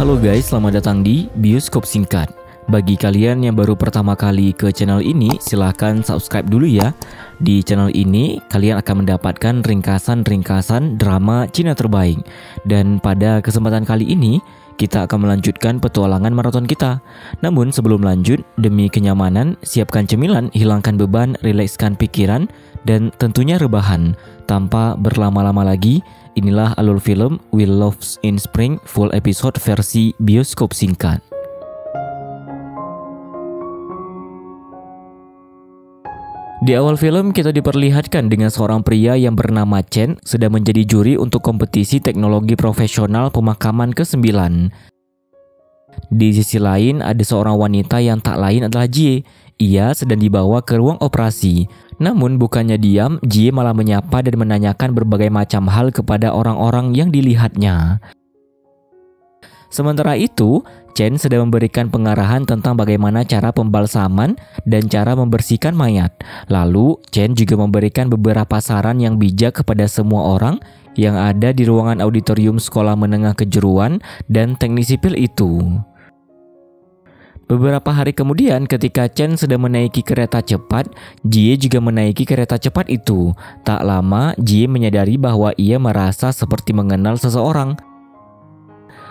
Halo guys, selamat datang di Bioskop Singkat. Bagi kalian yang baru pertama kali ke channel ini, silahkan subscribe dulu ya. Di channel ini, kalian akan mendapatkan ringkasan-ringkasan drama Cina terbaik. Dan pada kesempatan kali ini, kita akan melanjutkan petualangan maraton kita. Namun sebelum lanjut, demi kenyamanan, siapkan cemilan, hilangkan beban, rilekskan pikiran, dan tentunya rebahan. Tanpa berlama-lama lagi, inilah alur film We Loves in Spring full episode versi bioskop singkat. Di awal film kita diperlihatkan dengan seorang pria yang bernama Chen sedang menjadi juri untuk kompetisi teknologi profesional pemakaman ke-9. Di sisi lain ada seorang wanita yang tak lain adalah Jie. Ia sedang dibawa ke ruang operasi. Namun bukannya diam, Jie malah menyapa dan menanyakan berbagai macam hal kepada orang-orang yang dilihatnya. Sementara itu, Chen sedang memberikan pengarahan tentang bagaimana cara pembalsaman dan cara membersihkan mayat. Lalu, Chen juga memberikan beberapa saran yang bijak kepada semua orang yang ada di ruangan auditorium sekolah menengah kejuruan dan teknik sipil itu. Beberapa hari kemudian ketika Chen sedang menaiki kereta cepat, Jie juga menaiki kereta cepat itu. Tak lama, Jie menyadari bahwa ia merasa seperti mengenal seseorang.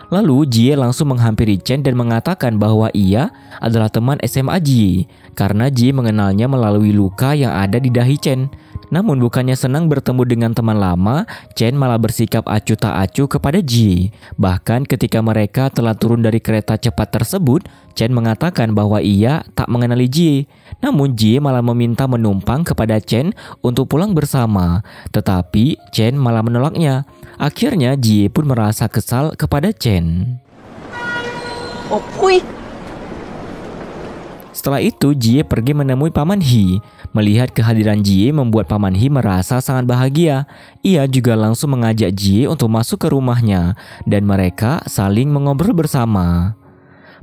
Lalu Jie langsung menghampiri Chen dan mengatakan bahwa ia adalah teman SMA Jie karena Jie mengenalnya melalui luka yang ada di dahi Chen. Namun bukannya senang bertemu dengan teman lama, Chen malah bersikap acuh tak acuh kepada Jie. Bahkan ketika mereka telah turun dari kereta cepat tersebut, Chen mengatakan bahwa ia tak mengenali Jie. Namun Jie malah meminta menumpang kepada Chen untuk pulang bersama. Tetapi Chen malah menolaknya. Akhirnya Jie pun merasa kesal kepada Chen. Oh, hui. Setelah itu Jie pergi menemui Paman He. Melihat kehadiran Jie membuat Paman He merasa sangat bahagia. Ia juga langsung mengajak Jie untuk masuk ke rumahnya dan mereka saling mengobrol bersama.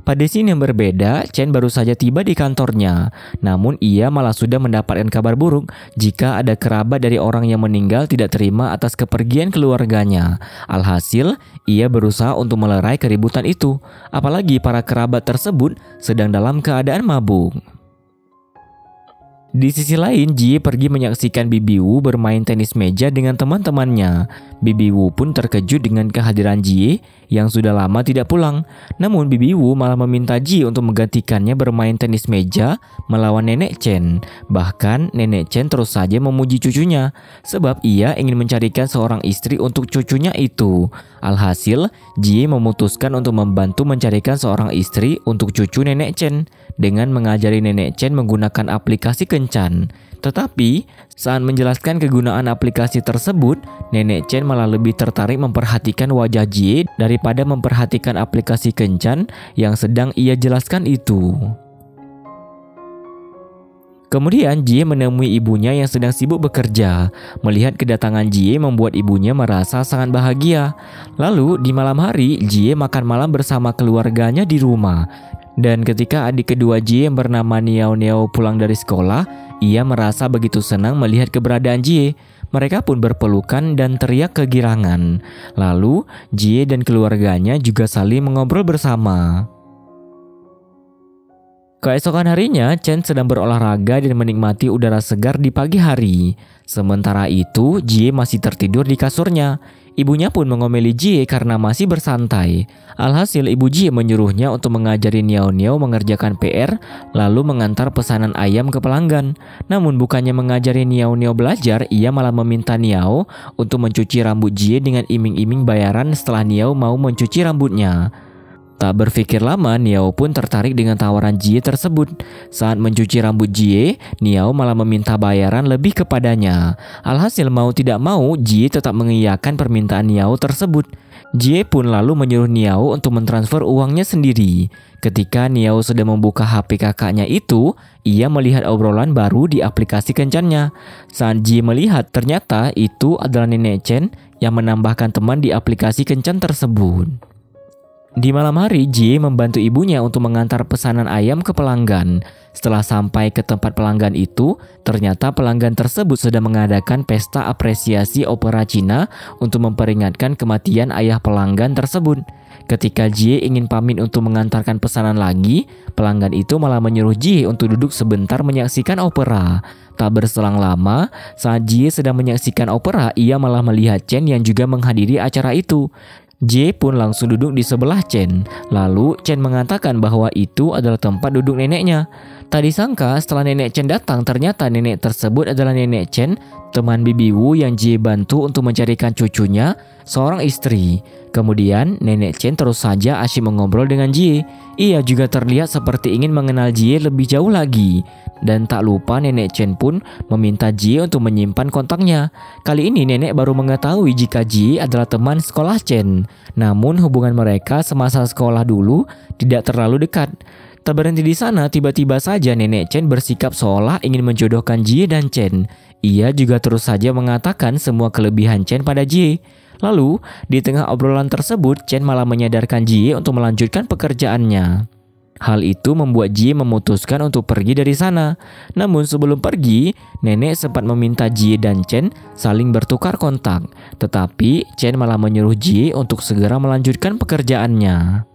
Pada scene yang berbeda, Chen baru saja tiba di kantornya. Namun ia malah sudah mendapatkan kabar buruk jika ada kerabat dari orang yang meninggal tidak terima atas kepergian keluarganya. Alhasil, ia berusaha untuk melerai keributan itu. Apalagi para kerabat tersebut sedang dalam keadaan mabuk. Di sisi lain, Jie pergi menyaksikan Bibi Wu bermain tenis meja dengan teman-temannya. Bibi Wu pun terkejut dengan kehadiran Jie yang sudah lama tidak pulang. Namun Bibi Wu malah meminta Jie untuk menggantikannya bermain tenis meja melawan Nenek Chen. Bahkan Nenek Chen terus saja memuji cucunya sebab ia ingin mencarikan seorang istri untuk cucunya itu. Alhasil, Jie memutuskan untuk membantu mencarikan seorang istri untuk cucu Nenek Chen dengan mengajari Nenek Chen menggunakan aplikasi kencan. Tetapi, saat menjelaskan kegunaan aplikasi tersebut, Nenek Chen malah lebih tertarik memperhatikan wajah Jie daripada memperhatikan aplikasi kencan yang sedang ia jelaskan itu. Kemudian Jie menemui ibunya yang sedang sibuk bekerja. Melihat kedatangan Jie membuat ibunya merasa sangat bahagia. Lalu di malam hari Jie makan malam bersama keluarganya di rumah. Dan ketika adik kedua Jie yang bernama Niao Niao pulang dari sekolah, ia merasa begitu senang melihat keberadaan Jie. Mereka pun berpelukan dan teriak kegirangan. Lalu Jie dan keluarganya juga saling mengobrol bersama. Keesokan harinya, Chen sedang berolahraga dan menikmati udara segar di pagi hari. Sementara itu, Jie masih tertidur di kasurnya. Ibunya pun mengomeli Jie karena masih bersantai. Alhasil, ibu Jie menyuruhnya untuk mengajari Niao Niao mengerjakan PR, lalu mengantar pesanan ayam ke pelanggan. Namun bukannya mengajari Niao Niao belajar, ia malah meminta Niao untuk mencuci rambut Jie dengan iming-iming bayaran setelah Niao mau mencuci rambutnya. Tak berpikir lama, Niao pun tertarik dengan tawaran Jie tersebut. Saat mencuci rambut Jie, Niao malah meminta bayaran lebih kepadanya. Alhasil mau tidak mau, Jie tetap mengiyakan permintaan Niao tersebut. Jie pun lalu menyuruh Niao untuk mentransfer uangnya sendiri. Ketika Niao sedang membuka HP kakaknya itu, ia melihat obrolan baru di aplikasi kencannya. Saat Jie melihat, ternyata itu adalah Nenek Chen yang menambahkan teman di aplikasi kencan tersebut. Di malam hari, Jie membantu ibunya untuk mengantar pesanan ayam ke pelanggan. Setelah sampai ke tempat pelanggan itu, ternyata pelanggan tersebut sedang mengadakan pesta apresiasi opera Cina untuk memperingatkan kematian ayah pelanggan tersebut. Ketika Jie ingin pamit untuk mengantarkan pesanan lagi, pelanggan itu malah menyuruh Jie untuk duduk sebentar menyaksikan opera. Tak berselang lama, saat Jie sedang menyaksikan opera, ia malah melihat Chen yang juga menghadiri acara itu. Jie pun langsung duduk di sebelah Chen. Lalu Chen mengatakan bahwa itu adalah tempat duduk neneknya. Tak disangka setelah nenek Chen datang, ternyata nenek tersebut adalah nenek Chen, teman Bibi Wu yang Jie bantu untuk mencarikan cucunya, seorang istri. Kemudian nenek Chen terus saja asyik mengobrol dengan Jie. Ia juga terlihat seperti ingin mengenal Jie lebih jauh lagi. Dan tak lupa nenek Chen pun meminta Jie untuk menyimpan kontaknya. Kali ini nenek baru mengetahui jika Jie adalah teman sekolah Chen. Namun hubungan mereka semasa sekolah dulu tidak terlalu dekat. Tak berhenti di sana, tiba-tiba saja nenek Chen bersikap seolah ingin menjodohkan Jie dan Chen. Ia juga terus saja mengatakan semua kelebihan Chen pada Jie. Lalu, di tengah obrolan tersebut, Chen malah menyadarkan Jie untuk melanjutkan pekerjaannya. Hal itu membuat Jie memutuskan untuk pergi dari sana. Namun sebelum pergi, nenek sempat meminta Jie dan Chen saling bertukar kontak. Tetapi Chen malah menyuruh Jie untuk segera melanjutkan pekerjaannya.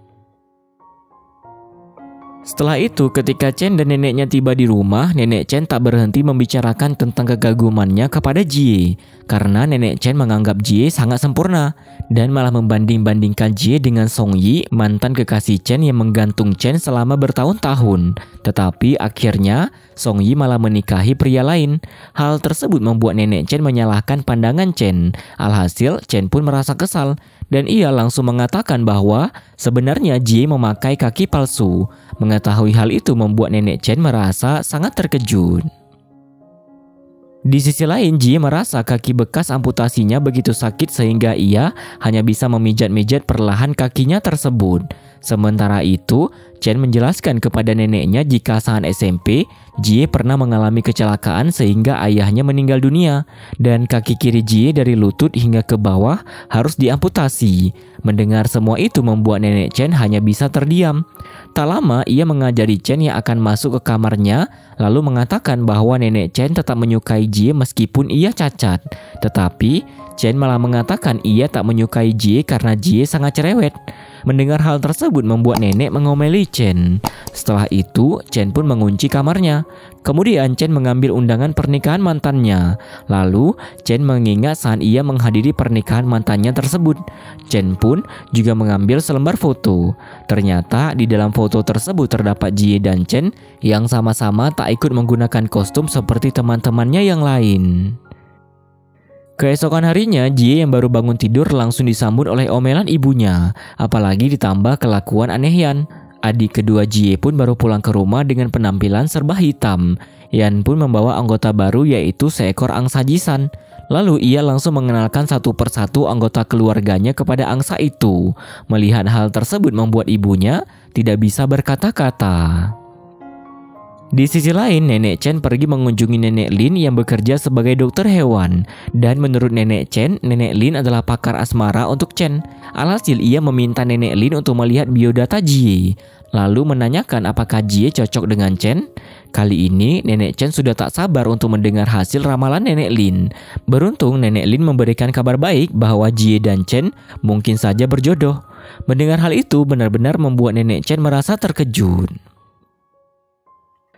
Setelah itu, ketika Chen dan neneknya tiba di rumah, nenek Chen tak berhenti membicarakan tentang kekagumannya kepada Jie. Karena nenek Chen menganggap Jie sangat sempurna dan malah membanding-bandingkan Jie dengan Song Yi, mantan kekasih Chen yang menggantung Chen selama bertahun-tahun. Tetapi akhirnya Song Yi malah menikahi pria lain. Hal tersebut membuat nenek Chen menyalahkan pandangan Chen. Alhasil Chen pun merasa kesal dan ia langsung mengatakan bahwa sebenarnya Jie memakai kaki palsu. Mengetahui hal itu membuat nenek Chen merasa sangat terkejut. Di sisi lain, Jie merasa kaki bekas amputasinya begitu sakit sehingga ia hanya bisa memijat-mijat perlahan kakinya tersebut. Sementara itu, Chen menjelaskan kepada neneknya jika saat SMP, Jie pernah mengalami kecelakaan sehingga ayahnya meninggal dunia dan kaki kiri Jie dari lutut hingga ke bawah harus diamputasi. Mendengar semua itu membuat nenek Chen hanya bisa terdiam. Tak lama ia mengajari Chen yang akan masuk ke kamarnya, lalu mengatakan bahwa nenek Chen tetap menyukai Jie meskipun ia cacat. Tetapi Chen malah mengatakan ia tak menyukai Jie karena Jie sangat cerewet. Mendengar hal tersebut membuat nenek mengomeli Chen. Setelah itu, Chen pun mengunci kamarnya. Kemudian Chen mengambil undangan pernikahan mantannya. Lalu, Chen mengingat saat ia menghadiri pernikahan mantannya tersebut. Chen pun juga mengambil selembar foto. Ternyata di dalam foto tersebut terdapat Jie dan Chen yang sama-sama tak ikut menggunakan kostum seperti teman-temannya yang lain. Keesokan harinya, Jie yang baru bangun tidur langsung disambut oleh omelan ibunya. Apalagi ditambah kelakuan aneh Yan. Adik kedua Jie pun baru pulang ke rumah dengan penampilan serba hitam. Yan pun membawa anggota baru yaitu seekor angsa jisan. Lalu ia langsung mengenalkan satu persatu anggota keluarganya kepada angsa itu. Melihat hal tersebut membuat ibunya tidak bisa berkata-kata. Di sisi lain, nenek Chen pergi mengunjungi nenek Lin yang bekerja sebagai dokter hewan. Dan menurut nenek Chen, nenek Lin adalah pakar asmara untuk Chen. Alhasil ia meminta nenek Lin untuk melihat biodata Jie. Lalu menanyakan apakah Jie cocok dengan Chen. Kali ini nenek Chen sudah tak sabar untuk mendengar hasil ramalan nenek Lin. Beruntung nenek Lin memberikan kabar baik bahwa Jie dan Chen mungkin saja berjodoh. Mendengar hal itu benar-benar membuat nenek Chen merasa terkejut.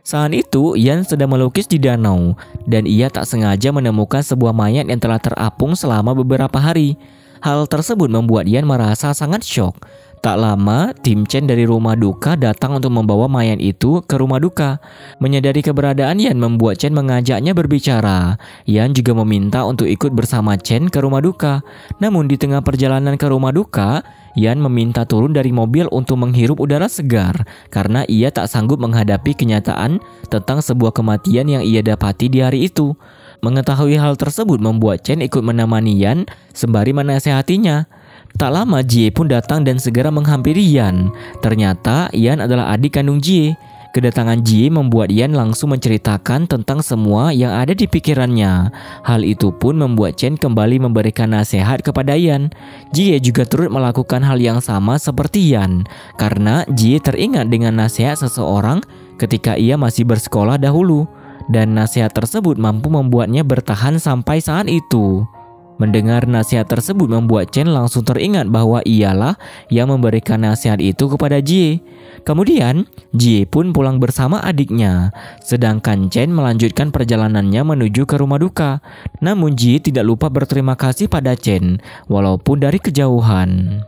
Saat itu, Yan sedang melukis di danau dan ia tak sengaja menemukan sebuah mayat yang telah terapung selama beberapa hari. Hal tersebut membuat Yan merasa sangat syok. Tak lama, tim Chen dari rumah duka datang untuk membawa mayat itu ke rumah duka. Menyadari keberadaan Yan membuat Chen mengajaknya berbicara. Yan juga meminta untuk ikut bersama Chen ke rumah duka. Namun di tengah perjalanan ke rumah duka, Yan meminta turun dari mobil untuk menghirup udara segar karena ia tak sanggup menghadapi kenyataan tentang sebuah kematian yang ia dapati di hari itu. Mengetahui hal tersebut membuat Chen ikut menemani Yan sembari menasehatinya. Tak lama Jie pun datang dan segera menghampiri Yan. Ternyata Yan adalah adik kandung Jie. Kedatangan Jie membuat Yan langsung menceritakan tentang semua yang ada di pikirannya. Hal itu pun membuat Chen kembali memberikan nasihat kepada Yan. Jie juga turut melakukan hal yang sama seperti Yan, karena Jie teringat dengan nasihat seseorang ketika ia masih bersekolah dahulu, dan nasihat tersebut mampu membuatnya bertahan sampai saat itu. Mendengar nasihat tersebut membuat Chen langsung teringat bahwa ialah yang memberikan nasihat itu kepada Jie. Kemudian, Jie pun pulang bersama adiknya, sedangkan Chen melanjutkan perjalanannya menuju ke rumah duka. Namun Jie tidak lupa berterima kasih pada Chen, walaupun dari kejauhan.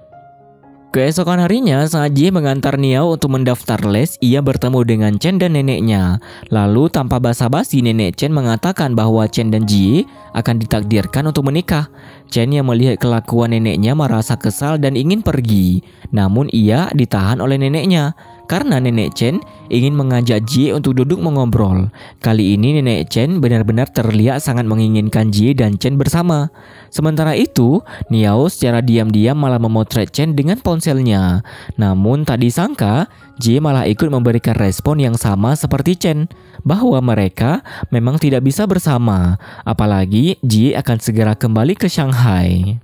Keesokan harinya, saat Jie mengantar Niao untuk mendaftar les, ia bertemu dengan Chen dan neneknya. Lalu tanpa basa-basi, nenek Chen mengatakan bahwa Chen dan Jie akan ditakdirkan untuk menikah. Chen yang melihat kelakuan neneknya merasa kesal dan ingin pergi. Namun ia ditahan oleh neneknya, karena nenek Chen ingin mengajak Jie untuk duduk mengobrol. Kali ini nenek Chen benar-benar terlihat sangat menginginkan Jie dan Chen bersama. Sementara itu, Niao secara diam-diam malah memotret Chen dengan ponselnya. Namun tak disangka, Jie malah ikut memberikan respon yang sama seperti Chen, bahwa mereka memang tidak bisa bersama. Apalagi Jie akan segera kembali ke Shanghai.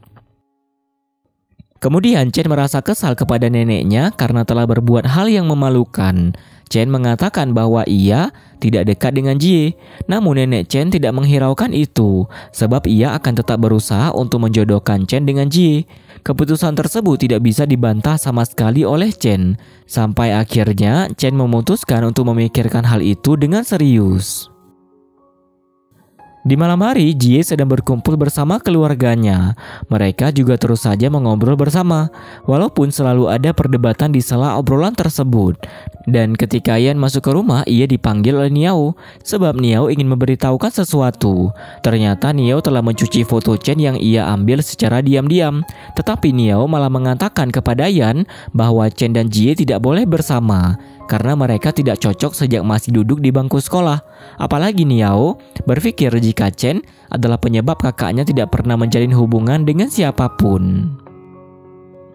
Kemudian Chen merasa kesal kepada neneknya karena telah berbuat hal yang memalukan. Chen mengatakan bahwa ia tidak dekat dengan Jie. Namun nenek Chen tidak menghiraukan itu, sebab ia akan tetap berusaha untuk menjodohkan Chen dengan Jie. Keputusan tersebut tidak bisa dibantah sama sekali oleh Chen. Sampai akhirnya Chen memutuskan untuk memikirkan hal itu dengan serius. Di malam hari, Jie sedang berkumpul bersama keluarganya. Mereka juga terus saja mengobrol bersama, walaupun selalu ada perdebatan di sela obrolan tersebut. Dan ketika Yan masuk ke rumah, ia dipanggil oleh Niao, sebab Niao ingin memberitahukan sesuatu. Ternyata Niao telah mencuci foto Chen yang ia ambil secara diam-diam. Tetapi Niao malah mengatakan kepada Yan bahwa Chen dan Jie tidak boleh bersama, karena mereka tidak cocok sejak masih duduk di bangku sekolah. Apalagi Niao berpikir jika Chen adalah penyebab kakaknya tidak pernah menjalin hubungan dengan siapapun.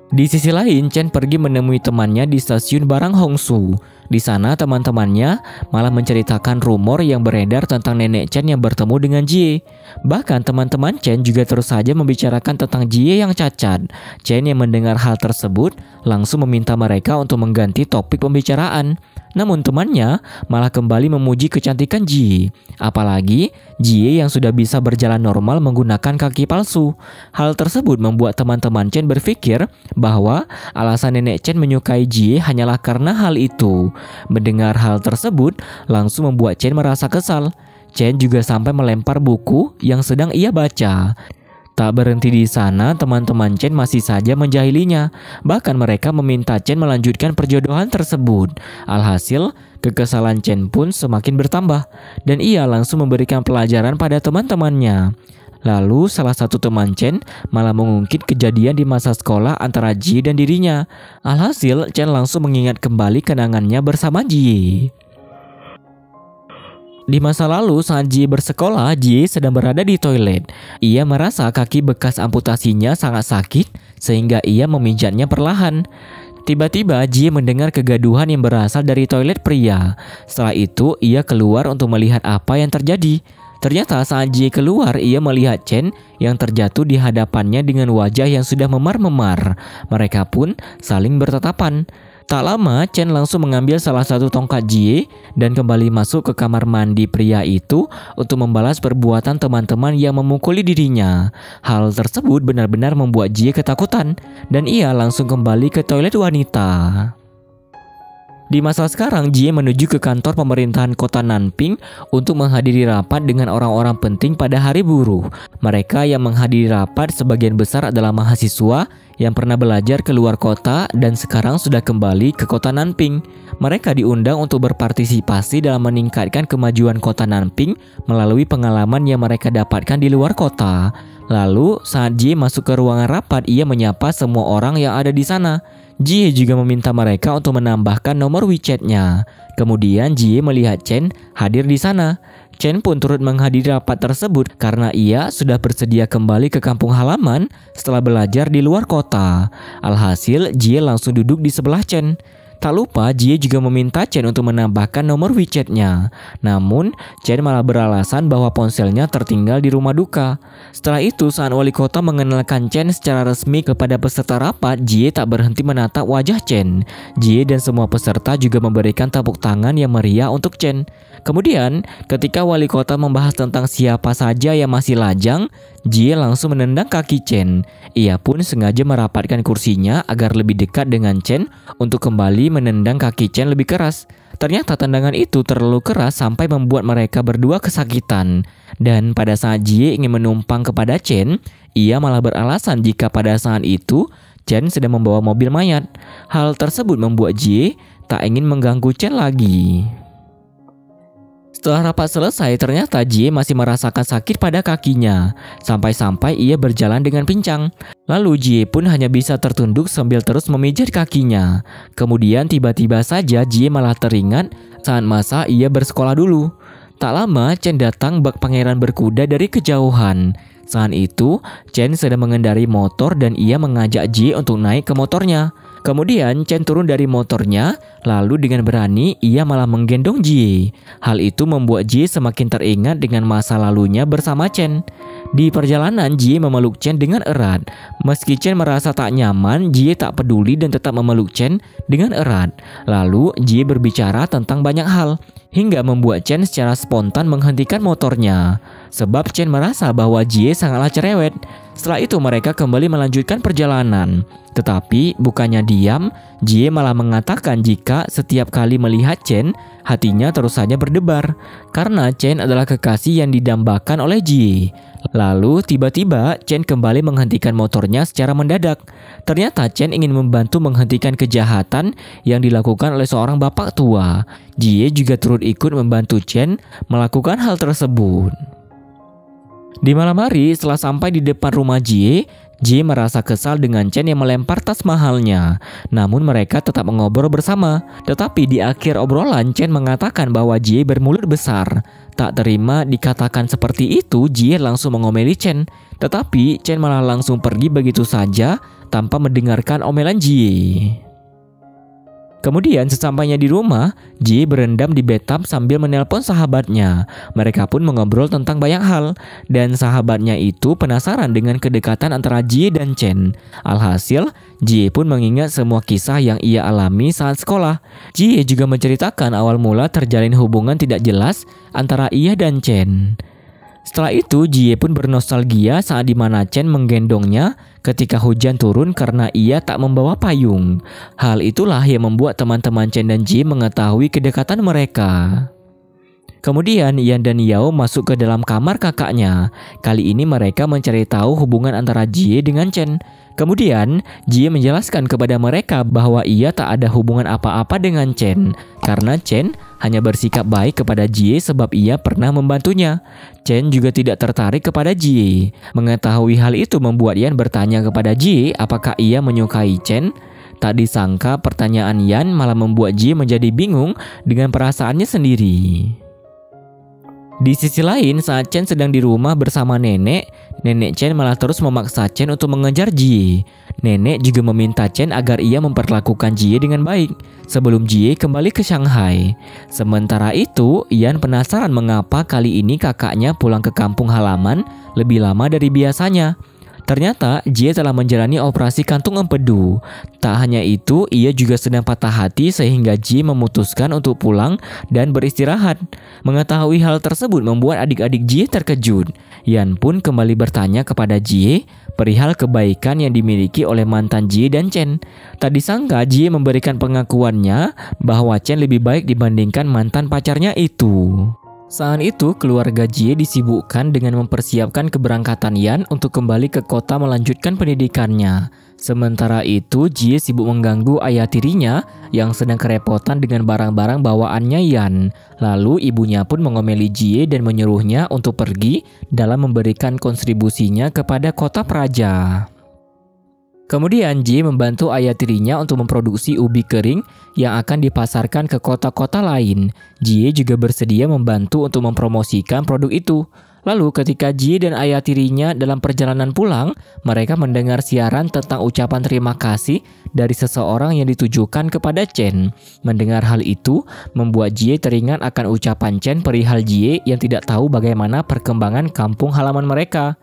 Di sisi lain, Chen pergi menemui temannya di stasiun barang Hongsu. Di sana teman-temannya malah menceritakan rumor yang beredar tentang nenek Chen yang bertemu dengan Jie. Bahkan teman-teman Chen juga terus saja membicarakan tentang Jie yang cacat. Chen yang mendengar hal tersebut langsung meminta mereka untuk mengganti topik pembicaraan. Namun temannya malah kembali memuji kecantikan Jie. Apalagi Jie yang sudah bisa berjalan normal menggunakan kaki palsu. Hal tersebut membuat teman-teman Chen berpikir bahwa alasan nenek Chen menyukai Jie hanyalah karena hal itu. Mendengar hal tersebut langsung membuat Chen merasa kesal. Chen juga sampai melempar buku yang sedang ia baca. Tak berhenti di sana, teman-teman Chen masih saja menjahilinya. Bahkan mereka meminta Chen melanjutkan perjodohan tersebut. Alhasil, kekesalan Chen pun semakin bertambah, dan ia langsung memberikan pelajaran pada teman-temannya. Lalu salah satu teman Chen malah mengungkit kejadian di masa sekolah antara Jie dan dirinya. Alhasil, Chen langsung mengingat kembali kenangannya bersama Jie. Di masa lalu saat Jie bersekolah, Jie sedang berada di toilet. Ia merasa kaki bekas amputasinya sangat sakit sehingga ia memijatnya perlahan. Tiba-tiba Jie mendengar kegaduhan yang berasal dari toilet pria. Setelah itu ia keluar untuk melihat apa yang terjadi. Ternyata saat Jie keluar, ia melihat Chen yang terjatuh di hadapannya dengan wajah yang sudah memar-memar. Mereka pun saling bertatapan. Tak lama, Chen langsung mengambil salah satu tongkat Jie dan kembali masuk ke kamar mandi pria itu untuk membalas perbuatan teman-teman yang memukuli dirinya. Hal tersebut benar-benar membuat Jie ketakutan dan ia langsung kembali ke toilet wanita. Di masa sekarang, Jie menuju ke kantor pemerintahan kota Nanping untuk menghadiri rapat dengan orang-orang penting pada hari buruh. Mereka yang menghadiri rapat sebagian besar adalah mahasiswa yang pernah belajar ke luar kota dan sekarang sudah kembali ke kota Nanping. Mereka diundang untuk berpartisipasi dalam meningkatkan kemajuan kota Nanping melalui pengalaman yang mereka dapatkan di luar kota. Lalu, saat Jie masuk ke ruangan rapat, ia menyapa semua orang yang ada di sana. Jie juga meminta mereka untuk menambahkan nomor WeChat-nya. Kemudian Jie melihat Chen hadir di sana. Chen pun turut menghadiri rapat tersebut karena ia sudah bersedia kembali ke kampung halaman setelah belajar di luar kota. Alhasil, Jie langsung duduk di sebelah Chen. Tak lupa Jie juga meminta Chen untuk menambahkan nomor WeChat-nya. Namun Chen malah beralasan bahwa ponselnya tertinggal di rumah duka. Setelah itu saat wali kota mengenalkan Chen secara resmi kepada peserta rapat, Jie tak berhenti menatap wajah Chen. Jie dan semua peserta juga memberikan tepuk tangan yang meriah untuk Chen. Kemudian ketika wali kota membahas tentang siapa saja yang masih lajang, Jie langsung menendang kaki Chen. Ia pun sengaja merapatkan kursinya agar lebih dekat dengan Chen untuk kembali menendang kaki Chen lebih keras. Ternyata tendangan itu terlalu keras sampai membuat mereka berdua kesakitan. Dan pada saat Jie ingin menumpang kepada Chen, ia malah beralasan jika pada saat itu Chen sedang membawa mobil mayat. Hal tersebut membuat Jie tak ingin mengganggu Chen lagi. Setelah rapat selesai, ternyata Jie masih merasakan sakit pada kakinya. Sampai-sampai ia berjalan dengan pincang. Lalu Jie pun hanya bisa tertunduk sambil terus memijat kakinya. Kemudian tiba-tiba saja Jie malah teringat saat masa ia bersekolah dulu. Tak lama Chen datang bak pangeran berkuda dari kejauhan. Saat itu Chen sedang mengendarai motor dan ia mengajak Jie untuk naik ke motornya. Kemudian Chen turun dari motornya, lalu dengan berani ia malah menggendong Jie. Hal itu membuat Jie semakin teringat dengan masa lalunya bersama Chen. Di perjalanan Jie memeluk Chen dengan erat. Meski Chen merasa tak nyaman, Jie tak peduli dan tetap memeluk Chen dengan erat. Lalu Jie berbicara tentang banyak hal, hingga membuat Chen secara spontan menghentikan motornya. Sebab Chen merasa bahwa Jie sangatlah cerewet. Setelah itu mereka kembali melanjutkan perjalanan. Tetapi bukannya diam, Jie malah mengatakan jika setiap kali melihat Chen, hatinya terus saja berdebar. Karena Chen adalah kekasih yang didambakan oleh Jie. Lalu tiba-tiba Chen kembali menghentikan motornya secara mendadak. Ternyata Chen ingin membantu menghentikan kejahatan yang dilakukan oleh seorang bapak tua. Jie juga turut ikut membantu Chen melakukan hal tersebut. Di malam hari setelah sampai di depan rumah Jie merasa kesal dengan Chen yang melempar tas mahalnya. Namun mereka tetap mengobrol bersama. Tetapi di akhir obrolan Chen mengatakan bahwa Jie bermulut besar. Tak terima dikatakan seperti itu, Jie langsung mengomeli Chen. Tetapi Chen malah langsung pergi begitu saja tanpa mendengarkan omelan Jie. Kemudian sesampainya di rumah, Jie berendam di bathtub sambil menelpon sahabatnya. Mereka pun mengobrol tentang banyak hal. Dan sahabatnya itu penasaran dengan kedekatan antara Jie dan Chen. Alhasil, Jie pun mengingat semua kisah yang ia alami saat sekolah. Jie juga menceritakan awal mula terjalin hubungan tidak jelas antara ia dan Chen. Setelah itu, Jie pun bernostalgia saat dimana Chen menggendongnya ketika hujan turun karena ia tak membawa payung. Hal itulah yang membuat teman-teman Chen dan Jie mengetahui kedekatan mereka. Kemudian Yan dan Yao masuk ke dalam kamar kakaknya. Kali ini mereka mencari tahu hubungan antara Jie dengan Chen. Kemudian Jie menjelaskan kepada mereka bahwa ia tak ada hubungan apa-apa dengan Chen. Karena Chen hanya bersikap baik kepada Jie sebab ia pernah membantunya. Chen juga tidak tertarik kepada Jie. Mengetahui hal itu membuat Yan bertanya kepada Jie apakah ia menyukai Chen. Tak disangka pertanyaan Yan malah membuat Jie menjadi bingung dengan perasaannya sendiri. Di sisi lain, saat Chen sedang di rumah bersama nenek Chen malah terus memaksa Chen untuk mengejar Jie. Nenek juga meminta Chen agar ia memperlakukan Jie dengan baik sebelum Jie kembali ke Shanghai. Sementara itu, Yan penasaran mengapa kali ini kakaknya pulang ke kampung halaman lebih lama dari biasanya. Ternyata Jie telah menjalani operasi kantung empedu. Tak hanya itu, ia juga sedang patah hati sehingga Jie memutuskan untuk pulang dan beristirahat. Mengetahui hal tersebut membuat adik-adik Jie terkejut. Yan pun kembali bertanya kepada Jie perihal kebaikan yang dimiliki oleh mantan Jie dan Chen. Tak disangka Jie memberikan pengakuannya bahwa Chen lebih baik dibandingkan mantan pacarnya itu. Saat itu, keluarga Jie disibukkan dengan mempersiapkan keberangkatan Yan untuk kembali ke kota melanjutkan pendidikannya. Sementara itu, Jie sibuk mengganggu ayah tirinya yang sedang kerepotan dengan barang-barang bawaannya Yan. Lalu ibunya pun mengomeli Jie dan menyuruhnya untuk pergi dalam memberikan kontribusinya kepada kota praja. Kemudian Jie membantu ayah tirinya untuk memproduksi ubi kering yang akan dipasarkan ke kota-kota lain. Jie juga bersedia membantu untuk mempromosikan produk itu. Lalu ketika Jie dan ayah tirinya dalam perjalanan pulang, mereka mendengar siaran tentang ucapan terima kasih dari seseorang yang ditujukan kepada Chen. Mendengar hal itu, membuat Jie teringat akan ucapan Chen perihal Jie yang tidak tahu bagaimana perkembangan kampung halaman mereka.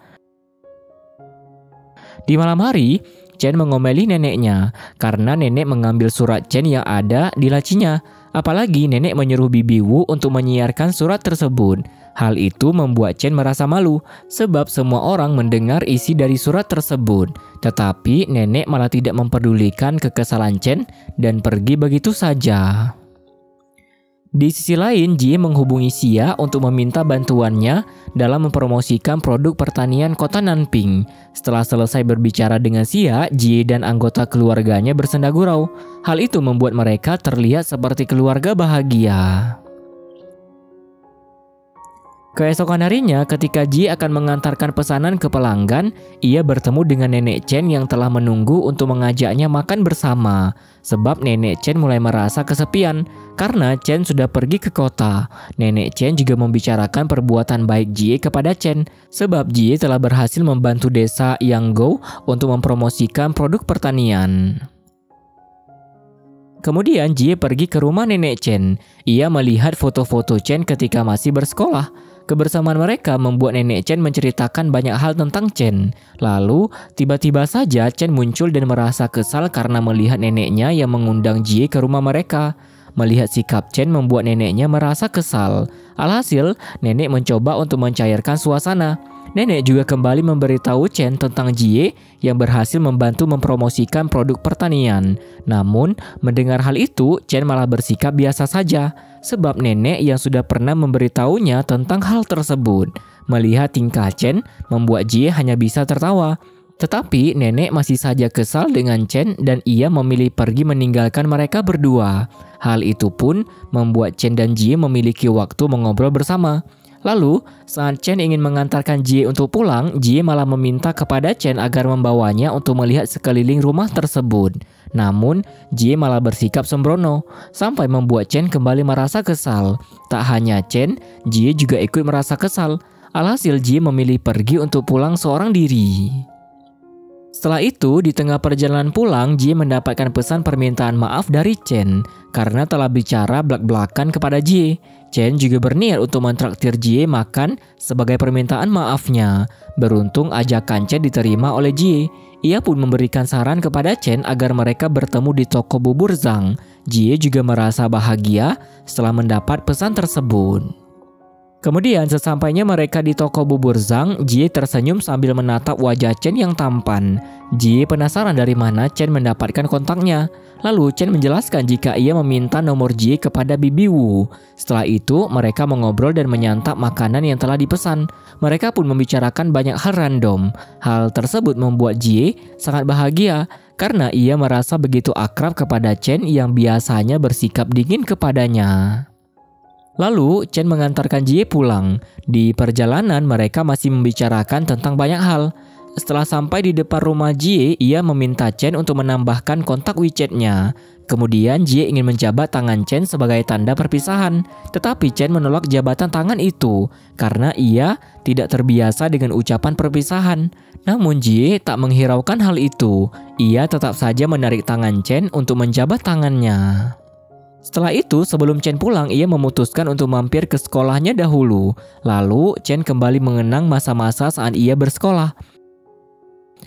Di malam hari, Chen mengomeli neneknya karena nenek mengambil surat Chen yang ada di lacinya. Apalagi nenek menyuruh Bibi Wu untuk menyiarkan surat tersebut. Hal itu membuat Chen merasa malu sebab semua orang mendengar isi dari surat tersebut. Tetapi nenek malah tidak memperdulikan kekesalan Chen dan pergi begitu saja. Di sisi lain, Jie menghubungi Xia untuk meminta bantuannya dalam mempromosikan produk pertanian kota Nanping. Setelah selesai berbicara dengan Xia, Jie dan anggota keluarganya bersenda gurau. Hal itu membuat mereka terlihat seperti keluarga bahagia. Keesokan harinya, ketika Jie akan mengantarkan pesanan ke pelanggan, ia bertemu dengan nenek Chen yang telah menunggu untuk mengajaknya makan bersama. Sebab nenek Chen mulai merasa kesepian karena Chen sudah pergi ke kota. Nenek Chen juga membicarakan perbuatan baik Jie kepada Chen, sebab Jie telah berhasil membantu desa Yanggou untuk mempromosikan produk pertanian. Kemudian Jie pergi ke rumah nenek Chen. Ia melihat foto-foto Chen ketika masih bersekolah. Kebersamaan mereka membuat nenek Chen menceritakan banyak hal tentang Chen. Lalu, tiba-tiba saja Chen muncul dan merasa kesal karena melihat neneknya yang mengundang Jie ke rumah mereka. Melihat sikap Chen membuat neneknya merasa kesal. Alhasil, nenek mencoba untuk mencairkan suasana. Nenek juga kembali memberitahu Chen tentang Jie yang berhasil membantu mempromosikan produk pertanian. Namun, mendengar hal itu, Chen malah bersikap biasa saja. Sebab nenek yang sudah pernah memberitahunya tentang hal tersebut. Melihat tingkah Chen, membuat Jie hanya bisa tertawa. Tetapi nenek masih saja kesal dengan Chen dan ia memilih pergi meninggalkan mereka berdua. Hal itu pun membuat Chen dan Jie memiliki waktu mengobrol bersama. Lalu, saat Chen ingin mengantarkan Jie untuk pulang, Jie malah meminta kepada Chen agar membawanya untuk melihat sekeliling rumah tersebut. Namun, Jie malah bersikap sembrono, sampai membuat Chen kembali merasa kesal. Tak hanya Chen, Jie juga ikut merasa kesal. Alhasil Jie memilih pergi untuk pulang seorang diri. Setelah itu, di tengah perjalanan pulang, Jie mendapatkan pesan permintaan maaf dari Chen karena telah bicara belak-belakan kepada Jie. Chen juga berniat untuk mentraktir Jie makan sebagai permintaan maafnya. Beruntung ajakan Chen diterima oleh Jie. Ia pun memberikan saran kepada Chen agar mereka bertemu di toko bubur Zhang. Jie juga merasa bahagia setelah mendapat pesan tersebut. Kemudian sesampainya mereka di toko bubur Zhang, Jie tersenyum sambil menatap wajah Chen yang tampan. Jie penasaran dari mana Chen mendapatkan kontaknya. Lalu Chen menjelaskan jika ia meminta nomor Jie kepada Bibi Wu. Setelah itu mereka mengobrol dan menyantap makanan yang telah dipesan. Mereka pun membicarakan banyak hal random. Hal tersebut membuat Jie sangat bahagia karena ia merasa begitu akrab kepada Chen yang biasanya bersikap dingin kepadanya. Lalu, Chen mengantarkan Jie pulang. Di perjalanan, mereka masih membicarakan tentang banyak hal. Setelah sampai di depan rumah Jie, ia meminta Chen untuk menambahkan kontak WeChat-nya. Kemudian, Jie ingin menjabat tangan Chen sebagai tanda perpisahan. Tetapi Chen menolak jabatan tangan itu karena ia tidak terbiasa dengan ucapan perpisahan. Namun Jie tak menghiraukan hal itu. Ia tetap saja menarik tangan Chen untuk menjabat tangannya. Setelah itu, sebelum Chen pulang, ia memutuskan untuk mampir ke sekolahnya dahulu. Lalu, Chen kembali mengenang masa-masa saat ia bersekolah.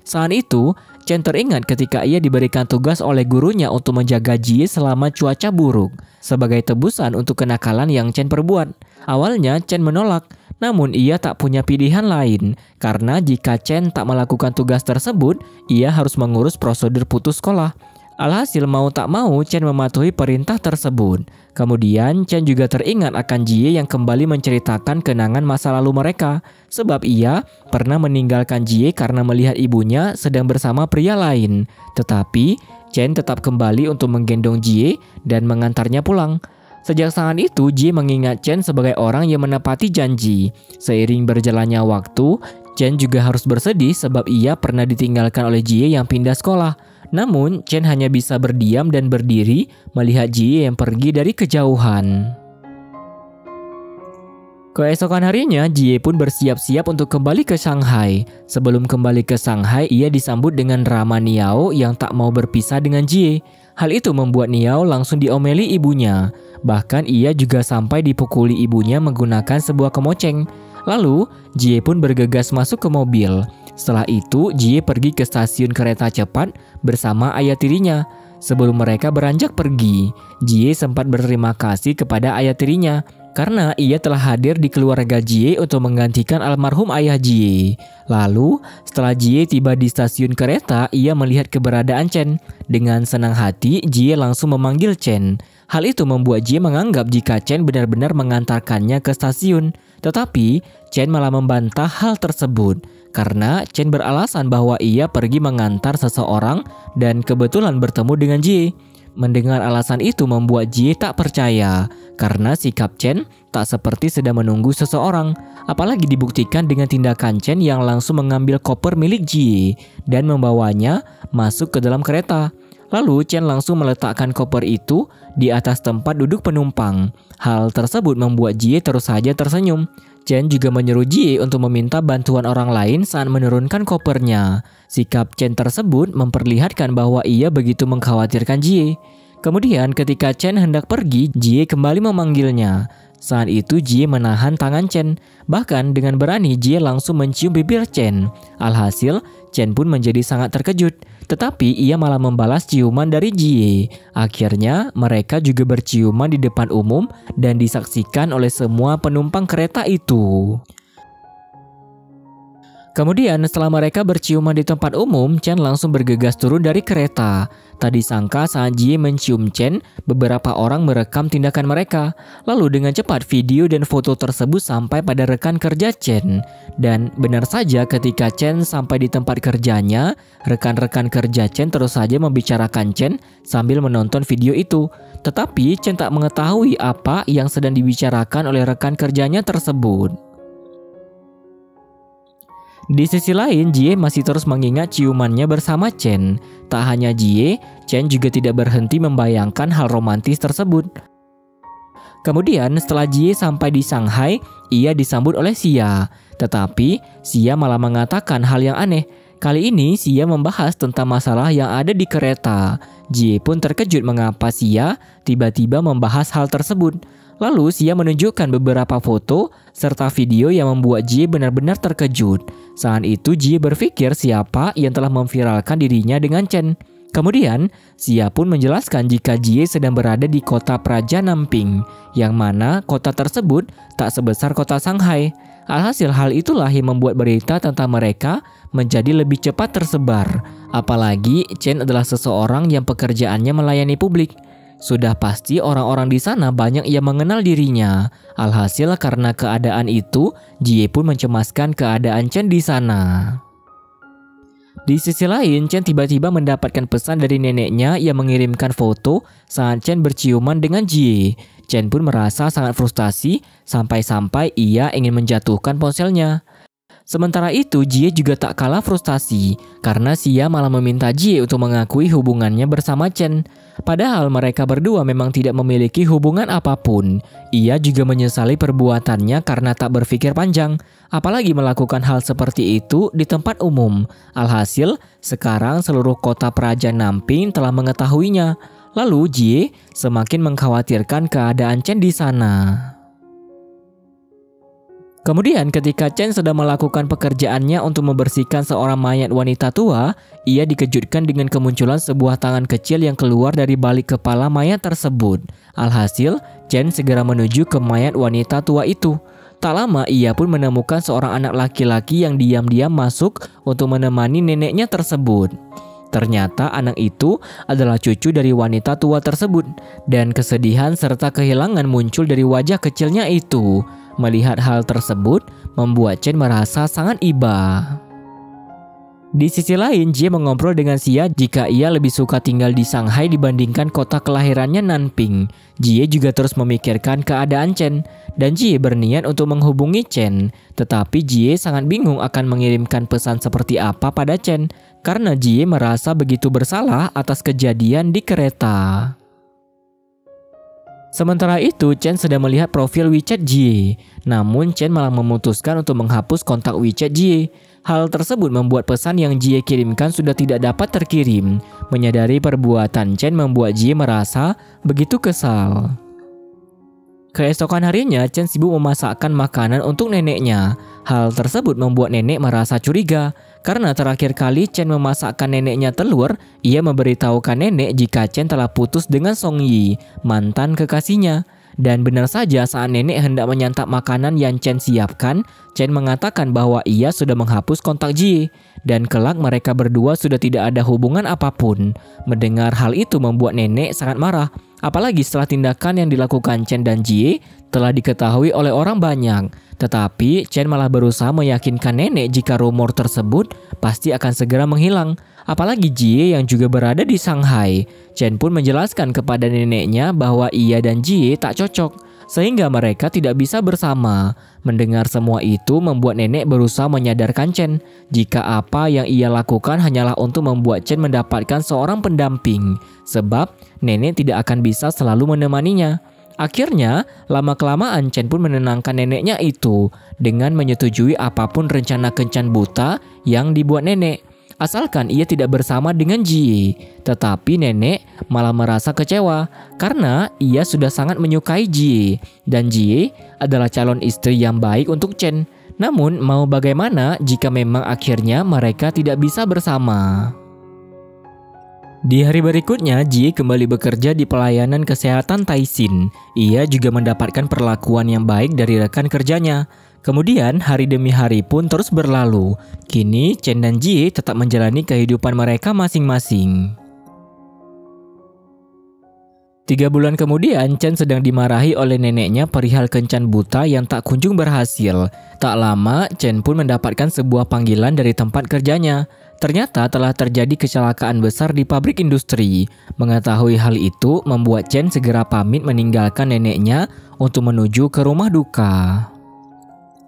Saat itu, Chen teringat ketika ia diberikan tugas oleh gurunya untuk menjaga Jie selama cuaca buruk, sebagai tebusan untuk kenakalan yang Chen perbuat. Awalnya, Chen menolak, namun ia tak punya pilihan lain, karena jika Chen tak melakukan tugas tersebut, ia harus mengurus prosedur putus sekolah. Alhasil mau tak mau Chen mematuhi perintah tersebut. Kemudian Chen juga teringat akan Jie yang kembali menceritakan kenangan masa lalu mereka. Sebab ia pernah meninggalkan Jie karena melihat ibunya sedang bersama pria lain. Tetapi Chen tetap kembali untuk menggendong Jie dan mengantarnya pulang. Sejak saat itu Jie mengingat Chen sebagai orang yang menepati janji. Seiring berjalannya waktu, Chen juga harus bersedih sebab ia pernah ditinggalkan oleh Jie yang pindah sekolah. Namun, Chen hanya bisa berdiam dan berdiri melihat Jie yang pergi dari kejauhan. Keesokan harinya, Jie pun bersiap-siap untuk kembali ke Shanghai. Sebelum kembali ke Shanghai, ia disambut dengan drama Niao yang tak mau berpisah dengan Jie. Hal itu membuat Niao langsung diomeli ibunya. Bahkan ia juga sampai dipukuli ibunya menggunakan sebuah kemoceng. Lalu, Jie pun bergegas masuk ke mobil. Setelah itu, Jie pergi ke stasiun kereta cepat bersama ayah tirinya. Sebelum mereka beranjak pergi, Jie sempat berterima kasih kepada ayah tirinya karena ia telah hadir di keluarga Jie untuk menggantikan almarhum ayah Jie. Lalu, setelah Jie tiba di stasiun kereta, ia melihat keberadaan Chen. Dengan senang hati, Jie langsung memanggil Chen. Hal itu membuat Jie menganggap jika Chen benar-benar mengantarkannya ke stasiun. Tetapi, Chen malah membantah hal tersebut karena Chen beralasan bahwa ia pergi mengantar seseorang dan kebetulan bertemu dengan Jie. Mendengar alasan itu membuat Jie tak percaya karena sikap Chen tak seperti sedang menunggu seseorang. Apalagi dibuktikan dengan tindakan Chen yang langsung mengambil koper milik Jie dan membawanya masuk ke dalam kereta. Lalu Chen langsung meletakkan koper itu di atas tempat duduk penumpang. Hal tersebut membuat Jie terus saja tersenyum. Chen juga menyuruh Jie untuk meminta bantuan orang lain saat menurunkan kopernya. Sikap Chen tersebut memperlihatkan bahwa ia begitu mengkhawatirkan Jie. Kemudian ketika Chen hendak pergi, Jie kembali memanggilnya. Saat itu Jie menahan tangan Chen. Bahkan dengan berani Jie langsung mencium bibir Chen. Alhasil, Chen pun menjadi sangat terkejut. Tetapi ia malah membalas ciuman dari Jie. Akhirnya mereka juga berciuman di depan umum dan disaksikan oleh semua penumpang kereta itu. Kemudian setelah mereka berciuman di tempat umum, Chen langsung bergegas turun dari kereta. Tak disangka saat Jie mencium Chen, beberapa orang merekam tindakan mereka. Lalu dengan cepat video dan foto tersebut sampai pada rekan kerja Chen. Dan benar saja ketika Chen sampai di tempat kerjanya, rekan-rekan kerja Chen terus saja membicarakan Chen sambil menonton video itu. Tetapi Chen tak mengetahui apa yang sedang dibicarakan oleh rekan kerjanya tersebut. Di sisi lain, Jie masih terus mengingat ciumannya bersama Chen. Tak hanya Jie, Chen juga tidak berhenti membayangkan hal romantis tersebut. Kemudian setelah Jie sampai di Shanghai, ia disambut oleh Xia. Tetapi Xia malah mengatakan hal yang aneh. Kali ini Xia membahas tentang masalah yang ada di kereta. Jie pun terkejut mengapa Xia tiba-tiba membahas hal tersebut. Lalu Xia menunjukkan beberapa foto serta video yang membuat Jie benar-benar terkejut. Saat itu Jie berpikir siapa yang telah memviralkan dirinya dengan Chen. Kemudian Xia pun menjelaskan jika Jie sedang berada di kota Praja Namping, yang mana kota tersebut tak sebesar kota Shanghai. Alhasil hal itulah yang membuat berita tentang mereka menjadi lebih cepat tersebar. Apalagi Chen adalah seseorang yang pekerjaannya melayani publik. Sudah pasti orang-orang di sana banyak yang mengenal dirinya. Alhasil karena keadaan itu, Jie pun mencemaskan keadaan Chen di sana. Di sisi lain, Chen tiba-tiba mendapatkan pesan dari neneknya yang mengirimkan foto saat Chen berciuman dengan Jie. Chen pun merasa sangat frustasi sampai-sampai ia ingin menjatuhkan ponselnya. Sementara itu, Jie juga tak kalah frustasi karena Xia malah meminta Jie untuk mengakui hubungannya bersama Chen. Padahal mereka berdua memang tidak memiliki hubungan apapun. Ia juga menyesali perbuatannya karena tak berpikir panjang, apalagi melakukan hal seperti itu di tempat umum. Alhasil, sekarang seluruh kota Praja Namping telah mengetahuinya. Lalu Jie semakin mengkhawatirkan keadaan Chen di sana. Kemudian ketika Chen sedang melakukan pekerjaannya untuk membersihkan seorang mayat wanita tua, ia dikejutkan dengan kemunculan sebuah tangan kecil yang keluar dari balik kepala mayat tersebut. Alhasil, Chen segera menuju ke mayat wanita tua itu. Tak lama ia pun menemukan seorang anak laki-laki yang diam-diam masuk untuk menemani neneknya tersebut. Ternyata anak itu adalah cucu dari wanita tua tersebut, dan kesedihan serta kehilangan muncul dari wajah kecilnya itu. Melihat hal tersebut membuat Chen merasa sangat iba. Di sisi lain, Jie mengobrol dengan Xia jika ia lebih suka tinggal di Shanghai dibandingkan kota kelahirannya Nanping. Jie juga terus memikirkan keadaan Chen, dan Jie berniat untuk menghubungi Chen. Tetapi Jie sangat bingung akan mengirimkan pesan seperti apa pada Chen, karena Jie merasa begitu bersalah atas kejadian di kereta. Sementara itu, Chen sedang melihat profil WeChat Jie. Namun, Chen malah memutuskan untuk menghapus kontak WeChat Jie. Hal tersebut membuat pesan yang Jie kirimkan sudah tidak dapat terkirim. Menyadari perbuatan Chen membuat Jie merasa begitu kesal. Keesokan harinya, Chen sibuk memasakkan makanan untuk neneknya. Hal tersebut membuat nenek merasa curiga. Karena terakhir kali Chen memasakkan neneknya telur, ia memberitahukan nenek jika Chen telah putus dengan Song Yi, mantan kekasihnya. Dan benar saja saat nenek hendak menyantap makanan yang Chen siapkan, Chen mengatakan bahwa ia sudah menghapus kontak Jie. Dan kelak mereka berdua sudah tidak ada hubungan apapun. Mendengar hal itu membuat nenek sangat marah. Apalagi setelah tindakan yang dilakukan Chen dan Jie telah diketahui oleh orang banyak. Tetapi Chen malah berusaha meyakinkan nenek jika rumor tersebut pasti akan segera menghilang. Apalagi Jie yang juga berada di Shanghai. Chen pun menjelaskan kepada neneknya bahwa ia dan Jie tak cocok, sehingga mereka tidak bisa bersama. Mendengar semua itu membuat nenek berusaha menyadarkan Chen jika apa yang ia lakukan hanyalah untuk membuat Chen mendapatkan seorang pendamping, sebab nenek tidak akan bisa selalu menemaninya. Akhirnya, lama-kelamaan Chen pun menenangkan neneknya itu dengan menyetujui apapun rencana kencan buta yang dibuat nenek. Asalkan ia tidak bersama dengan Jie. Tetapi nenek malah merasa kecewa karena ia sudah sangat menyukai Jie. Dan Jie adalah calon istri yang baik untuk Chen. Namun mau bagaimana jika memang akhirnya mereka tidak bisa bersama. Di hari berikutnya, Jie kembali bekerja di pelayanan kesehatan Taixin. Ia juga mendapatkan perlakuan yang baik dari rekan kerjanya. Kemudian hari demi hari pun terus berlalu. Kini Chen dan Jie tetap menjalani kehidupan mereka masing-masing. 3 bulan kemudian, Chen sedang dimarahi oleh neneknya perihal kencan buta yang tak kunjung berhasil. Tak lama, Chen pun mendapatkan sebuah panggilan dari tempat kerjanya. Ternyata telah terjadi kecelakaan besar di pabrik industri. Mengetahui hal itu membuat Chen segera pamit meninggalkan neneknya untuk menuju ke rumah duka.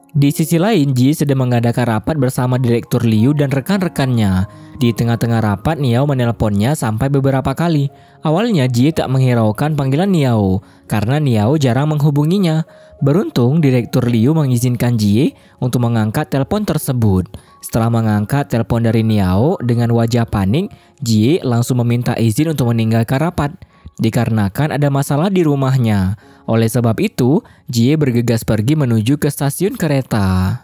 Di sisi lain, Jie sedang mengadakan rapat bersama Direktur Liu dan rekan-rekannya. Di tengah-tengah rapat, Niao menelponnya sampai beberapa kali. Awalnya Jie tak menghiraukan panggilan Niao karena Niao jarang menghubunginya. Beruntung, Direktur Liu mengizinkan Jie untuk mengangkat telepon tersebut. Setelah mengangkat telepon dari Niao dengan wajah panik, Jie langsung meminta izin untuk meninggalkan rapat dikarenakan ada masalah di rumahnya. Oleh sebab itu, Jie bergegas pergi menuju ke stasiun kereta.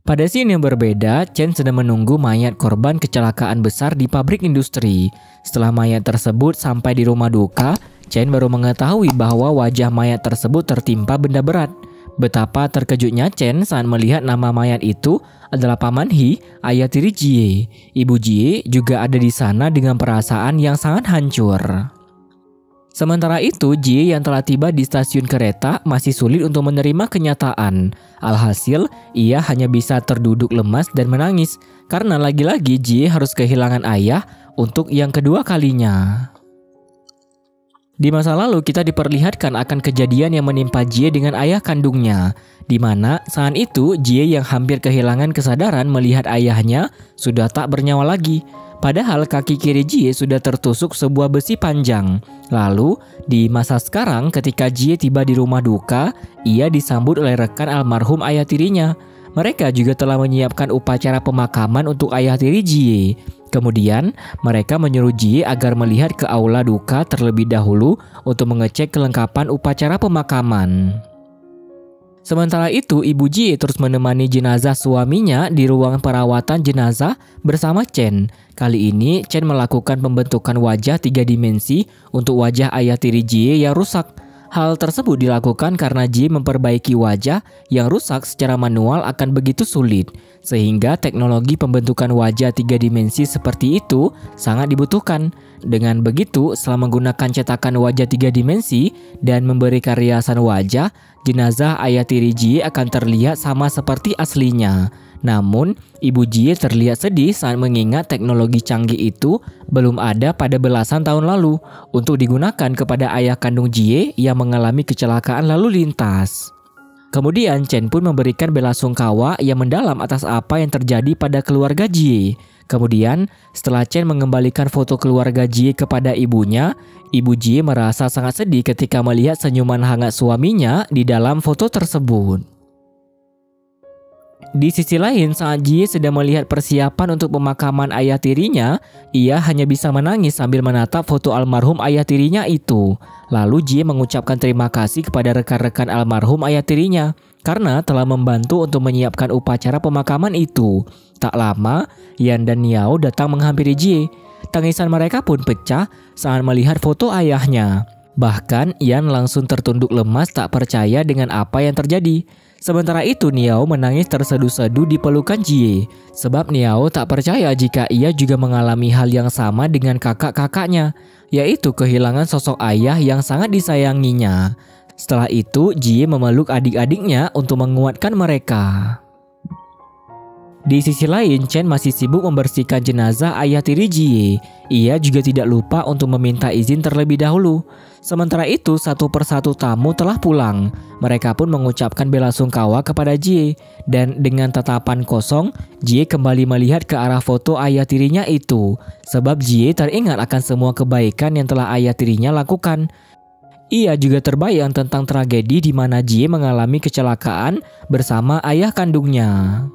Pada scene yang berbeda, Chen sedang menunggu mayat korban kecelakaan besar di pabrik industri. Setelah mayat tersebut sampai di rumah duka, Chen baru mengetahui bahwa wajah mayat tersebut tertimpa benda berat. Betapa terkejutnya Chen saat melihat nama mayat itu adalah Paman He, ayah tiri Jie. Ibu Jie juga ada di sana dengan perasaan yang sangat hancur. Sementara itu, Jie yang telah tiba di stasiun kereta masih sulit untuk menerima kenyataan. Alhasil, ia hanya bisa terduduk lemas dan menangis karena lagi-lagi Jie harus kehilangan ayah untuk yang kedua kalinya. Di masa lalu kita diperlihatkan akan kejadian yang menimpa Jie dengan ayah kandungnya, di mana saat itu Jie yang hampir kehilangan kesadaran melihat ayahnya sudah tak bernyawa lagi. Padahal kaki kiri Jie sudah tertusuk sebuah besi panjang. Lalu, di masa sekarang ketika Jie tiba di rumah duka, ia disambut oleh rekan almarhum ayah tirinya. Mereka juga telah menyiapkan upacara pemakaman untuk ayah tiri Jie. Kemudian, mereka menyuruh Jie agar melihat ke aula duka terlebih dahulu untuk mengecek kelengkapan upacara pemakaman. Sementara itu, ibu Jie terus menemani jenazah suaminya di ruang perawatan jenazah bersama Chen. Kali ini, Chen melakukan pembentukan wajah 3 dimensi untuk wajah ayah tiri Jie yang rusak. Hal tersebut dilakukan karena Jie memperbaiki wajah yang rusak secara manual akan begitu sulit, sehingga teknologi pembentukan wajah 3 dimensi seperti itu sangat dibutuhkan. Dengan begitu, setelah menggunakan cetakan wajah 3 dimensi dan memberikan riasan wajah, jenazah ayah tiri Jie akan terlihat sama seperti aslinya. Namun, Ibu Jie terlihat sedih saat mengingat teknologi canggih itu belum ada pada belasan tahun lalu untuk digunakan kepada ayah kandung Jie yang mengalami kecelakaan lalu lintas. Kemudian Chen pun memberikan belasungkawa yang mendalam atas apa yang terjadi pada keluarga Jie. Kemudian, setelah Chen mengembalikan foto keluarga Jie kepada ibunya, Ibu Jie merasa sangat sedih ketika melihat senyuman hangat suaminya di dalam foto tersebut. Di sisi lain, saat Jie sedang melihat persiapan untuk pemakaman ayah tirinya, ia hanya bisa menangis sambil menatap foto almarhum ayah tirinya itu. Lalu Jie mengucapkan terima kasih kepada rekan-rekan almarhum ayah tirinya karena telah membantu untuk menyiapkan upacara pemakaman itu. Tak lama, Yan dan Niao datang menghampiri Jie. Tangisan mereka pun pecah saat melihat foto ayahnya. Bahkan Yan langsung tertunduk lemas tak percaya dengan apa yang terjadi. Sementara itu Niao menangis terseduh-seduh di pelukan Jie. Sebab Niao tak percaya jika ia juga mengalami hal yang sama dengan kakak-kakaknya, yaitu kehilangan sosok ayah yang sangat disayanginya. Setelah itu Jie memeluk adik-adiknya untuk menguatkan mereka. Di sisi lain, Chen masih sibuk membersihkan jenazah ayah tiri Jie. Ia juga tidak lupa untuk meminta izin terlebih dahulu. Sementara itu, satu persatu tamu telah pulang. Mereka pun mengucapkan belasungkawa kepada Jie. Dan dengan tatapan kosong, Jie kembali melihat ke arah foto ayah tirinya itu. Sebab Jie teringat akan semua kebaikan yang telah ayah tirinya lakukan. Ia juga terbayang tentang tragedi di mana Jie mengalami kecelakaan bersama ayah kandungnya.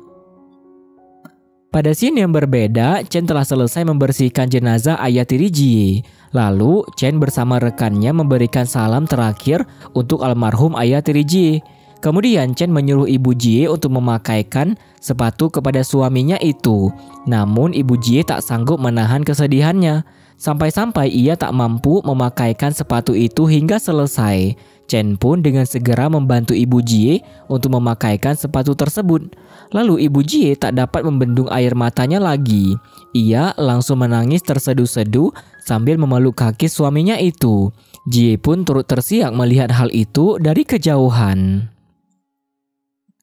Pada scene yang berbeda, Chen telah selesai membersihkan jenazah ayah tiri Jie. Lalu, Chen bersama rekannya memberikan salam terakhir untuk almarhum ayah tiri Jie. Kemudian Chen menyuruh Ibu Jie untuk memakaikan sepatu kepada suaminya itu. Namun Ibu Jie tak sanggup menahan kesedihannya. Sampai-sampai ia tak mampu memakaikan sepatu itu hingga selesai. Chen pun dengan segera membantu Ibu Jie untuk memakaikan sepatu tersebut. Lalu Ibu Jie tak dapat membendung air matanya lagi. Ia langsung menangis terseduh-seduh sambil memeluk kaki suaminya itu. Jie pun turut tersiak melihat hal itu dari kejauhan.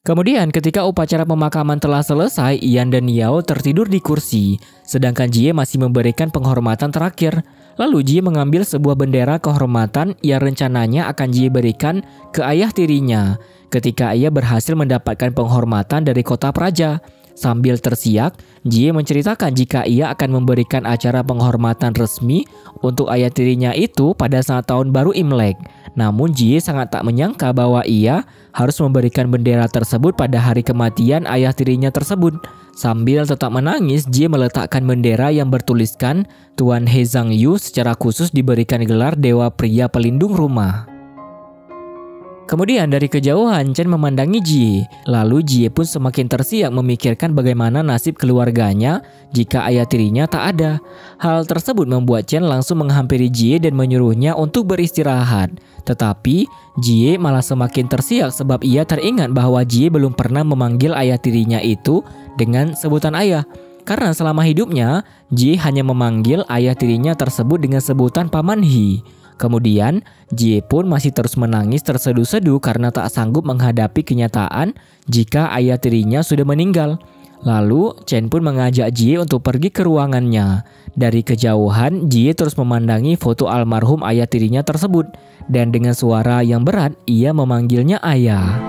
Kemudian ketika upacara pemakaman telah selesai, Yan dan Niao tertidur di kursi, sedangkan Jie masih memberikan penghormatan terakhir. Lalu Jie mengambil sebuah bendera kehormatan yang rencananya akan Jie berikan ke ayah tirinya ketika ia berhasil mendapatkan penghormatan dari kota Praja. Sambil tersiak, Jie menceritakan jika ia akan memberikan acara penghormatan resmi untuk ayah tirinya itu pada saat tahun baru Imlek. Namun Jie sangat tak menyangka bahwa ia harus memberikan bendera tersebut pada hari kematian ayah tirinya tersebut. Sambil tetap menangis, Jie meletakkan bendera yang bertuliskan Tuan He Zhang Yu secara khusus diberikan gelar Dewa Pria Pelindung Rumah. Kemudian dari kejauhan Chen memandangi Jie. Lalu Jie pun semakin tersiak memikirkan bagaimana nasib keluarganya jika ayah tirinya tak ada. Hal tersebut membuat Chen langsung menghampiri Jie dan menyuruhnya untuk beristirahat. Tetapi Jie malah semakin tersiak sebab ia teringat bahwa Jie belum pernah memanggil ayah tirinya itu dengan sebutan ayah. Karena selama hidupnya Jie hanya memanggil ayah tirinya tersebut dengan sebutan Paman He. Kemudian, Jie pun masih terus menangis terseduh-seduh karena tak sanggup menghadapi kenyataan jika ayah tirinya sudah meninggal. Lalu, Chen pun mengajak Jie untuk pergi ke ruangannya. Dari kejauhan, Jie terus memandangi foto almarhum ayah tirinya tersebut. Dan dengan suara yang berat, ia memanggilnya ayah.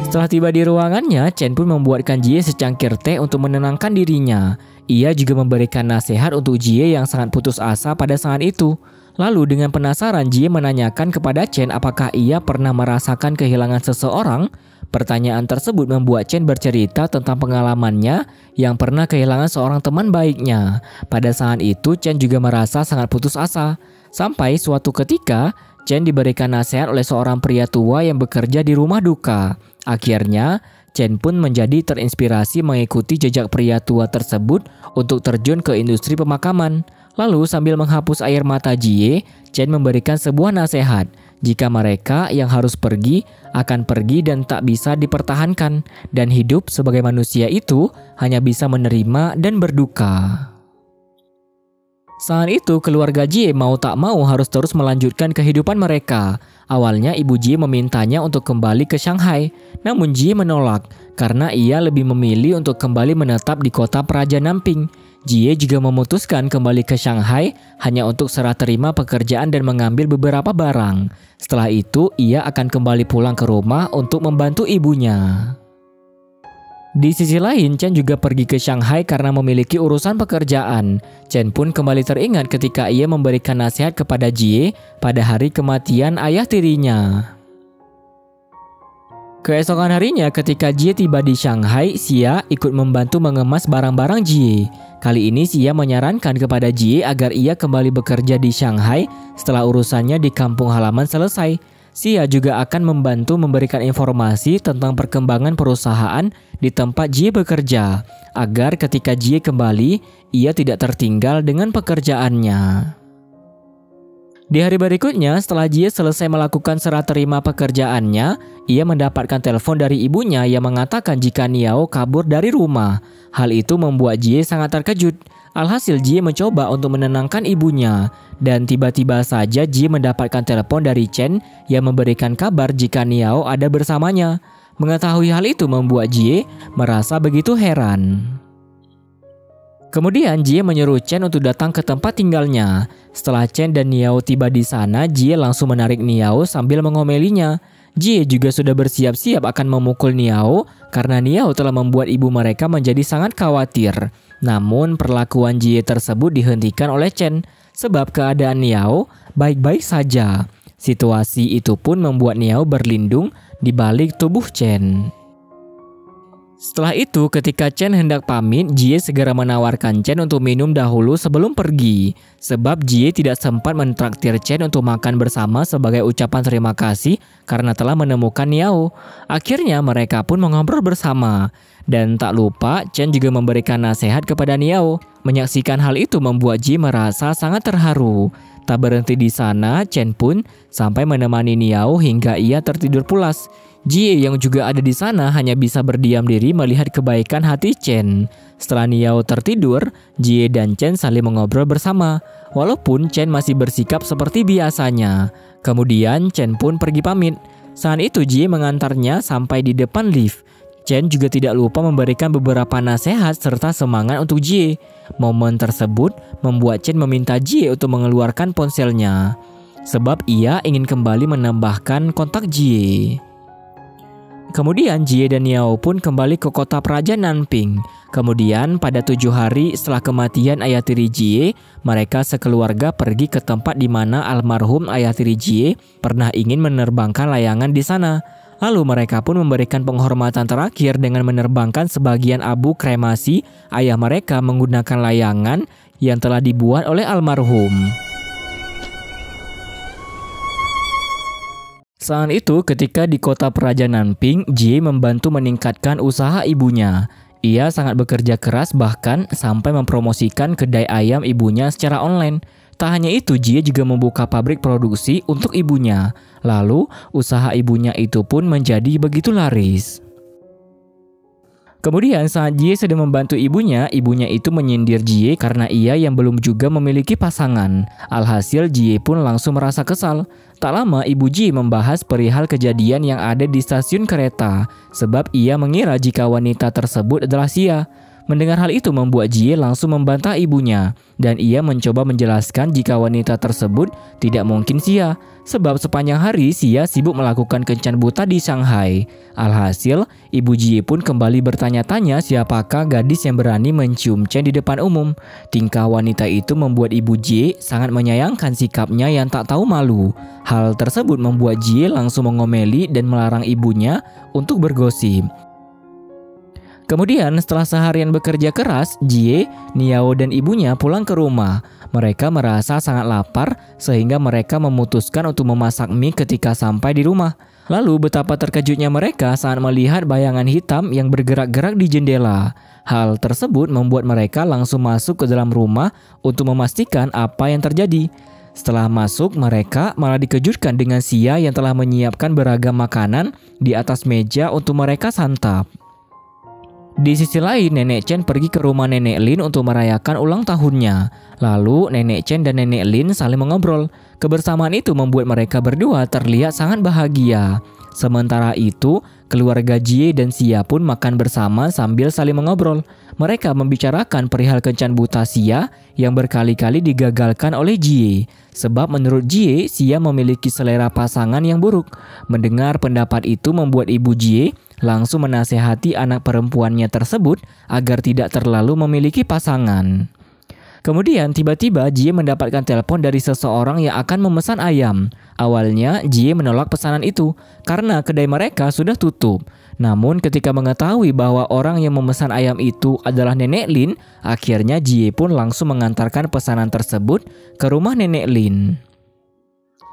Setelah tiba di ruangannya, Chen pun membuatkan Jie secangkir teh untuk menenangkan dirinya. Ia juga memberikan nasihat untuk Jie yang sangat putus asa pada saat itu. Lalu dengan penasaran Jie menanyakan kepada Chen apakah ia pernah merasakan kehilangan seseorang. Pertanyaan tersebut membuat Chen bercerita tentang pengalamannya yang pernah kehilangan seorang teman baiknya. Pada saat itu Chen juga merasa sangat putus asa. Sampai suatu ketika Chen diberikan nasihat oleh seorang pria tua yang bekerja di rumah duka. Akhirnya Chen pun menjadi terinspirasi mengikuti jejak pria tua tersebut untuk terjun ke industri pemakaman. Lalu sambil menghapus air mata Jie, Chen memberikan sebuah nasihat. Jika mereka yang harus pergi akan pergi dan tak bisa dipertahankan. Dan hidup sebagai manusia itu hanya bisa menerima dan berduka. Saat itu keluarga Jie mau tak mau harus terus melanjutkan kehidupan mereka. Awalnya ibu Jie memintanya untuk kembali ke Shanghai, namun Jie menolak karena ia lebih memilih untuk kembali menetap di kota Praja Namping. Jie juga memutuskan kembali ke Shanghai hanya untuk serah terima pekerjaan dan mengambil beberapa barang. Setelah itu, ia akan kembali pulang ke rumah untuk membantu ibunya. Di sisi lain, Chen juga pergi ke Shanghai karena memiliki urusan pekerjaan. Chen pun kembali teringat ketika ia memberikan nasihat kepada Jie pada hari kematian ayah tirinya. Keesokan harinya ketika Jie tiba di Shanghai, Xia ikut membantu mengemas barang-barang Jie. Kali ini Xia menyarankan kepada Jie agar ia kembali bekerja di Shanghai setelah urusannya di kampung halaman selesai. Xia juga akan membantu memberikan informasi tentang perkembangan perusahaan di tempat Jie bekerja, agar ketika Jie kembali, ia tidak tertinggal dengan pekerjaannya. Di hari berikutnya, setelah Jie selesai melakukan serah terima pekerjaannya, ia mendapatkan telepon dari ibunya yang mengatakan jika Niao kabur dari rumah. Hal itu membuat Jie sangat terkejut. Alhasil Jie mencoba untuk menenangkan ibunya, dan tiba-tiba saja Jie mendapatkan telepon dari Chen yang memberikan kabar jika Niao ada bersamanya. Mengetahui hal itu membuat Jie merasa begitu heran. Kemudian Jie menyuruh Chen untuk datang ke tempat tinggalnya. Setelah Chen dan Niao tiba di sana, Jie langsung menarik Niao sambil mengomelinya. Jie juga sudah bersiap-siap akan memukul Niao karena Niao telah membuat ibu mereka menjadi sangat khawatir. Namun perlakuan Jie tersebut dihentikan oleh Chen sebab keadaan Niao baik-baik saja. Situasi itu pun membuat Niao berlindung di balik tubuh Chen. Setelah itu, ketika Chen hendak pamit, Jie segera menawarkan Chen untuk minum dahulu sebelum pergi. Sebab Jie tidak sempat mentraktir Chen untuk makan bersama sebagai ucapan terima kasih karena telah menemukan Niao. Akhirnya mereka pun mengobrol bersama. Dan tak lupa, Chen juga memberikan nasihat kepada Niao. Menyaksikan hal itu membuat Jie merasa sangat terharu. Tak berhenti di sana, Chen pun sampai menemani Niao hingga ia tertidur pulas. Jie yang juga ada di sana hanya bisa berdiam diri melihat kebaikan hati Chen. Setelah Niao tertidur, Jie dan Chen saling mengobrol bersama. Walaupun Chen masih bersikap seperti biasanya. Kemudian Chen pun pergi pamit. Saat itu Jie mengantarnya sampai di depan lift. Chen juga tidak lupa memberikan beberapa nasihat serta semangat untuk Jie. Momen tersebut membuat Chen meminta Jie untuk mengeluarkan ponselnya. Sebab ia ingin kembali menambahkan kontak Jie. Kemudian Jie dan Niao pun kembali ke kota Praja Nanping. Kemudian pada 7 hari setelah kematian ayah tiri Jie, mereka sekeluarga pergi ke tempat di mana almarhum ayah tiri Jie pernah ingin menerbangkan layangan di sana. Lalu mereka pun memberikan penghormatan terakhir dengan menerbangkan sebagian abu kremasi ayah mereka menggunakan layangan yang telah dibuat oleh almarhum. Saat itu ketika di kota Praja Nanping, Jie membantu meningkatkan usaha ibunya. Ia sangat bekerja keras bahkan sampai mempromosikan kedai ayam ibunya secara online. Tak hanya itu, Jie juga membuka pabrik produksi untuk ibunya. Lalu usaha ibunya itu pun menjadi begitu laris. Kemudian saat Jie sedang membantu ibunya itu menyindir Jie karena ia yang belum juga memiliki pasangan. Alhasil Jie pun langsung merasa kesal. Tak lama ibu Jie membahas perihal kejadian yang ada di stasiun kereta, sebab ia mengira jika wanita tersebut adalah Xia. Mendengar hal itu membuat Jie langsung membantah ibunya, dan ia mencoba menjelaskan jika wanita tersebut tidak mungkin Xia, sebab sepanjang hari Xia sibuk melakukan kencan buta di Shanghai. Alhasil, ibu Jie pun kembali bertanya-tanya siapakah gadis yang berani mencium Chen di depan umum. Tingkah wanita itu membuat ibu Jie sangat menyayangkan sikapnya yang tak tahu malu. Hal tersebut membuat Jie langsung mengomeli dan melarang ibunya untuk bergosip. Kemudian setelah seharian bekerja keras, Jie, Niao dan ibunya pulang ke rumah. Mereka merasa sangat lapar sehingga mereka memutuskan untuk memasak mie ketika sampai di rumah. Lalu betapa terkejutnya mereka saat melihat bayangan hitam yang bergerak-gerak di jendela. Hal tersebut membuat mereka langsung masuk ke dalam rumah untuk memastikan apa yang terjadi. Setelah masuk, mereka malah dikejutkan dengan Xia yang telah menyiapkan beragam makanan di atas meja untuk mereka santap. Di sisi lain, Nenek Chen pergi ke rumah Nenek Lin untuk merayakan ulang tahunnya. Lalu, Nenek Chen dan Nenek Lin saling mengobrol. Kebersamaan itu membuat mereka berdua terlihat sangat bahagia. Sementara itu, keluarga Jie dan Xia pun makan bersama sambil saling mengobrol. Mereka membicarakan perihal kencan buta Xia yang berkali-kali digagalkan oleh Jie. Sebab menurut Jie, Xia memiliki selera pasangan yang buruk. Mendengar pendapat itu membuat ibu Jie langsung menasehati anak perempuannya tersebut agar tidak terlalu memiliki pasangan. Kemudian tiba-tiba Jie mendapatkan telepon dari seseorang yang akan memesan ayam. Awalnya Jie menolak pesanan itu karena kedai mereka sudah tutup. Namun ketika mengetahui bahwa orang yang memesan ayam itu adalah Nenek Lin, akhirnya Jie pun langsung mengantarkan pesanan tersebut ke rumah Nenek Lin.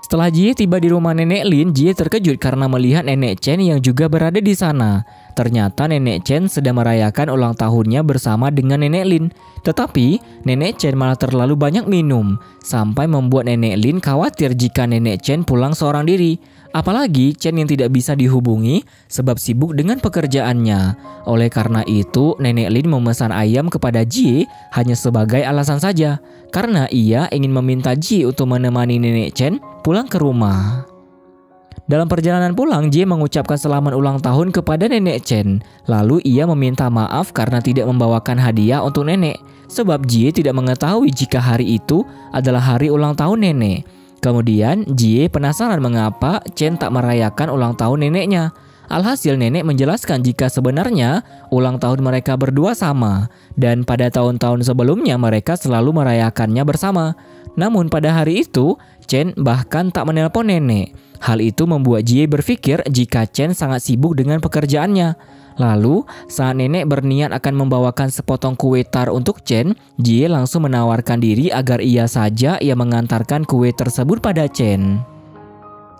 Setelah Jie tiba di rumah Nenek Lin, Jie terkejut karena melihat Nenek Chen yang juga berada di sana. Ternyata Nenek Chen sedang merayakan ulang tahunnya bersama dengan Nenek Lin. Tetapi Nenek Chen malah terlalu banyak minum, sampai membuat Nenek Lin khawatir jika Nenek Chen pulang seorang diri. Apalagi Chen yang tidak bisa dihubungi sebab sibuk dengan pekerjaannya. Oleh karena itu, Nenek Lin memesan ayam kepada Jie hanya sebagai alasan saja, karena ia ingin meminta Jie untuk menemani Nenek Chen pulang ke rumah. Dalam perjalanan pulang, Jie mengucapkan selamat ulang tahun kepada Nenek Chen. Lalu ia meminta maaf karena tidak membawakan hadiah untuk nenek, sebab Jie tidak mengetahui jika hari itu adalah hari ulang tahun nenek. Kemudian Jie penasaran mengapa Chen tak merayakan ulang tahun neneknya. Alhasil nenek menjelaskan jika sebenarnya ulang tahun mereka berdua sama, dan pada tahun-tahun sebelumnya mereka selalu merayakannya bersama. Namun pada hari itu, Chen bahkan tak menelpon nenek. Hal itu membuat Jie berpikir jika Chen sangat sibuk dengan pekerjaannya. Lalu, saat nenek berniat akan membawakan sepotong kue tar untuk Chen, Jie langsung menawarkan diri agar ia saja yang mengantarkan kue tersebut pada Chen.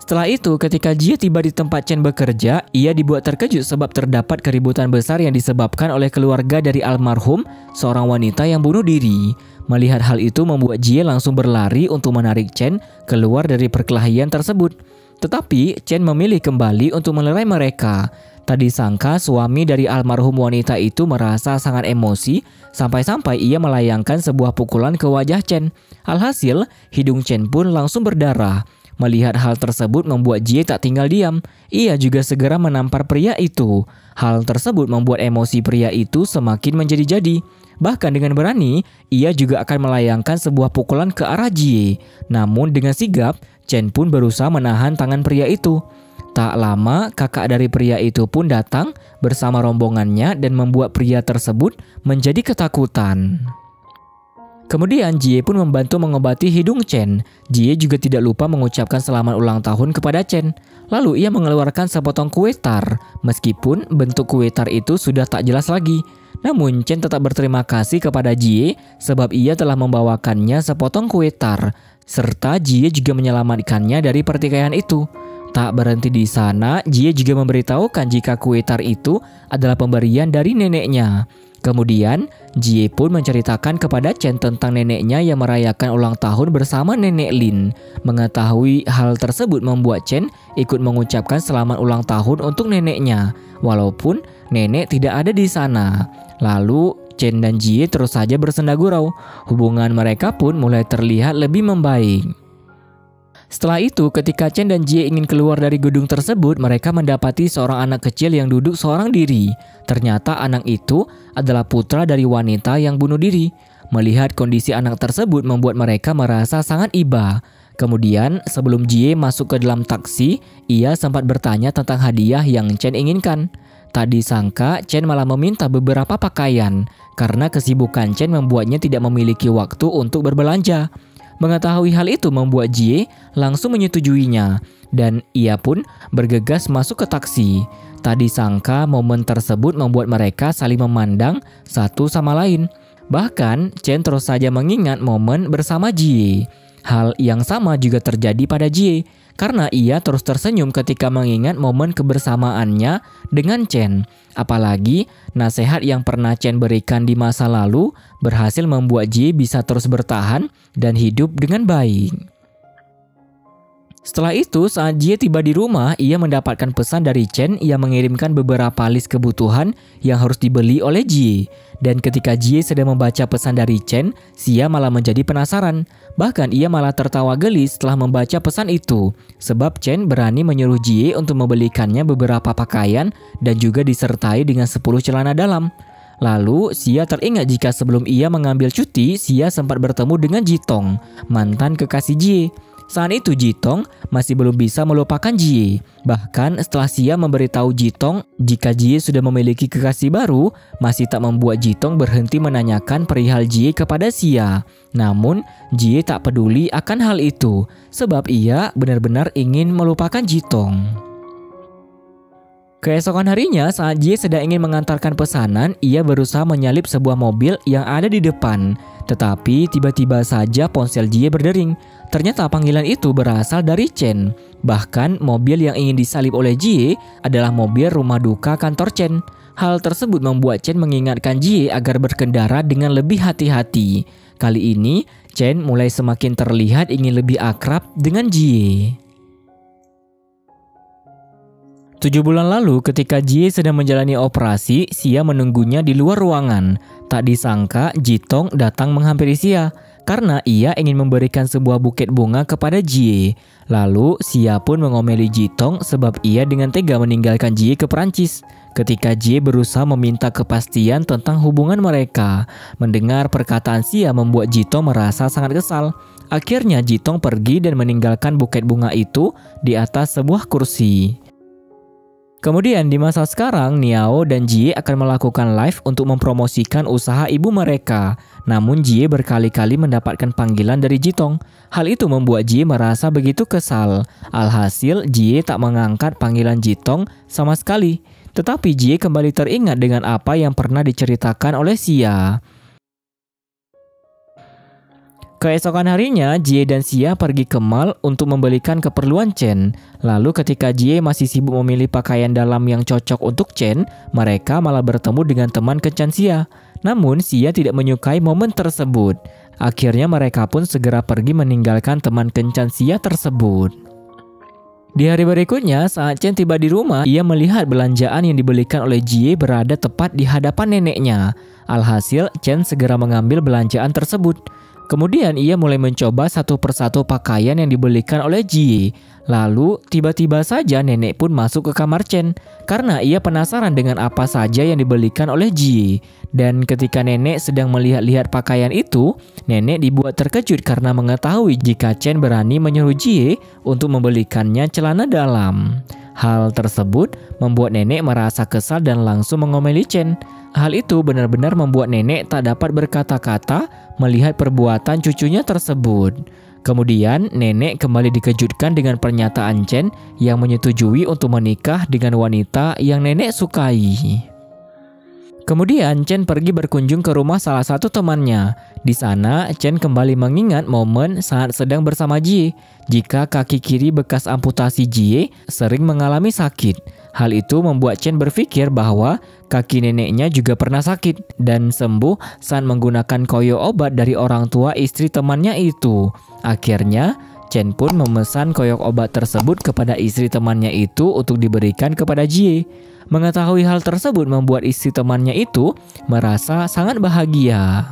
Setelah itu, ketika Jie tiba di tempat Chen bekerja, ia dibuat terkejut sebab terdapat keributan besar yang disebabkan oleh keluarga dari almarhum, seorang wanita yang bunuh diri. Melihat hal itu membuat Jie langsung berlari untuk menarik Chen keluar dari perkelahian tersebut. Tetapi Chen memilih kembali untuk melerai mereka. Tak disangka suami dari almarhum wanita itu merasa sangat emosi sampai-sampai ia melayangkan sebuah pukulan ke wajah Chen. Alhasil, hidung Chen pun langsung berdarah. Melihat hal tersebut membuat Jie tak tinggal diam. Ia juga segera menampar pria itu. Hal tersebut membuat emosi pria itu semakin menjadi-jadi. Bahkan dengan berani, ia juga akan melayangkan sebuah pukulan ke arah Jie. Namun dengan sigap, Chen pun berusaha menahan tangan pria itu. Tak lama, kakak dari pria itu pun datang bersama rombongannya dan membuat pria tersebut menjadi ketakutan. Kemudian Jie pun membantu mengobati hidung Chen. Jie juga tidak lupa mengucapkan selamat ulang tahun kepada Chen. Lalu ia mengeluarkan sepotong kue tar. Meskipun bentuk kue tar itu sudah tak jelas lagi, namun Chen tetap berterima kasih kepada Jie sebab ia telah membawakannya sepotong kue tar. Serta Jie juga menyelamatkannya dari pertikaian itu. Tak berhenti di sana, Jie juga memberitahukan jika kue tar itu adalah pemberian dari neneknya. Kemudian, Jie pun menceritakan kepada Chen tentang neneknya yang merayakan ulang tahun bersama Nenek Lin. Mengetahui hal tersebut membuat Chen ikut mengucapkan selamat ulang tahun untuk neneknya, walaupun nenek tidak ada di sana. Lalu, Chen dan Jie terus saja bersenda gurau. Hubungan mereka pun mulai terlihat lebih membaik. Setelah itu, ketika Chen dan Jie ingin keluar dari gedung tersebut, mereka mendapati seorang anak kecil yang duduk seorang diri. Ternyata anak itu adalah putra dari wanita yang bunuh diri. Melihat kondisi anak tersebut membuat mereka merasa sangat iba. Kemudian, sebelum Jie masuk ke dalam taksi, ia sempat bertanya tentang hadiah yang Chen inginkan. Tak disangka, Chen malah meminta beberapa pakaian, karena kesibukan Chen membuatnya tidak memiliki waktu untuk berbelanja. Mengetahui hal itu membuat Jie langsung menyetujuinya, dan ia pun bergegas masuk ke taksi. Tak disangka momen tersebut membuat mereka saling memandang satu sama lain. Bahkan Chen terus saja mengingat momen bersama Jie. Hal yang sama juga terjadi pada Jie, karena ia terus tersenyum ketika mengingat momen kebersamaannya dengan Chen. Apalagi nasihat yang pernah Chen berikan di masa lalu berhasil membuat Jie bisa terus bertahan dan hidup dengan baik. Setelah itu, saat Jie tiba di rumah, ia mendapatkan pesan dari Chen yang mengirimkan beberapa list kebutuhan yang harus dibeli oleh Jie. Dan ketika Jie sedang membaca pesan dari Chen, Xia malah menjadi penasaran. Bahkan ia malah tertawa geli setelah membaca pesan itu, sebab Chen berani menyuruh Jie untuk membelikannya beberapa pakaian dan juga disertai dengan 10 celana dalam. Lalu, Xia teringat jika sebelum ia mengambil cuti, Xia sempat bertemu dengan Jitong, mantan kekasih Jie. Saat itu Jitong masih belum bisa melupakan Jie. Bahkan setelah Xia memberitahu Jitong jika Jie sudah memiliki kekasih baru, masih tak membuat Jitong berhenti menanyakan perihal Jie kepada Xia. Namun, Jie tak peduli akan hal itu, sebab ia benar-benar ingin melupakan Jitong. Keesokan harinya, saat Jie sedang ingin mengantarkan pesanan, ia berusaha menyalip sebuah mobil yang ada di depan. Tetapi tiba-tiba saja ponsel Jie berdering. Ternyata panggilan itu berasal dari Chen. Bahkan mobil yang ingin disalip oleh Jie adalah mobil rumah duka kantor Chen. Hal tersebut membuat Chen mengingatkan Jie agar berkendara dengan lebih hati-hati. Kali ini, Chen mulai semakin terlihat ingin lebih akrab dengan Jie. 7 bulan lalu ketika Jie sedang menjalani operasi, Xia menunggunya di luar ruangan. Tak disangka Jitong datang menghampiri Xia karena ia ingin memberikan sebuah buket bunga kepada Jie. Lalu Xia pun mengomeli Jitong sebab ia dengan tega meninggalkan Jie ke Perancis. Ketika Jie berusaha meminta kepastian tentang hubungan mereka, mendengar perkataan Xia membuat Jitong merasa sangat kesal. Akhirnya Jitong pergi dan meninggalkan buket bunga itu di atas sebuah kursi. Kemudian di masa sekarang, Niao dan Jie akan melakukan live untuk mempromosikan usaha ibu mereka. Namun Jie berkali-kali mendapatkan panggilan dari Jitong. Hal itu membuat Jie merasa begitu kesal. Alhasil Jie tak mengangkat panggilan Jitong sama sekali. Tetapi Jie kembali teringat dengan apa yang pernah diceritakan oleh Xia. Keesokan harinya, Jie dan Xia pergi ke mall untuk membelikan keperluan Chen. Lalu ketika Jie masih sibuk memilih pakaian dalam yang cocok untuk Chen, mereka malah bertemu dengan teman kencan Xia. Namun Xia tidak menyukai momen tersebut. Akhirnya mereka pun segera pergi meninggalkan teman kencan Xia tersebut. Di hari berikutnya, saat Chen tiba di rumah, ia melihat belanjaan yang dibelikan oleh Jie berada tepat di hadapan neneknya. Alhasil, Chen segera mengambil belanjaan tersebut. Kemudian ia mulai mencoba satu persatu pakaian yang dibelikan oleh Jie. Lalu tiba-tiba saja nenek pun masuk ke kamar Chen karena ia penasaran dengan apa saja yang dibelikan oleh Jie. Dan ketika nenek sedang melihat-lihat pakaian itu, nenek dibuat terkejut karena mengetahui jika Chen berani menyuruh Jie untuk membelikannya celana dalam. Hal tersebut membuat nenek merasa kesal dan langsung mengomeli Chen. Hal itu benar-benar membuat nenek tak dapat berkata-kata melihat perbuatan cucunya tersebut. Kemudian nenek kembali dikejutkan dengan pernyataan Chen yang menyetujui untuk menikah dengan wanita yang nenek sukai. Kemudian Chen pergi berkunjung ke rumah salah satu temannya. Di sana Chen kembali mengingat momen saat sedang bersama Jie. Jika kaki kiri bekas amputasi Jie sering mengalami sakit. Hal itu membuat Chen berpikir bahwa kaki neneknya juga pernah sakit dan sembuh saat menggunakan koyo obat dari orang tua istri temannya itu. Akhirnya Chen pun memesan koyok obat tersebut kepada istri temannya itu untuk diberikan kepada Jie. Mengetahui hal tersebut membuat istri temannya itu merasa sangat bahagia.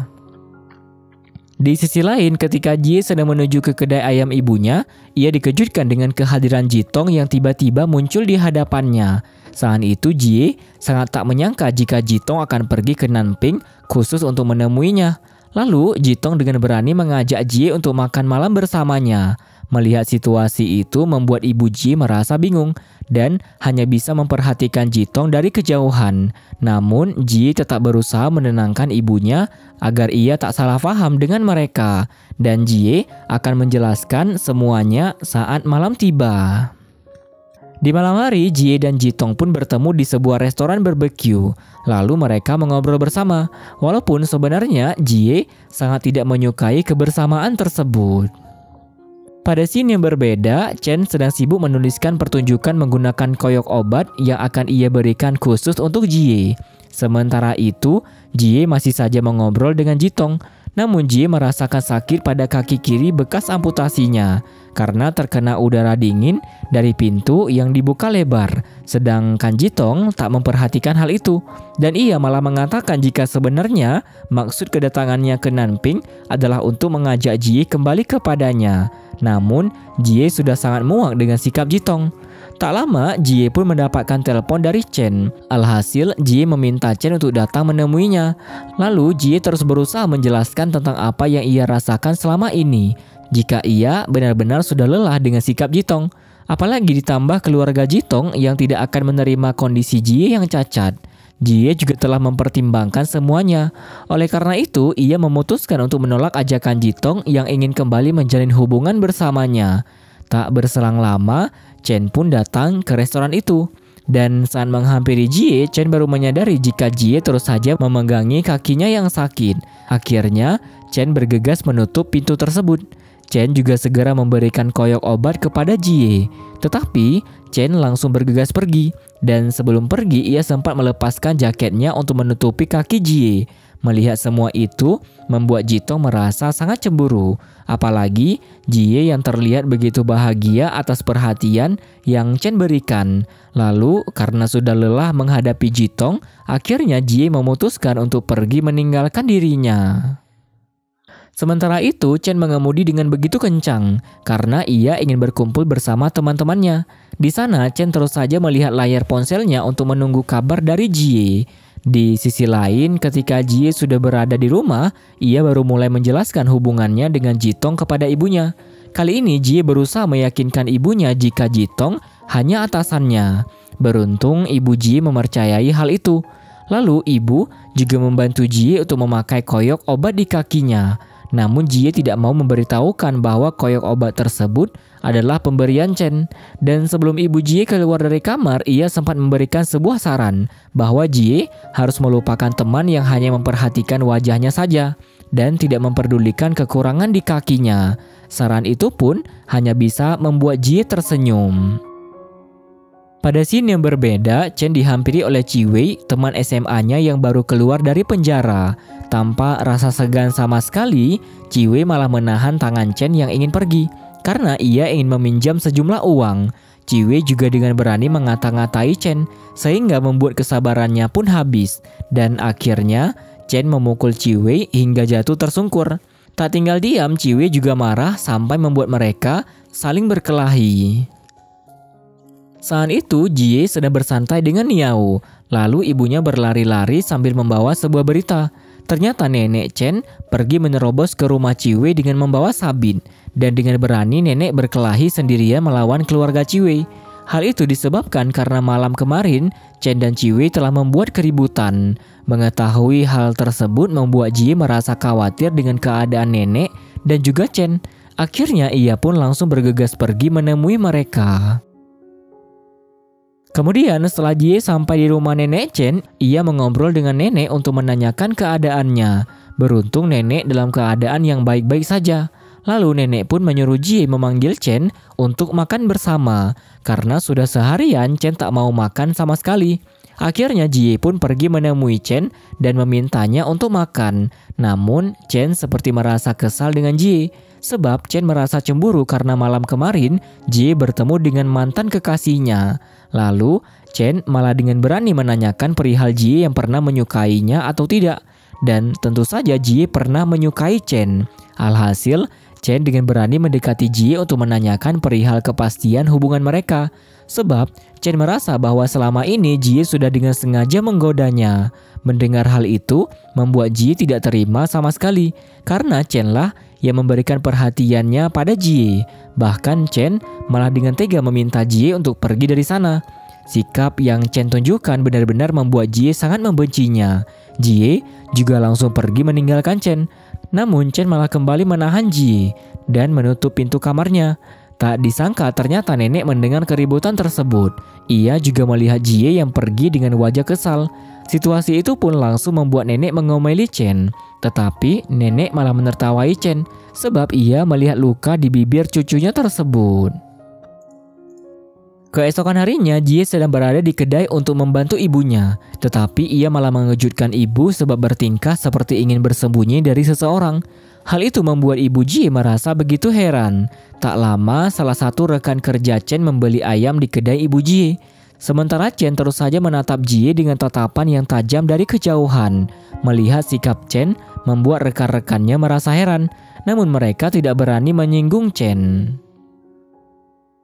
Di sisi lain, ketika Jie sedang menuju ke kedai ayam ibunya, ia dikejutkan dengan kehadiran Jitong yang tiba-tiba muncul di hadapannya. Saat itu Jie sangat tak menyangka jika Jitong akan pergi ke Nanping khusus untuk menemuinya. Lalu Jitong dengan berani mengajak Jie untuk makan malam bersamanya. Melihat situasi itu membuat ibu Jie merasa bingung dan hanya bisa memperhatikan Jitong dari kejauhan. Namun Jie tetap berusaha menenangkan ibunya agar ia tak salah paham dengan mereka. Dan Jie akan menjelaskan semuanya saat malam tiba. Di malam hari, Jie dan Jitong pun bertemu di sebuah restoran barbeque. Lalu mereka mengobrol bersama. Walaupun sebenarnya Jie sangat tidak menyukai kebersamaan tersebut. Pada scene yang berbeda, Chen sedang sibuk menuliskan pertunjukan menggunakan koyok obat yang akan ia berikan khusus untuk Jie. Sementara itu, Jie masih saja mengobrol dengan Jitong. Namun Jie merasakan sakit pada kaki kiri bekas amputasinya karena terkena udara dingin dari pintu yang dibuka lebar. Sedangkan Jitong tak memperhatikan hal itu dan ia malah mengatakan jika sebenarnya maksud kedatangannya ke Nanping adalah untuk mengajak Jie kembali kepadanya. Namun Jie sudah sangat muak dengan sikap Jitong. Tak lama, Jie pun mendapatkan telepon dari Chen. Alhasil, Jie meminta Chen untuk datang menemuinya. Lalu, Jie terus berusaha menjelaskan tentang apa yang ia rasakan selama ini. Jika ia benar-benar sudah lelah dengan sikap Jitong. Apalagi ditambah keluarga Jitong yang tidak akan menerima kondisi Jie yang cacat. Jie juga telah mempertimbangkan semuanya. Oleh karena itu, ia memutuskan untuk menolak ajakan Jitong yang ingin kembali menjalin hubungan bersamanya. Tak berselang lama, Chen pun datang ke restoran itu. Dan saat menghampiri Jie, Chen baru menyadari jika Jie terus saja memegangi kakinya yang sakit. Akhirnya, Chen bergegas menutup pintu tersebut. Chen juga segera memberikan koyok obat kepada Jie. Tetapi, Chen langsung bergegas pergi. Dan sebelum pergi, ia sempat melepaskan jaketnya untuk menutupi kaki Jie. Melihat semua itu, membuat Jitong merasa sangat cemburu. Apalagi Jie yang terlihat begitu bahagia atas perhatian yang Chen berikan. Lalu karena sudah lelah menghadapi Jitong, akhirnya Jie memutuskan untuk pergi meninggalkan dirinya. Sementara itu, Chen mengemudi dengan begitu kencang karena ia ingin berkumpul bersama teman-temannya. Di sana, Chen terus saja melihat layar ponselnya untuk menunggu kabar dari Jie. Di sisi lain, ketika Jie sudah berada di rumah, ia baru mulai menjelaskan hubungannya dengan Jitong kepada ibunya. Kali ini Jie berusaha meyakinkan ibunya jika Jitong hanya atasannya. Beruntung ibu Jie mempercayai hal itu. Lalu ibu juga membantu Jie untuk memakai koyok obat di kakinya. Namun Jie tidak mau memberitahukan bahwa koyok obat tersebut adalah pemberian Chen. Dan sebelum ibu Jie keluar dari kamar, ia sempat memberikan sebuah saran bahwa Jie harus melupakan teman yang hanya memperhatikan wajahnya saja dan tidak memperdulikan kekurangan di kakinya. Saran itu pun hanya bisa membuat Jie tersenyum. Pada scene yang berbeda, Chen dihampiri oleh Chi Wei, teman SMA-nya yang baru keluar dari penjara. Tanpa rasa segan sama sekali, Chi Wei malah menahan tangan Chen yang ingin pergi karena ia ingin meminjam sejumlah uang. Chi Wei juga dengan berani mengata-ngatai Chen sehingga membuat kesabarannya pun habis. Dan akhirnya Chen memukul Chi Wei hingga jatuh tersungkur. Tak tinggal diam, Chi Wei juga marah sampai membuat mereka saling berkelahi. Saat itu, Jie sedang bersantai dengan Niao. Lalu ibunya berlari-lari sambil membawa sebuah berita. Ternyata nenek Chen pergi menerobos ke rumah Chi Wei dengan membawa sabit. Dan dengan berani nenek berkelahi sendirian melawan keluarga Chi Wei. Hal itu disebabkan karena malam kemarin Chen dan Chi Wei telah membuat keributan. Mengetahui hal tersebut membuat Jie merasa khawatir dengan keadaan nenek dan juga Chen. Akhirnya ia pun langsung bergegas pergi menemui mereka. Kemudian setelah Jie sampai di rumah nenek Chen, ia mengobrol dengan nenek untuk menanyakan keadaannya. Beruntung nenek dalam keadaan yang baik-baik saja. Lalu nenek pun menyuruh Jie memanggil Chen untuk makan bersama. Karena sudah seharian Chen tak mau makan sama sekali. Akhirnya Jie pun pergi menemui Chen dan memintanya untuk makan. Namun Chen seperti merasa kesal dengan Jie. Sebab Chen merasa cemburu karena malam kemarin Jie bertemu dengan mantan kekasihnya. Lalu Chen malah dengan berani menanyakan perihal Jie yang pernah menyukainya atau tidak. Dan tentu saja Jie pernah menyukai Chen. Alhasil Chen dengan berani mendekati Jie untuk menanyakan perihal kepastian hubungan mereka. Sebab Chen merasa bahwa selama ini Jie sudah dengan sengaja menggodanya. Mendengar hal itu membuat Jie tidak terima sama sekali. Karena Chen lah yang memberikan perhatiannya pada Jie. Bahkan Chen malah dengan tega meminta Jie untuk pergi dari sana. Sikap yang Chen tunjukkan benar-benar membuat Jie sangat membencinya. Jie juga langsung pergi meninggalkan Chen. Namun Chen malah kembali menahan Jie dan menutup pintu kamarnya. Tak disangka ternyata nenek mendengar keributan tersebut. Ia juga melihat Jie yang pergi dengan wajah kesal. Situasi itu pun langsung membuat nenek mengomeli Chen. Tetapi nenek malah menertawai Chen sebab ia melihat luka di bibir cucunya tersebut. Keesokan harinya, Jie sedang berada di kedai untuk membantu ibunya. Tetapi ia malah mengejutkan ibu sebab bertingkah seperti ingin bersembunyi dari seseorang. Hal itu membuat ibu Jie merasa begitu heran. Tak lama, salah satu rekan kerja Chen membeli ayam di kedai ibu Jie. Sementara Chen terus saja menatap Jie dengan tatapan yang tajam dari kejauhan. Melihat sikap Chen membuat rekan-rekannya merasa heran. Namun mereka tidak berani menyinggung Chen.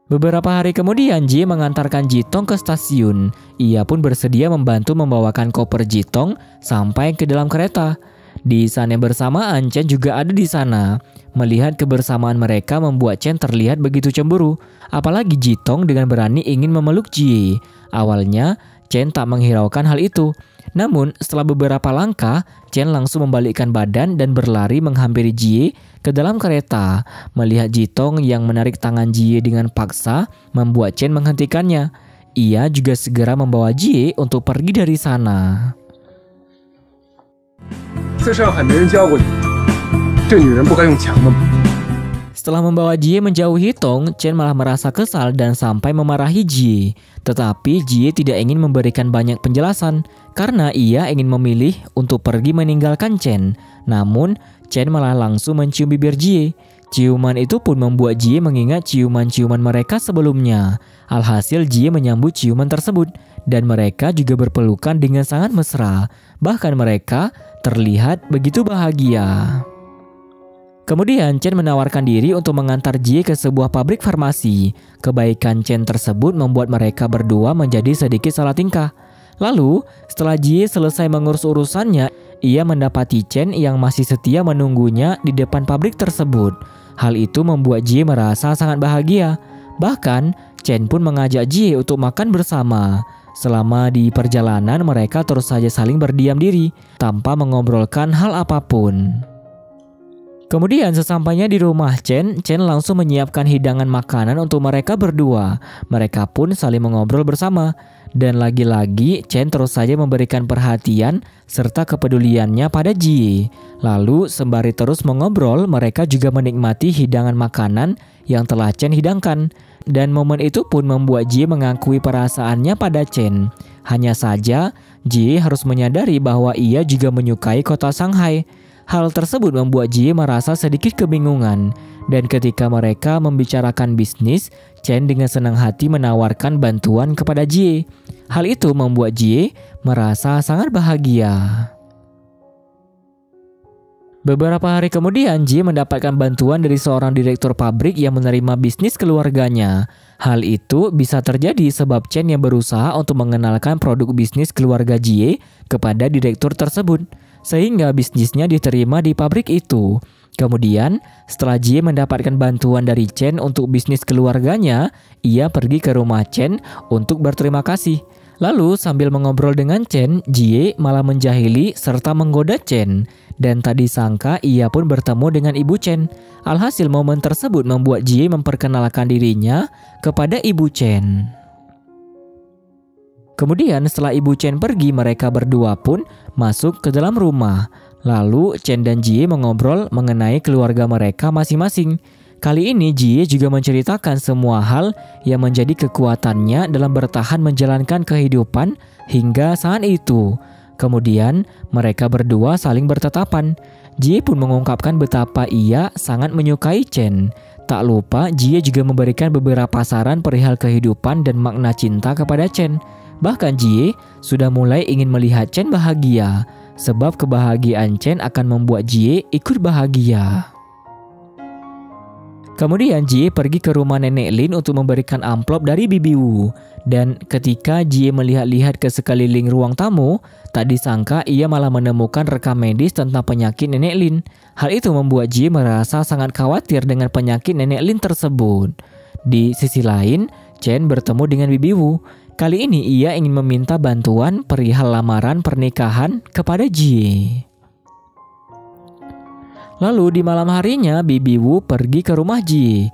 Beberapa hari kemudian, Jie mengantarkan Jitong ke stasiun. Ia pun bersedia membantu membawakan koper Jitong sampai ke dalam kereta. Di saat yang bersamaan, Chen juga ada di sana. Melihat kebersamaan mereka membuat Chen terlihat begitu cemburu. Apalagi Jitong dengan berani ingin memeluk Jie. Awalnya, Chen tak menghiraukan hal itu. Namun, setelah beberapa langkah, Chen langsung membalikkan badan dan berlari menghampiri Jie ke dalam kereta. Melihat Jitong yang menarik tangan Jie dengan paksa, membuat Chen menghentikannya. Ia juga segera membawa Jie untuk pergi dari sana. Setelah membawa Jie menjauhi Tong, Chen malah merasa kesal dan sampai memarahi Jie. Tetapi Jie tidak ingin memberikan banyak penjelasan karena ia ingin memilih untuk pergi meninggalkan Chen. Namun, Chen malah langsung mencium bibir Jie. Ciuman itu pun membuat Jie mengingat ciuman-ciuman mereka sebelumnya. Alhasil Jie menyambut ciuman tersebut dan mereka juga berpelukan dengan sangat mesra. Bahkan mereka terlihat begitu bahagia. Kemudian Chen menawarkan diri untuk mengantar Jie ke sebuah pabrik farmasi. Kebaikan Chen tersebut membuat mereka berdua menjadi sedikit salah tingkah. Lalu, setelah Jie selesai mengurus urusannya, ia mendapati Chen yang masih setia menunggunya di depan pabrik tersebut. Hal itu membuat Jie merasa sangat bahagia. Bahkan, Chen pun mengajak Jie untuk makan bersama. Selama di perjalanan, mereka terus saja saling berdiam diri tanpa mengobrolkan hal apapun. Kemudian sesampainya di rumah Chen langsung menyiapkan hidangan makanan untuk mereka berdua. Mereka pun saling mengobrol bersama. Dan lagi-lagi Chen terus saja memberikan perhatian serta kepeduliannya pada Jie. Lalu sembari terus mengobrol, mereka juga menikmati hidangan makanan yang telah Chen hidangkan. Dan momen itu pun membuat Jie mengakui perasaannya pada Chen. Hanya saja, Jie harus menyadari bahwa ia juga menyukai kota Shanghai. Hal tersebut membuat Jie merasa sedikit kebingungan. Dan ketika mereka membicarakan bisnis, Chen dengan senang hati menawarkan bantuan kepada Jie. Hal itu membuat Jie merasa sangat bahagia. Beberapa hari kemudian, Jie mendapatkan bantuan dari seorang direktur pabrik yang menerima bisnis keluarganya. Hal itu bisa terjadi sebab Chen yang berusaha untuk mengenalkan produk bisnis keluarga Jie kepada direktur tersebut, sehingga bisnisnya diterima di pabrik itu. Kemudian, setelah Jie mendapatkan bantuan dari Chen untuk bisnis keluarganya, ia pergi ke rumah Chen untuk berterima kasih. Lalu sambil mengobrol dengan Chen, Jie malah menjahili serta menggoda Chen. Dan tak disangka ia pun bertemu dengan ibu Chen. Alhasil momen tersebut membuat Jie memperkenalkan dirinya kepada ibu Chen. Kemudian setelah ibu Chen pergi, mereka berdua pun masuk ke dalam rumah. Lalu Chen dan Jie mengobrol mengenai keluarga mereka masing-masing. Kali ini Jie juga menceritakan semua hal yang menjadi kekuatannya dalam bertahan menjalankan kehidupan hingga saat itu. Kemudian mereka berdua saling bertatapan. Jie pun mengungkapkan betapa ia sangat menyukai Chen. Tak lupa Jie juga memberikan beberapa saran perihal kehidupan dan makna cinta kepada Chen. Bahkan Jie sudah mulai ingin melihat Chen bahagia, sebab kebahagiaan Chen akan membuat Jie ikut bahagia. Kemudian Jie pergi ke rumah Nenek Lin untuk memberikan amplop dari Bibi Wu. Dan ketika Jie melihat-lihat ke sekeliling ruang tamu, tak disangka ia malah menemukan rekam medis tentang penyakit Nenek Lin. Hal itu membuat Jie merasa sangat khawatir dengan penyakit Nenek Lin tersebut. Di sisi lain, Chen bertemu dengan Bibi Wu. Kali ini ia ingin meminta bantuan perihal lamaran pernikahan kepada Jie. Lalu di malam harinya Bibi Wu pergi ke rumah Jie.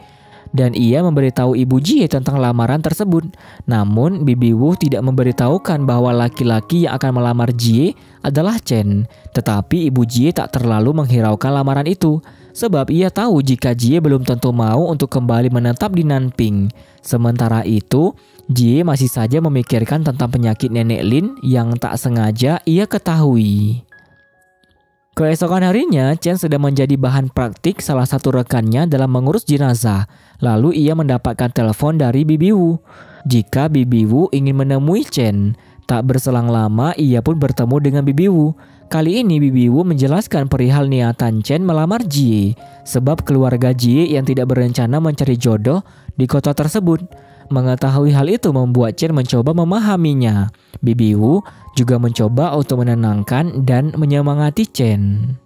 dan ia memberitahu Ibu Jie tentang lamaran tersebut. Namun Bibi Wu tidak memberitahukan bahwa laki-laki yang akan melamar Jie adalah Chen. Tetapi Ibu Jie tak terlalu menghiraukan lamaran itu, sebab ia tahu jika Jie belum tentu mau untuk kembali menetap di Nanping. Sementara itu, Jie masih saja memikirkan tentang penyakit Nenek Lin yang tak sengaja ia ketahui. Keesokan harinya, Chen sedang menjadi bahan praktik salah satu rekannya dalam mengurus jenazah. Lalu ia mendapatkan telepon dari Bibi Wu. Jika Bibi Wu ingin menemui Chen, tak berselang lama ia pun bertemu dengan Bibi Wu. Kali ini Bibi Wu menjelaskan perihal niatan Chen melamar Jie, sebab keluarga Jie yang tidak berencana mencari jodoh di kota tersebut. Mengetahui hal itu membuat Chen mencoba memahaminya. Bibi Wu juga mencoba untuk menenangkan dan menyemangati Chen.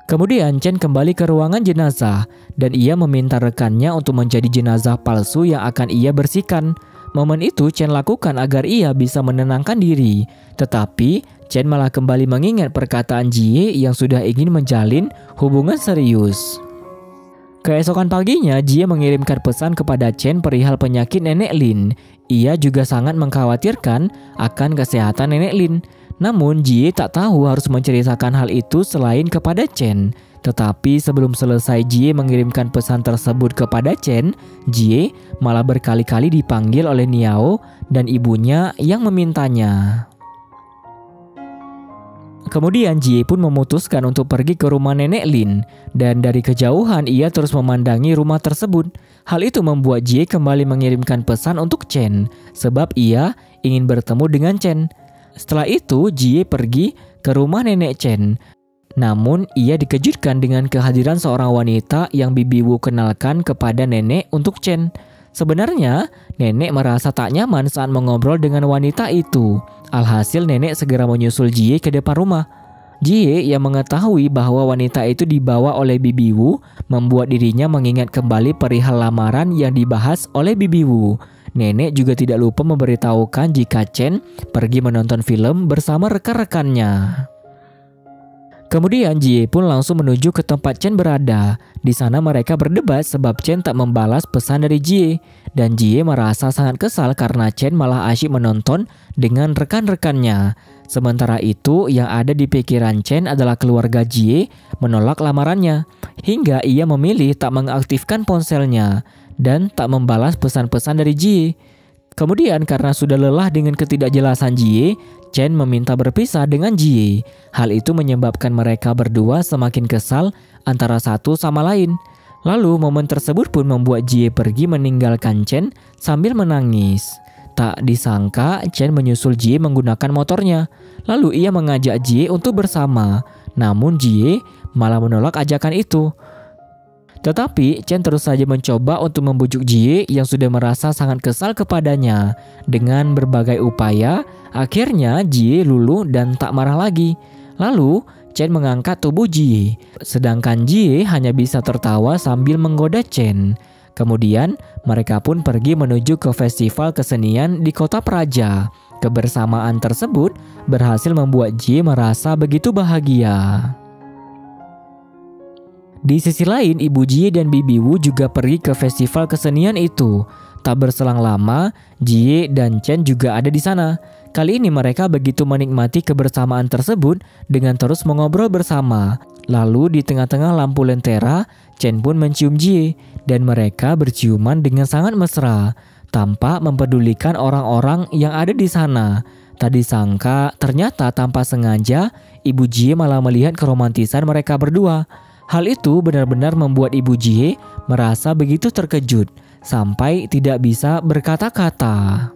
Kemudian Chen kembali ke ruangan jenazah dan ia meminta rekannya untuk menjadi jenazah palsu yang akan ia bersihkan. Momen itu Chen lakukan agar ia bisa menenangkan diri. Tetapi Chen malah kembali mengingat perkataan Jie yang sudah ingin menjalin hubungan serius. Keesokan paginya, Jie mengirimkan pesan kepada Chen perihal penyakit Nenek Lin. Ia juga sangat mengkhawatirkan akan kesehatan Nenek Lin. Namun Jie tak tahu harus menceritakan hal itu selain kepada Chen. Tetapi sebelum selesai Jie mengirimkan pesan tersebut kepada Chen, Jie malah berkali-kali dipanggil oleh Niao dan ibunya yang memintanya. Kemudian Jie pun memutuskan untuk pergi ke rumah Nenek Lin, dan dari kejauhan ia terus memandangi rumah tersebut. Hal itu membuat Jie kembali mengirimkan pesan untuk Chen, sebab ia ingin bertemu dengan Chen. Setelah itu Jie pergi ke rumah Nenek Chen. Namun ia dikejutkan dengan kehadiran seorang wanita yang Bibi Wu kenalkan kepada Nenek untuk Chen. Sebenarnya Nenek merasa tak nyaman saat mengobrol dengan wanita itu. Alhasil Nenek segera menyusul Jie ke depan rumah. Jie yang mengetahui bahwa wanita itu dibawa oleh Bibi Wu membuat dirinya mengingat kembali perihal lamaran yang dibahas oleh Bibi Wu. Nenek juga tidak lupa memberitahukan jika Chen pergi menonton film bersama rekan-rekannya. Kemudian Jie pun langsung menuju ke tempat Chen berada. Di sana mereka berdebat sebab Chen tak membalas pesan dari Jie. Dan Jie merasa sangat kesal karena Chen malah asyik menonton dengan rekan-rekannya. Sementara itu yang ada di pikiran Chen adalah keluarga Jie menolak lamarannya. Hingga ia memilih tak mengaktifkan ponselnya dan tak membalas pesan-pesan dari Jie. Kemudian karena sudah lelah dengan ketidakjelasan Jie, Chen meminta berpisah dengan Jie. Hal itu menyebabkan mereka berdua semakin kesal antara satu sama lain. Lalu momen tersebut pun membuat Jie pergi meninggalkan Chen sambil menangis. Tak disangka Chen menyusul Jie menggunakan motornya. Lalu ia mengajak Jie untuk bersama. Namun Jie malah menolak ajakan itu. Tetapi Chen terus saja mencoba untuk membujuk Jie yang sudah merasa sangat kesal kepadanya. Dengan berbagai upaya, akhirnya Jie luluh dan tak marah lagi. Lalu Chen mengangkat tubuh Jie, sedangkan Jie hanya bisa tertawa sambil menggoda Chen. Kemudian mereka pun pergi menuju ke festival kesenian di kota Praja. Kebersamaan tersebut berhasil membuat Jie merasa begitu bahagia. Di sisi lain, Ibu Jie dan Bibi Wu juga pergi ke festival kesenian itu. Tak berselang lama, Jie dan Chen juga ada di sana. Kali ini mereka begitu menikmati kebersamaan tersebut dengan terus mengobrol bersama. Lalu di tengah-tengah lampu lentera, Chen pun mencium Jie dan mereka berciuman dengan sangat mesra tanpa mempedulikan orang-orang yang ada di sana. Tak disangka, ternyata tanpa sengaja, Ibu Jie malah melihat keromantisan mereka berdua. Hal itu benar-benar membuat Ibu Jie merasa begitu terkejut sampai tidak bisa berkata-kata.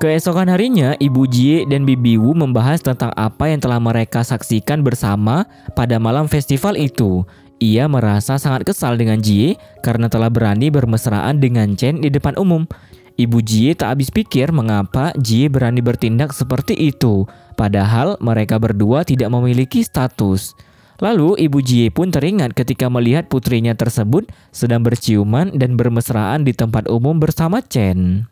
Keesokan harinya, Ibu Jie dan Bibi Wu membahas tentang apa yang telah mereka saksikan bersama pada malam festival itu. Ia merasa sangat kesal dengan Jie karena telah berani bermesraan dengan Chen di depan umum. Ibu Jie tak habis pikir mengapa Jie berani bertindak seperti itu, padahal mereka berdua tidak memiliki status. Lalu Ibu Jie pun teringat ketika melihat putrinya tersebut sedang berciuman dan bermesraan di tempat umum bersama Chen.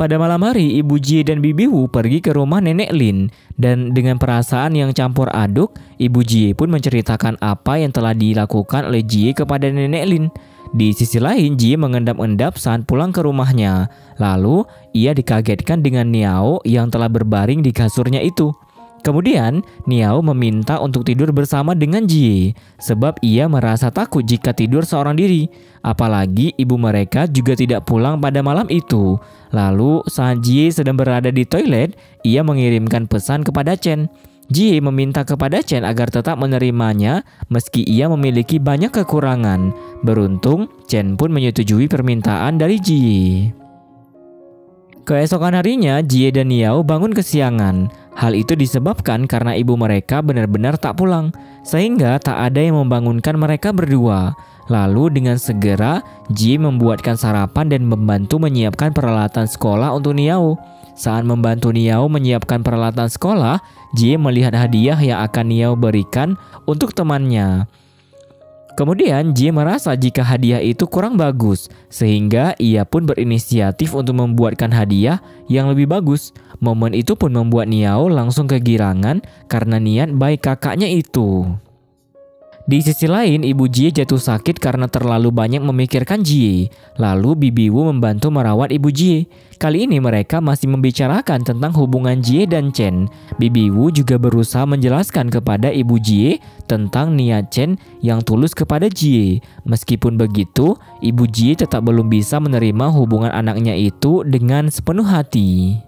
Pada malam hari, Ibu Jie dan Bibi Wu pergi ke rumah Nenek Lin. Dan dengan perasaan yang campur aduk, Ibu Jie pun menceritakan apa yang telah dilakukan oleh Jie kepada Nenek Lin. Di sisi lain, Jie mengendap-endap saat pulang ke rumahnya. Lalu, ia dikagetkan dengan Niao yang telah berbaring di kasurnya itu. Kemudian, Niao meminta untuk tidur bersama dengan Jie, sebab ia merasa takut jika tidur seorang diri. Apalagi ibu mereka juga tidak pulang pada malam itu. Lalu, saat Jie sedang berada di toilet, ia mengirimkan pesan kepada Chen. Jie meminta kepada Chen agar tetap menerimanya meski ia memiliki banyak kekurangan. Beruntung, Chen pun menyetujui permintaan dari Jie. Keesokan harinya, Jie dan Niao bangun kesiangan. Hal itu disebabkan karena ibu mereka benar-benar tak pulang, sehingga tak ada yang membangunkan mereka berdua. Lalu dengan segera, Jie membuatkan sarapan dan membantu menyiapkan peralatan sekolah untuk Niao. Saat membantu Niao menyiapkan peralatan sekolah, Jie melihat hadiah yang akan Niao berikan untuk temannya. Kemudian Jie merasa jika hadiah itu kurang bagus, sehingga ia pun berinisiatif untuk membuatkan hadiah yang lebih bagus. Momen itu pun membuat Niao langsung kegirangan karena niat baik kakaknya itu. Di sisi lain, Ibu Jie jatuh sakit karena terlalu banyak memikirkan Jie. Lalu Bibi Wu membantu merawat Ibu Jie. Kali ini mereka masih membicarakan tentang hubungan Jie dan Chen. Bibi Wu juga berusaha menjelaskan kepada Ibu Jie tentang niat Chen yang tulus kepada Jie. Meskipun begitu, Ibu Jie tetap belum bisa menerima hubungan anaknya itu dengan sepenuh hati.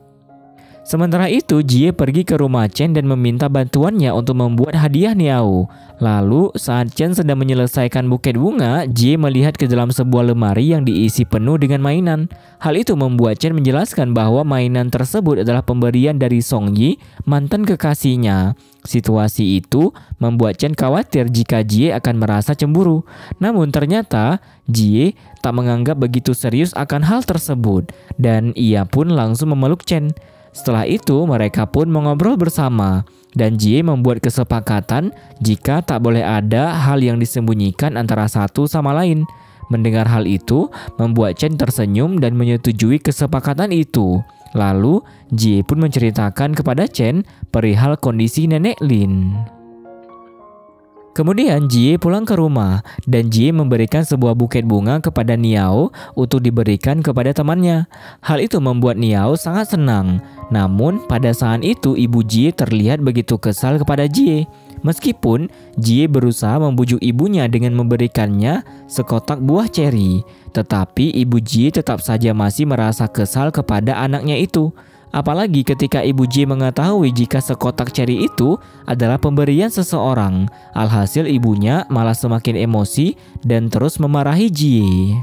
Sementara itu, Jie pergi ke rumah Chen dan meminta bantuannya untuk membuat hadiah Niao. Lalu, saat Chen sedang menyelesaikan buket bunga, Jie melihat ke dalam sebuah lemari yang diisi penuh dengan mainan. Hal itu membuat Chen menjelaskan bahwa mainan tersebut adalah pemberian dari Song Yi, mantan kekasihnya. Situasi itu membuat Chen khawatir jika Jie akan merasa cemburu. Namun ternyata, Jie tak menganggap begitu serius akan hal tersebut, dan ia pun langsung memeluk Chen. Setelah itu mereka pun mengobrol bersama dan Jie membuat kesepakatan jika tak boleh ada hal yang disembunyikan antara satu sama lain. Mendengar hal itu membuat Chen tersenyum dan menyetujui kesepakatan itu. Lalu Jie pun menceritakan kepada Chen perihal kondisi Nenek Lin. Kemudian Jie pulang ke rumah dan Jie memberikan sebuah buket bunga kepada Niao untuk diberikan kepada temannya. Hal itu membuat Niao sangat senang. Namun pada saat itu Ibu Jie terlihat begitu kesal kepada Jie. Meskipun Jie berusaha membujuk ibunya dengan memberikannya sekotak buah ceri, tetapi Ibu Jie tetap saja masih merasa kesal kepada anaknya itu. Apalagi ketika Ibu Jie mengetahui jika sekotak ceri itu adalah pemberian seseorang. Alhasil ibunya malah semakin emosi dan terus memarahi Jie.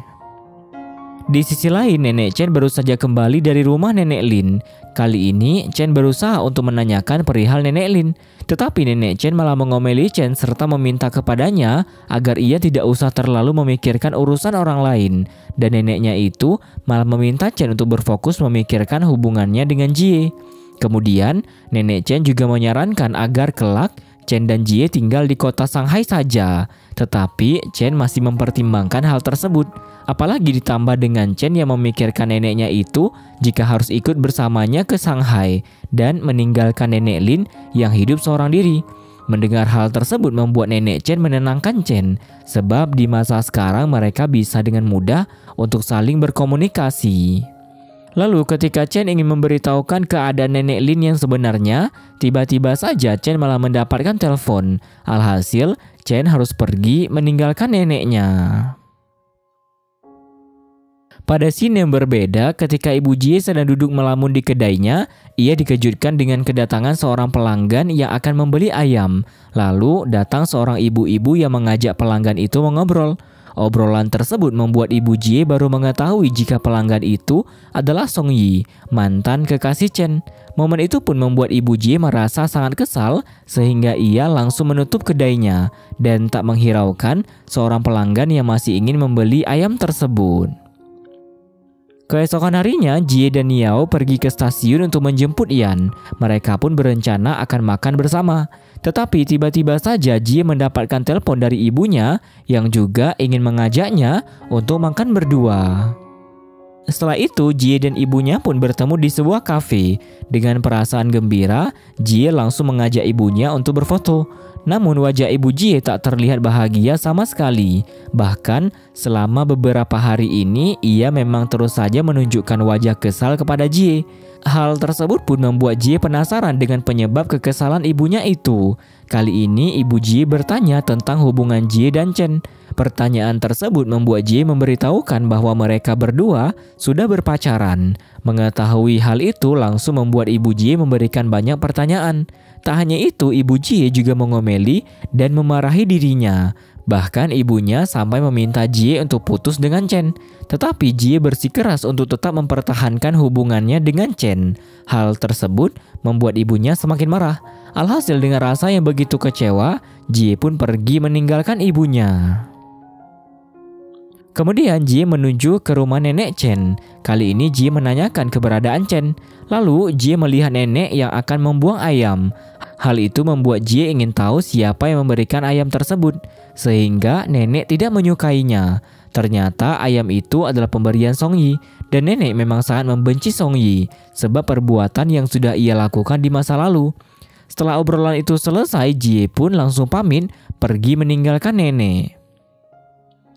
Di sisi lain, Nenek Chen baru saja kembali dari rumah Nenek Lin. Kali ini, Chen berusaha untuk menanyakan perihal Nenek Lin. Tetapi Nenek Chen malah mengomeli Chen serta meminta kepadanya agar ia tidak usah terlalu memikirkan urusan orang lain. Dan neneknya itu malah meminta Chen untuk berfokus memikirkan hubungannya dengan Jie. Kemudian, Nenek Chen juga menyarankan agar kelak Chen dan Jie tinggal di kota Shanghai saja. Tetapi Chen masih mempertimbangkan hal tersebut. Apalagi ditambah dengan Chen yang memikirkan neneknya itu jika harus ikut bersamanya ke Shanghai dan meninggalkan Nenek Lin yang hidup seorang diri. Mendengar hal tersebut membuat Nenek Chen menenangkan Chen, sebab di masa sekarang mereka bisa dengan mudah untuk saling berkomunikasi. Lalu ketika Chen ingin memberitahukan keadaan Nenek Lin yang sebenarnya, tiba-tiba saja Chen malah mendapatkan telepon. Alhasil, Chen harus pergi meninggalkan neneknya. Pada scene yang berbeda, ketika Ibu Jie sedang duduk melamun di kedainya, ia dikejutkan dengan kedatangan seorang pelanggan yang akan membeli ayam. Lalu datang seorang ibu-ibu yang mengajak pelanggan itu mengobrol. Obrolan tersebut membuat Ibu Jie baru mengetahui jika pelanggan itu adalah Song Yi, mantan kekasih Chen. Momen itu pun membuat Ibu Jie merasa sangat kesal sehingga ia langsung menutup kedainya dan tak menghiraukan seorang pelanggan yang masih ingin membeli ayam tersebut. Keesokan harinya, Jie dan Niao pergi ke stasiun untuk menjemput Yan. Mereka pun berencana akan makan bersama. Tetapi tiba-tiba saja Jie mendapatkan telepon dari ibunya yang juga ingin mengajaknya untuk makan berdua. Setelah itu, Jie dan ibunya pun bertemu di sebuah kafe. Dengan perasaan gembira, Jie langsung mengajak ibunya untuk berfoto. Namun wajah ibu Jie tak terlihat bahagia sama sekali. Bahkan selama beberapa hari ini, ia memang terus saja menunjukkan wajah kesal kepada Jie. Hal tersebut pun membuat Jie penasaran dengan penyebab kekesalan ibunya itu. Kali ini ibu Jie bertanya tentang hubungan Jie dan Chen. Pertanyaan tersebut membuat Jie memberitahukan bahwa mereka berdua sudah berpacaran. Mengetahui hal itu langsung membuat ibu Jie memberikan banyak pertanyaan. Tak hanya itu, ibu Jie juga mengomeli dan memarahi dirinya. Bahkan ibunya sampai meminta Jie untuk putus dengan Chen. Tetapi Jie bersikeras untuk tetap mempertahankan hubungannya dengan Chen. Hal tersebut membuat ibunya semakin marah. Alhasil dengan rasa yang begitu kecewa, Jie pun pergi meninggalkan ibunya. Kemudian Jie menuju ke rumah nenek Chen. Kali ini Jie menanyakan keberadaan Chen. Lalu Jie melihat nenek yang akan membuang ayam. Hal itu membuat Jie ingin tahu siapa yang memberikan ayam tersebut, sehingga nenek tidak menyukainya. Ternyata ayam itu adalah pemberian Song Yi, dan nenek memang sangat membenci Song Yi sebab perbuatan yang sudah ia lakukan di masa lalu. Setelah obrolan itu selesai, Jie pun langsung pamit pergi meninggalkan nenek.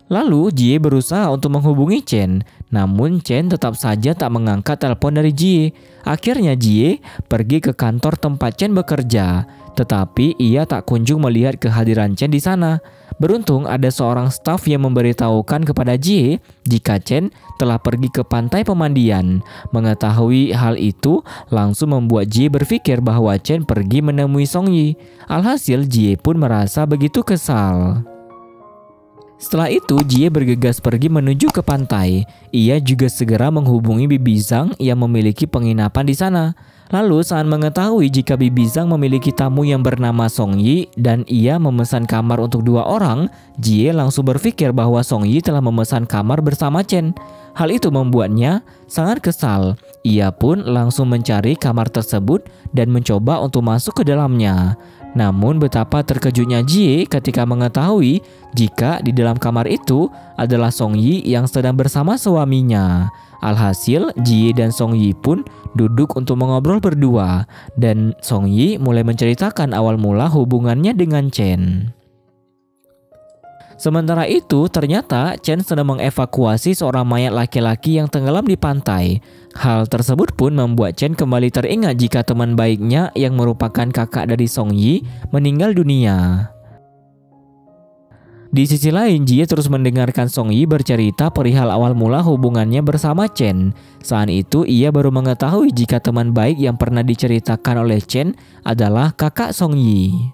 Lalu Jie berusaha untuk menghubungi Chen, namun Chen tetap saja tak mengangkat telepon dari Jie. Akhirnya Jie pergi ke kantor tempat Chen bekerja, tetapi ia tak kunjung melihat kehadiran Chen di sana. Beruntung ada seorang staf yang memberitahukan kepada Jie jika Chen telah pergi ke pantai pemandian. Mengetahui hal itu langsung membuat Jie berpikir bahwa Chen pergi menemui Song Yi. Alhasil Jie pun merasa begitu kesal. Setelah itu, Jie bergegas pergi menuju ke pantai. Ia juga segera menghubungi Bibi Zhang yang memiliki penginapan di sana. Lalu saat mengetahui jika Bibi Zhang memiliki tamu yang bernama Song Yi dan ia memesan kamar untuk 2 orang, Jie langsung berpikir bahwa Song Yi telah memesan kamar bersama Chen. Hal itu membuatnya sangat kesal. Ia pun langsung mencari kamar tersebut dan mencoba untuk masuk ke dalamnya. Namun betapa terkejutnya Jie ketika mengetahui jika di dalam kamar itu adalah Song Yi yang sedang bersama suaminya. Alhasil Jie dan Song Yi pun duduk untuk mengobrol berdua, dan Song Yi mulai menceritakan awal mula hubungannya dengan Chen. Sementara itu, ternyata Chen sedang mengevakuasi seorang mayat laki-laki yang tenggelam di pantai. Hal tersebut pun membuat Chen kembali teringat jika teman baiknya yang merupakan kakak dari Song Yi meninggal dunia. Di sisi lain, Jie terus mendengarkan Song Yi bercerita perihal awal mula hubungannya bersama Chen. Saat itu, ia baru mengetahui jika teman baik yang pernah diceritakan oleh Chen adalah kakak Song Yi.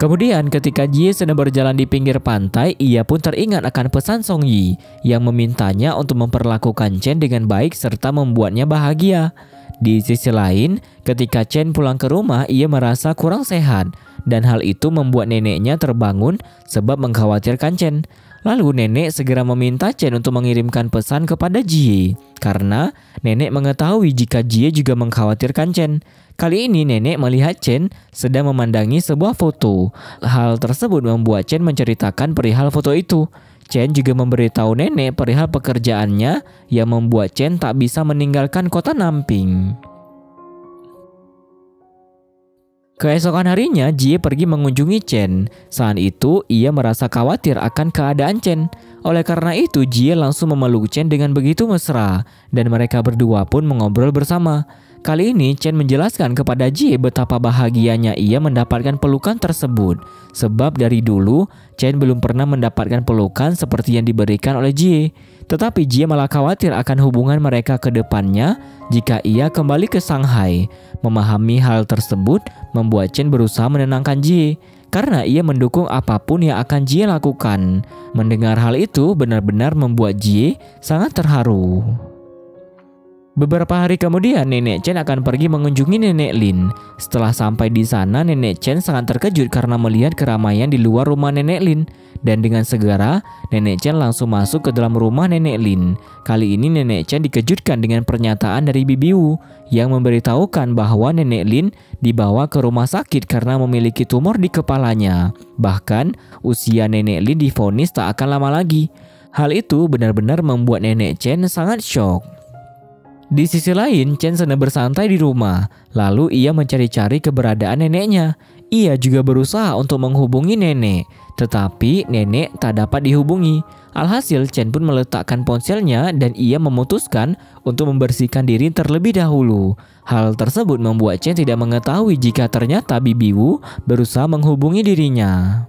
Kemudian ketika Jie sedang berjalan di pinggir pantai, ia pun teringat akan pesan Song Yi yang memintanya untuk memperlakukan Chen dengan baik serta membuatnya bahagia. Di sisi lain, ketika Chen pulang ke rumah, ia merasa kurang sehat dan hal itu membuat neneknya terbangun sebab mengkhawatirkan Chen. Lalu nenek segera meminta Chen untuk mengirimkan pesan kepada Jie karena nenek mengetahui jika Jie juga mengkhawatirkan Chen. Kali ini nenek melihat Chen sedang memandangi sebuah foto. Hal tersebut membuat Chen menceritakan perihal foto itu. Chen juga memberitahu nenek perihal pekerjaannya yang membuat Chen tak bisa meninggalkan kota Namping. Keesokan harinya, Jie pergi mengunjungi Chen. Saat itu, ia merasa khawatir akan keadaan Chen. Oleh karena itu, Jie langsung memeluk Chen dengan begitu mesra, dan mereka berdua pun mengobrol bersama. Kali ini, Chen menjelaskan kepada Jie betapa bahagianya ia mendapatkan pelukan tersebut. Sebab dari dulu, Chen belum pernah mendapatkan pelukan seperti yang diberikan oleh Jie. Tetapi Jie malah khawatir akan hubungan mereka ke depannya jika ia kembali ke Shanghai. Memahami hal tersebut membuat Chen berusaha menenangkan Jie karena ia mendukung apapun yang akan Jie lakukan. Mendengar hal itu benar-benar membuat Jie sangat terharu. Beberapa hari kemudian, nenek Chen akan pergi mengunjungi nenek Lin. Setelah sampai di sana, nenek Chen sangat terkejut karena melihat keramaian di luar rumah nenek Lin. Dan dengan segera, nenek Chen langsung masuk ke dalam rumah nenek Lin. Kali ini nenek Chen dikejutkan dengan pernyataan dari Bibi Wu yang memberitahukan bahwa nenek Lin dibawa ke rumah sakit karena memiliki tumor di kepalanya. Bahkan, usia nenek Lin divonis tak akan lama lagi. Hal itu benar-benar membuat nenek Chen sangat syok. Di sisi lain, Chen sedang bersantai di rumah. Lalu ia mencari-cari keberadaan neneknya. Ia juga berusaha untuk menghubungi nenek, tetapi nenek tak dapat dihubungi. Alhasil, Chen pun meletakkan ponselnya dan ia memutuskan untuk membersihkan diri terlebih dahulu. Hal tersebut membuat Chen tidak mengetahui jika ternyata Bibi Wu berusaha menghubungi dirinya.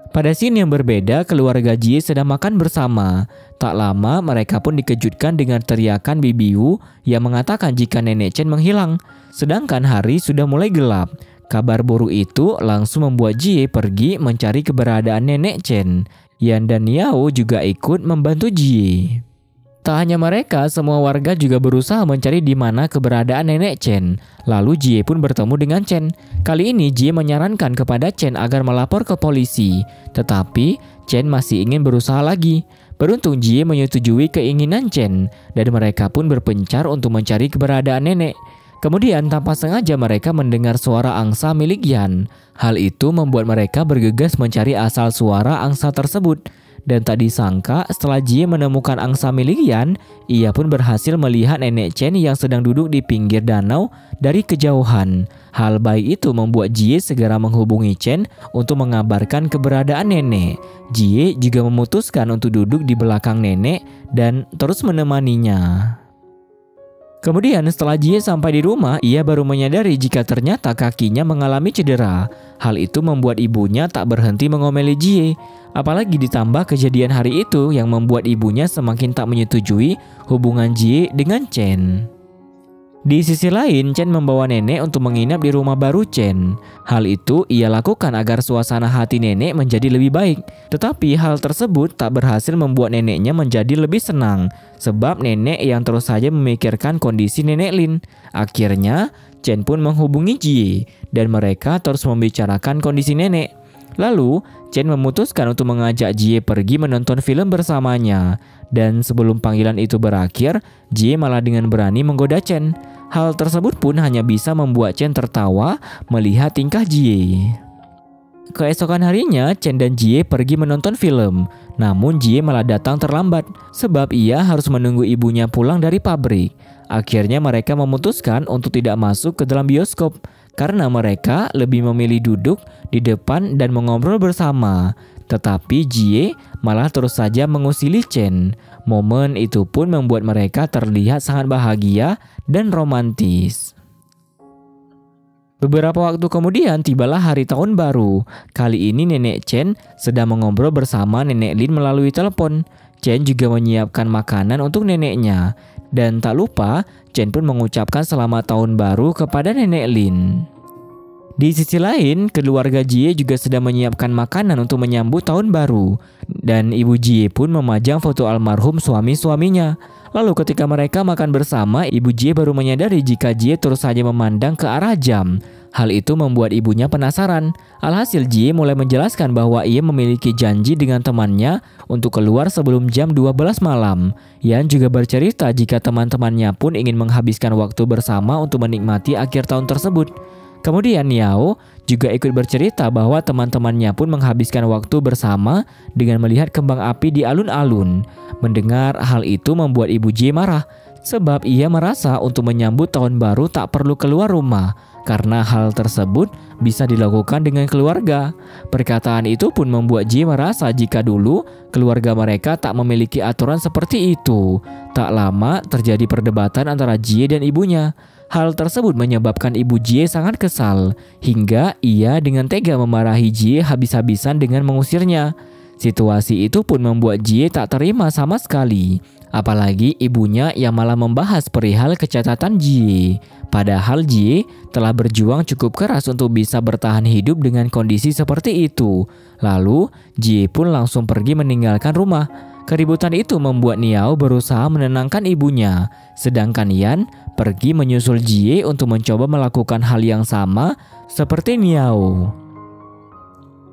Pada scene yang berbeda, keluarga Jie sedang makan bersama. Tak lama, mereka pun dikejutkan dengan teriakan Bibi Wu yang mengatakan jika nenek Chen menghilang. Sedangkan hari sudah mulai gelap. Kabar buruk itu langsung membuat Jie pergi mencari keberadaan nenek Chen. Yan dan Yao juga ikut membantu Jie. Tak hanya mereka, semua warga juga berusaha mencari di mana keberadaan nenek Chen. Lalu Jie pun bertemu dengan Chen. Kali ini Jie menyarankan kepada Chen agar melapor ke polisi. Tetapi Chen masih ingin berusaha lagi. Beruntung Jie menyetujui keinginan Chen dan mereka pun berpencar untuk mencari keberadaan nenek. Kemudian tanpa sengaja mereka mendengar suara angsa milik Yan. Hal itu membuat mereka bergegas mencari asal suara angsa tersebut. Dan tak disangka setelah Jie menemukan angsa milik Yan, ia pun berhasil melihat nenek Chen yang sedang duduk di pinggir danau dari kejauhan. Hal baik itu membuat Jie segera menghubungi Chen untuk mengabarkan keberadaan nenek. Jie juga memutuskan untuk duduk di belakang nenek dan terus menemaninya. Kemudian setelah Jie sampai di rumah, ia baru menyadari jika ternyata kakinya mengalami cedera. Hal itu membuat ibunya tak berhenti mengomeli Jie. Apalagi ditambah kejadian hari itu yang membuat ibunya semakin tak menyetujui hubungan Jie dengan Chen. Di sisi lain, Chen membawa nenek untuk menginap di rumah baru Chen. Hal itu ia lakukan agar suasana hati nenek menjadi lebih baik. Tetapi hal tersebut tak berhasil membuat neneknya menjadi lebih senang. Sebab nenek yang terus saja memikirkan kondisi nenek Lin. Akhirnya, Chen pun menghubungi Jie dan mereka terus membicarakan kondisi nenek. Lalu, Chen memutuskan untuk mengajak Jie pergi menonton film bersamanya. Dan sebelum panggilan itu berakhir, Jie malah dengan berani menggoda Chen. Hal tersebut pun hanya bisa membuat Chen tertawa melihat tingkah Jie. Keesokan harinya, Chen dan Jie pergi menonton film. Namun Jie malah datang terlambat sebab ia harus menunggu ibunya pulang dari pabrik. Akhirnya mereka memutuskan untuk tidak masuk ke dalam bioskop karena mereka lebih memilih duduk di depan dan mengobrol bersama. Tetapi Jie malah terus saja mengusili Chen. Momen itu pun membuat mereka terlihat sangat bahagia dan romantis. Beberapa waktu kemudian tibalah hari tahun baru. Kali ini nenek Chen sedang mengobrol bersama nenek Lin melalui telepon. Chen juga menyiapkan makanan untuk neneknya. Dan tak lupa, Chen pun mengucapkan selamat tahun baru kepada nenek Lin. Di sisi lain, keluarga Jie juga sedang menyiapkan makanan untuk menyambut tahun baru. Dan ibu Jie pun memajang foto almarhum suami-suaminya. Lalu ketika mereka makan bersama, ibu Jie baru menyadari jika Jie terus saja memandang ke arah jam. Hal itu membuat ibunya penasaran. Alhasil Jie mulai menjelaskan bahwa ia memiliki janji dengan temannya untuk keluar sebelum jam 12 malam. Yan juga bercerita jika teman-temannya pun ingin menghabiskan waktu bersama untuk menikmati akhir tahun tersebut. Kemudian Yao juga ikut bercerita bahwa teman-temannya pun menghabiskan waktu bersama dengan melihat kembang api di alun-alun. Mendengar hal itu membuat ibu Jie marah sebab ia merasa untuk menyambut tahun baru tak perlu keluar rumah karena hal tersebut bisa dilakukan dengan keluarga. Perkataan itu pun membuat Jie merasa jika dulu keluarga mereka tak memiliki aturan seperti itu. Tak lama terjadi perdebatan antara Jie dan ibunya. Hal tersebut menyebabkan ibu Jie sangat kesal hingga ia dengan tega memarahi Jie habis-habisan dengan mengusirnya. Situasi itu pun membuat Jie tak terima sama sekali. Apalagi ibunya yang malah membahas perihal kecacatan Jie. Padahal Jie telah berjuang cukup keras untuk bisa bertahan hidup dengan kondisi seperti itu. Lalu Jie pun langsung pergi meninggalkan rumah. Keributan itu membuat Niao berusaha menenangkan ibunya. Sedangkan Yan pergi menyusul Jie untuk mencoba melakukan hal yang sama seperti Niao.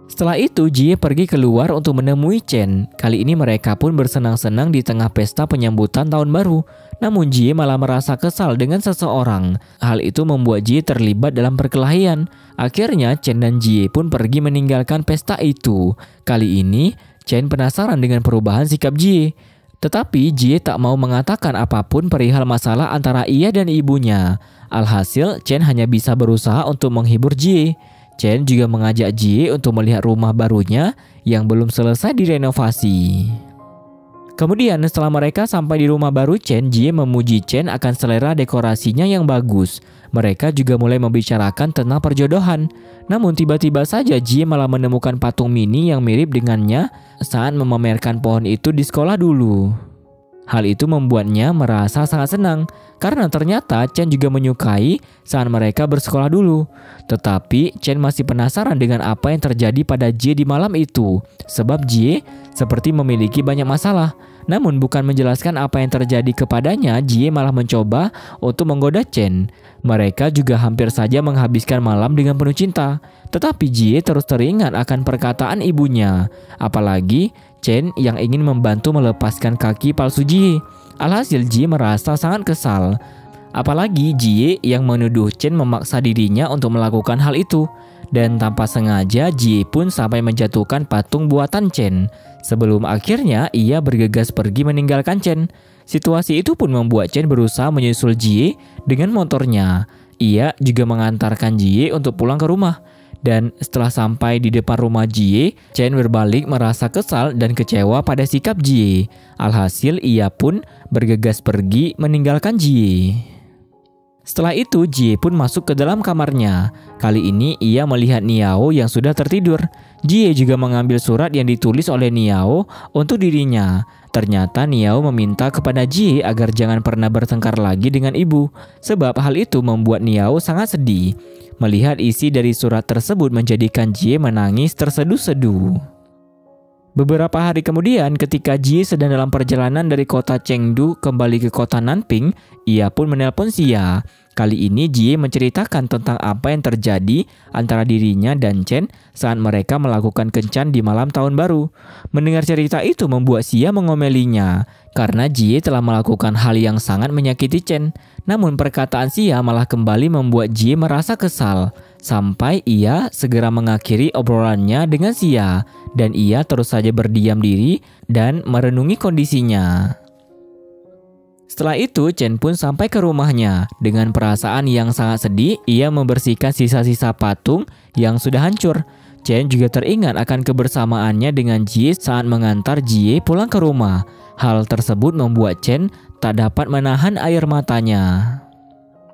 Setelah itu Jie pergi keluar untuk menemui Chen. Kali ini mereka pun bersenang-senang di tengah pesta penyambutan tahun baru. Namun Jie malah merasa kesal dengan seseorang. Hal itu membuat Jie terlibat dalam perkelahian. Akhirnya Chen dan Jie pun pergi meninggalkan pesta itu. Kali ini Chen penasaran dengan perubahan sikap Jie. Tetapi Jie tak mau mengatakan apapun perihal masalah antara ia dan ibunya. Alhasil, Chen hanya bisa berusaha untuk menghibur Jie. Chen juga mengajak Jie untuk melihat rumah barunya yang belum selesai direnovasi. Kemudian setelah mereka sampai di rumah baru Chen, Jie memuji Chen akan selera dekorasinya yang bagus. Mereka juga mulai membicarakan tentang perjodohan. Namun tiba-tiba saja Jie malah menemukan patung mini yang mirip dengannya saat memamerkan pohon itu di sekolah dulu. Hal itu membuatnya merasa sangat senang karena ternyata Chen juga menyukai saat mereka bersekolah dulu. Tetapi Chen masih penasaran dengan apa yang terjadi pada Jie di malam itu, sebab Jie seperti memiliki banyak masalah. Namun bukan menjelaskan apa yang terjadi kepadanya, Jie malah mencoba untuk menggoda Chen. Mereka juga hampir saja menghabiskan malam dengan penuh cinta. Tetapi Jie terus teringat akan perkataan ibunya, apalagi Chen yang ingin membantu melepaskan kaki palsu Jie. Alhasil Jie merasa sangat kesal. Apalagi Jie yang menuduh Chen memaksa dirinya untuk melakukan hal itu. Dan tanpa sengaja Jie pun sampai menjatuhkan patung buatan Chen. Sebelum akhirnya ia bergegas pergi meninggalkan Chen. Situasi itu pun membuat Chen berusaha menyusul Jie dengan motornya. Ia juga mengantarkan Jie untuk pulang ke rumah. Dan setelah sampai di depan rumah Jie, Chen berbalik merasa kesal dan kecewa pada sikap Jie. Alhasil ia pun bergegas pergi meninggalkan Jie. Setelah itu Jie pun masuk ke dalam kamarnya. Kali ini ia melihat Niao yang sudah tertidur. Jie juga mengambil surat yang ditulis oleh Niao untuk dirinya. Ternyata Niao meminta kepada Jie agar jangan pernah bertengkar lagi dengan ibu. Sebab hal itu membuat Niao sangat sedih. Melihat isi dari surat tersebut menjadikan Jie menangis terseduh-seduh. Beberapa hari kemudian ketika Jie sedang dalam perjalanan dari kota Chengdu kembali ke kota Nanping, ia pun menelpon Xia. Kali ini Jie menceritakan tentang apa yang terjadi antara dirinya dan Chen saat mereka melakukan kencan di malam tahun baru. Mendengar cerita itu membuat Xia mengomelinya karena Jie telah melakukan hal yang sangat menyakiti Chen. Namun perkataan Xia malah kembali membuat Jie merasa kesal. Sampai ia segera mengakhiri obrolannya dengan Xia dan ia terus saja berdiam diri dan merenungi kondisinya. Setelah itu Chen pun sampai ke rumahnya. Dengan perasaan yang sangat sedih, ia membersihkan sisa-sisa patung yang sudah hancur. Chen juga teringat akan kebersamaannya dengan Jie saat mengantar Jie pulang ke rumah. Hal tersebut membuat Chen tak dapat menahan air matanya.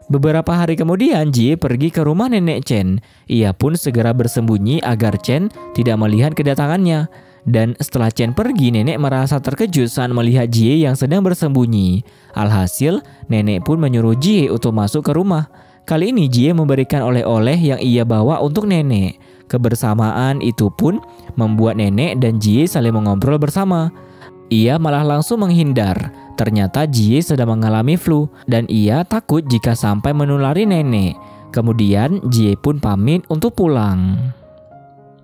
Beberapa hari kemudian Jie pergi ke rumah nenek Chen. Ia pun segera bersembunyi agar Chen tidak melihat kedatangannya. Dan setelah Chen pergi, nenek merasa terkejut saat melihat Jie yang sedang bersembunyi. Alhasil, nenek pun menyuruh Jie untuk masuk ke rumah. Kali ini Jie memberikan oleh-oleh yang ia bawa untuk nenek. Kebersamaan itu pun membuat nenek dan Jie saling mengobrol bersama. Ia malah langsung menghindar. Ternyata Jie sedang mengalami flu dan ia takut jika sampai menulari nenek. Kemudian Jie pun pamit untuk pulang.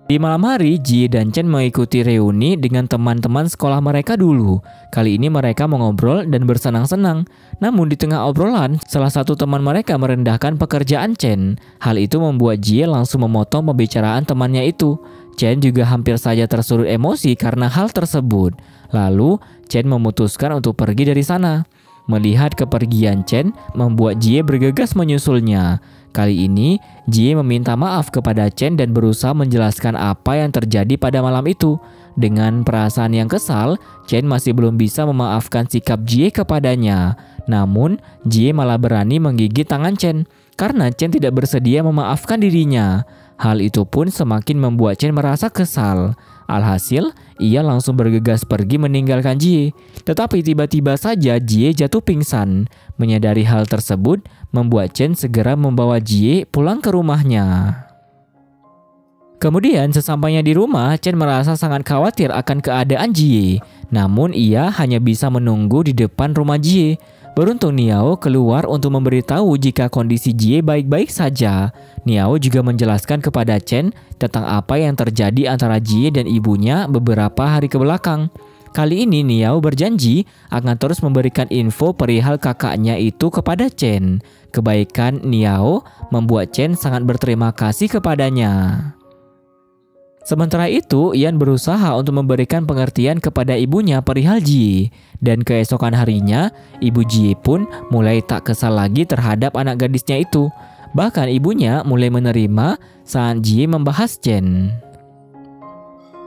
Di malam hari, Jie dan Chen mengikuti reuni dengan teman-teman sekolah mereka dulu. Kali ini mereka mengobrol dan bersenang-senang. Namun di tengah obrolan, salah satu teman mereka merendahkan pekerjaan Chen. Hal itu membuat Jie langsung memotong pembicaraan temannya itu. Chen juga hampir saja tersulut emosi karena hal tersebut. Lalu, Chen memutuskan untuk pergi dari sana. Melihat kepergian Chen, membuat Jie bergegas menyusulnya. Kali ini, Jie meminta maaf kepada Chen dan berusaha menjelaskan apa yang terjadi pada malam itu. Dengan perasaan yang kesal, Chen masih belum bisa memaafkan sikap Jie kepadanya. Namun, Jie malah berani menggigit tangan Chen karena Chen tidak bersedia memaafkan dirinya. Hal itu pun semakin membuat Chen merasa kesal. Alhasil, ia langsung bergegas pergi meninggalkan Jie. Tetapi tiba-tiba saja Jie jatuh pingsan. Menyadari hal tersebut, membuat Chen segera membawa Jie pulang ke rumahnya. Kemudian sesampainya di rumah, Chen merasa sangat khawatir akan keadaan Jie. Namun ia hanya bisa menunggu di depan rumah Jie. Beruntung Niao keluar untuk memberitahu jika kondisi Jie baik-baik saja. Niao juga menjelaskan kepada Chen tentang apa yang terjadi antara Jie dan ibunya beberapa hari kebelakang. Kali ini Niao berjanji akan terus memberikan info perihal kakaknya itu kepada Chen. Kebaikan Niao membuat Chen sangat berterima kasih kepadanya. Sementara itu, Ian berusaha untuk memberikan pengertian kepada ibunya perihal Jie. Dan keesokan harinya, ibu Jie pun mulai tak kesal lagi terhadap anak gadisnya itu. Bahkan ibunya mulai menerima saat Jie membahas Chen.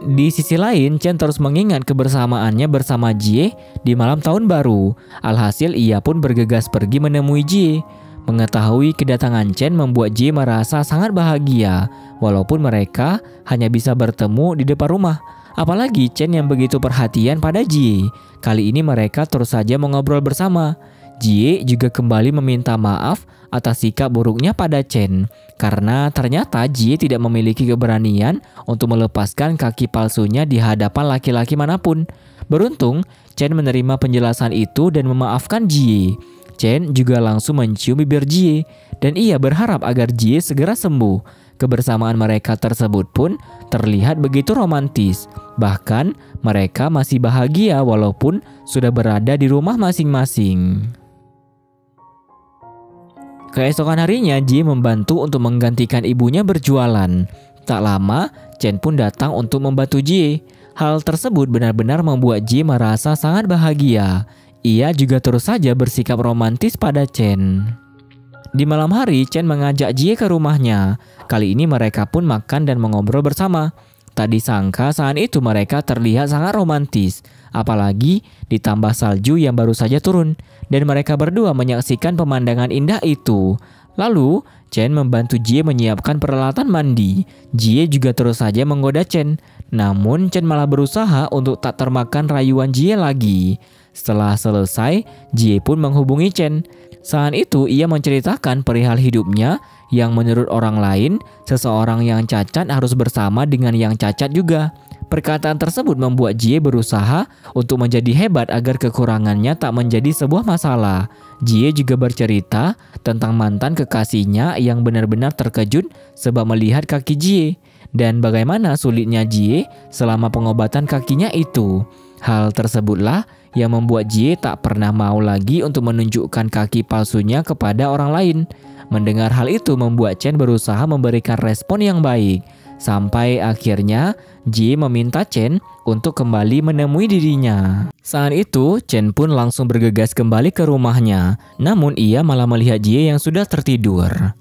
Di sisi lain, Chen terus mengingat kebersamaannya bersama Jie di malam tahun baru. Alhasil ia pun bergegas pergi menemui Jie. Mengetahui kedatangan Chen membuat Jie merasa sangat bahagia, walaupun mereka hanya bisa bertemu di depan rumah. Apalagi Chen yang begitu perhatian pada Jie. Kali ini mereka terus saja mengobrol bersama. Jie juga kembali meminta maaf atas sikap buruknya pada Chen, karena ternyata Jie tidak memiliki keberanian untuk melepaskan kaki palsunya di hadapan laki-laki manapun. Beruntung, Chen menerima penjelasan itu dan memaafkan Jie. Chen juga langsung mencium bibir Jie dan ia berharap agar Jie segera sembuh. Kebersamaan mereka tersebut pun terlihat begitu romantis. Bahkan mereka masih bahagia walaupun sudah berada di rumah masing-masing. Keesokan harinya Jie membantu untuk menggantikan ibunya berjualan. Tak lama Chen pun datang untuk membantu Jie. Hal tersebut benar-benar membuat Jie merasa sangat bahagia. Ia juga terus saja bersikap romantis pada Chen. Di malam hari, Chen mengajak Jie ke rumahnya. Kali ini mereka pun makan dan mengobrol bersama. Tak disangka saat itu mereka terlihat sangat romantis. Apalagi ditambah salju yang baru saja turun. Dan mereka berdua menyaksikan pemandangan indah itu. Lalu, Chen membantu Jie menyiapkan peralatan mandi. Jie juga terus saja menggoda Chen. Namun, Chen malah berusaha untuk tak termakan rayuan Jie lagi. Setelah selesai, Jie pun menghubungi Chen. Saat itu ia menceritakan perihal hidupnya yang menurut orang lain, seseorang yang cacat harus bersama dengan yang cacat juga. Perkataan tersebut membuat Jie berusaha untuk menjadi hebat agar kekurangannya tak menjadi sebuah masalah. Jie juga bercerita tentang mantan kekasihnya yang benar-benar terkejut sebab melihat kaki Jie dan bagaimana sulitnya Jie selama pengobatan kakinya itu. Hal tersebutlah yang membuat Jie tak pernah mau lagi untuk menunjukkan kaki palsunya kepada orang lain. Mendengar hal itu membuat Chen berusaha memberikan respon yang baik. Sampai akhirnya Jie meminta Chen untuk kembali menemui dirinya. Saat itu Chen pun langsung bergegas kembali ke rumahnya. Namun ia malah melihat Jie yang sudah tertidur.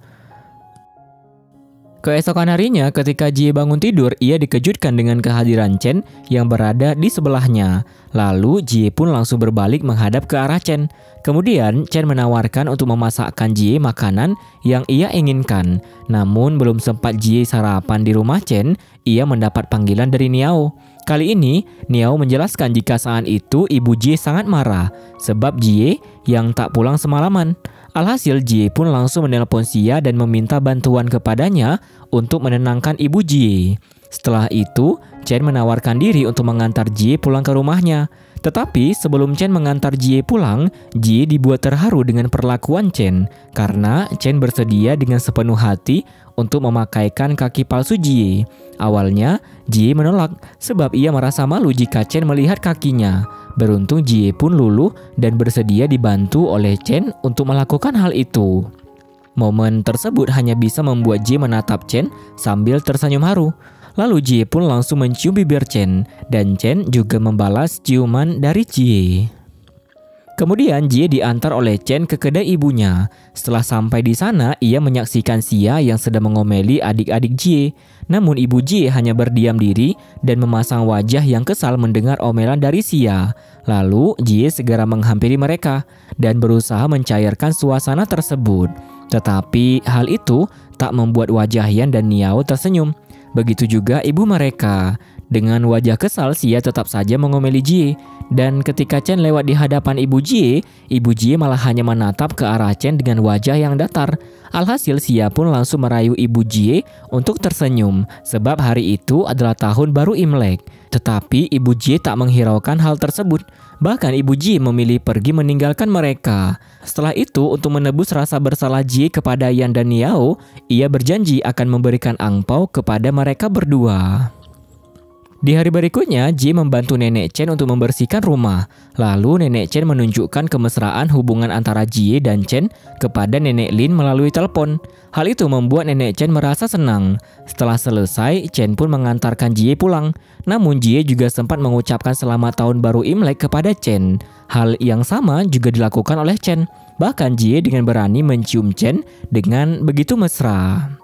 Keesokan harinya ketika Jie bangun tidur, ia dikejutkan dengan kehadiran Chen yang berada di sebelahnya. Lalu Jie pun langsung berbalik menghadap ke arah Chen. Kemudian Chen menawarkan untuk memasakkan Jie makanan yang ia inginkan. Namun belum sempat Jie sarapan di rumah Chen, ia mendapat panggilan dari Niao. Kali ini Niao menjelaskan jika saat itu ibu Jie sangat marah sebab Jie yang tak pulang semalaman. Alhasil Jie pun langsung menelpon Xia dan meminta bantuan kepadanya untuk menenangkan ibu Jie. Setelah itu, Chen menawarkan diri untuk mengantar Jie pulang ke rumahnya. Tetapi sebelum Chen mengantar Jie pulang, Jie dibuat terharu dengan perlakuan Chen karena Chen bersedia dengan sepenuh hati untuk memakaikan kaki palsu Jie. Awalnya, Jie menolak sebab ia merasa malu jika Chen melihat kakinya. Beruntung Jie pun luluh dan bersedia dibantu oleh Chen untuk melakukan hal itu. Momen tersebut hanya bisa membuat Jie menatap Chen sambil tersenyum haru. Lalu Jie pun langsung mencium bibir Chen dan Chen juga membalas ciuman dari Jie. Kemudian Jie diantar oleh Chen ke kedai ibunya. Setelah sampai di sana, ia menyaksikan Xia yang sedang mengomeli adik-adik Jie. Namun ibu Jie hanya berdiam diri dan memasang wajah yang kesal mendengar omelan dari Xia. Lalu Jie segera menghampiri mereka dan berusaha mencairkan suasana tersebut. Tetapi hal itu tak membuat wajah Yan dan Niao tersenyum. Begitu juga ibu mereka. Dengan wajah kesal, Xia tetap saja mengomeli Jie. Dan ketika Chen lewat di hadapan ibu Jie malah hanya menatap ke arah Chen dengan wajah yang datar. Alhasil Xia pun langsung merayu ibu Jie untuk tersenyum sebab hari itu adalah tahun baru Imlek. Tetapi ibu Jie tak menghiraukan hal tersebut. Bahkan ibu Jie memilih pergi meninggalkan mereka. Setelah itu, untuk menebus rasa bersalah Jie kepada Yan dan Niao, ia berjanji akan memberikan angpau kepada mereka berdua. Di hari berikutnya, Jie membantu Nenek Chen untuk membersihkan rumah. Lalu Nenek Chen menunjukkan kemesraan hubungan antara Jie dan Chen kepada Nenek Lin melalui telepon. Hal itu membuat Nenek Chen merasa senang. Setelah selesai, Chen pun mengantarkan Jie pulang. Namun Jie juga sempat mengucapkan selamat tahun baru Imlek kepada Chen. Hal yang sama juga dilakukan oleh Chen. Bahkan Jie dengan berani mencium Chen dengan begitu mesra.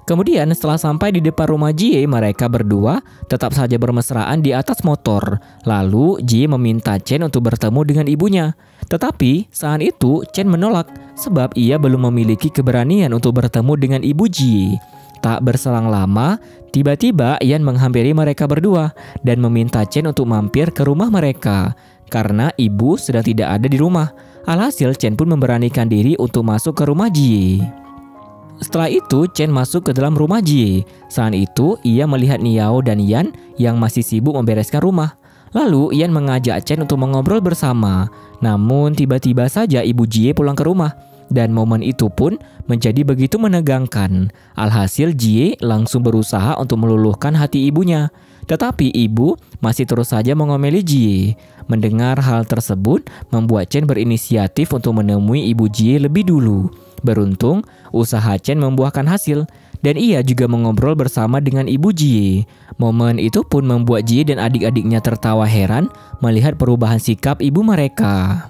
Kemudian setelah sampai di depan rumah Jie, mereka berdua tetap saja bermesraan di atas motor. Lalu Jie meminta Chen untuk bertemu dengan ibunya. Tetapi saat itu Chen menolak sebab ia belum memiliki keberanian untuk bertemu dengan ibu Jie. Tak berselang lama, tiba-tiba Yan menghampiri mereka berdua dan meminta Chen untuk mampir ke rumah mereka karena ibu sedang tidak ada di rumah. Alhasil Chen pun memberanikan diri untuk masuk ke rumah Jie. Setelah itu, Chen masuk ke dalam rumah Jie. Saat itu, ia melihat Niao dan Yan yang masih sibuk membereskan rumah. Lalu, Yan mengajak Chen untuk mengobrol bersama. Namun, tiba-tiba saja ibu Jie pulang ke rumah. Dan momen itu pun menjadi begitu menegangkan. Alhasil, Jie langsung berusaha untuk meluluhkan hati ibunya. Tetapi ibu masih terus saja mengomeli Jie. Mendengar hal tersebut, membuat Chen berinisiatif untuk menemui ibu Jie lebih dulu. Beruntung, usaha Chen membuahkan hasil dan ia juga mengobrol bersama dengan ibu Jie. Momen itu pun membuat Jie dan adik-adiknya tertawa heran melihat perubahan sikap ibu mereka.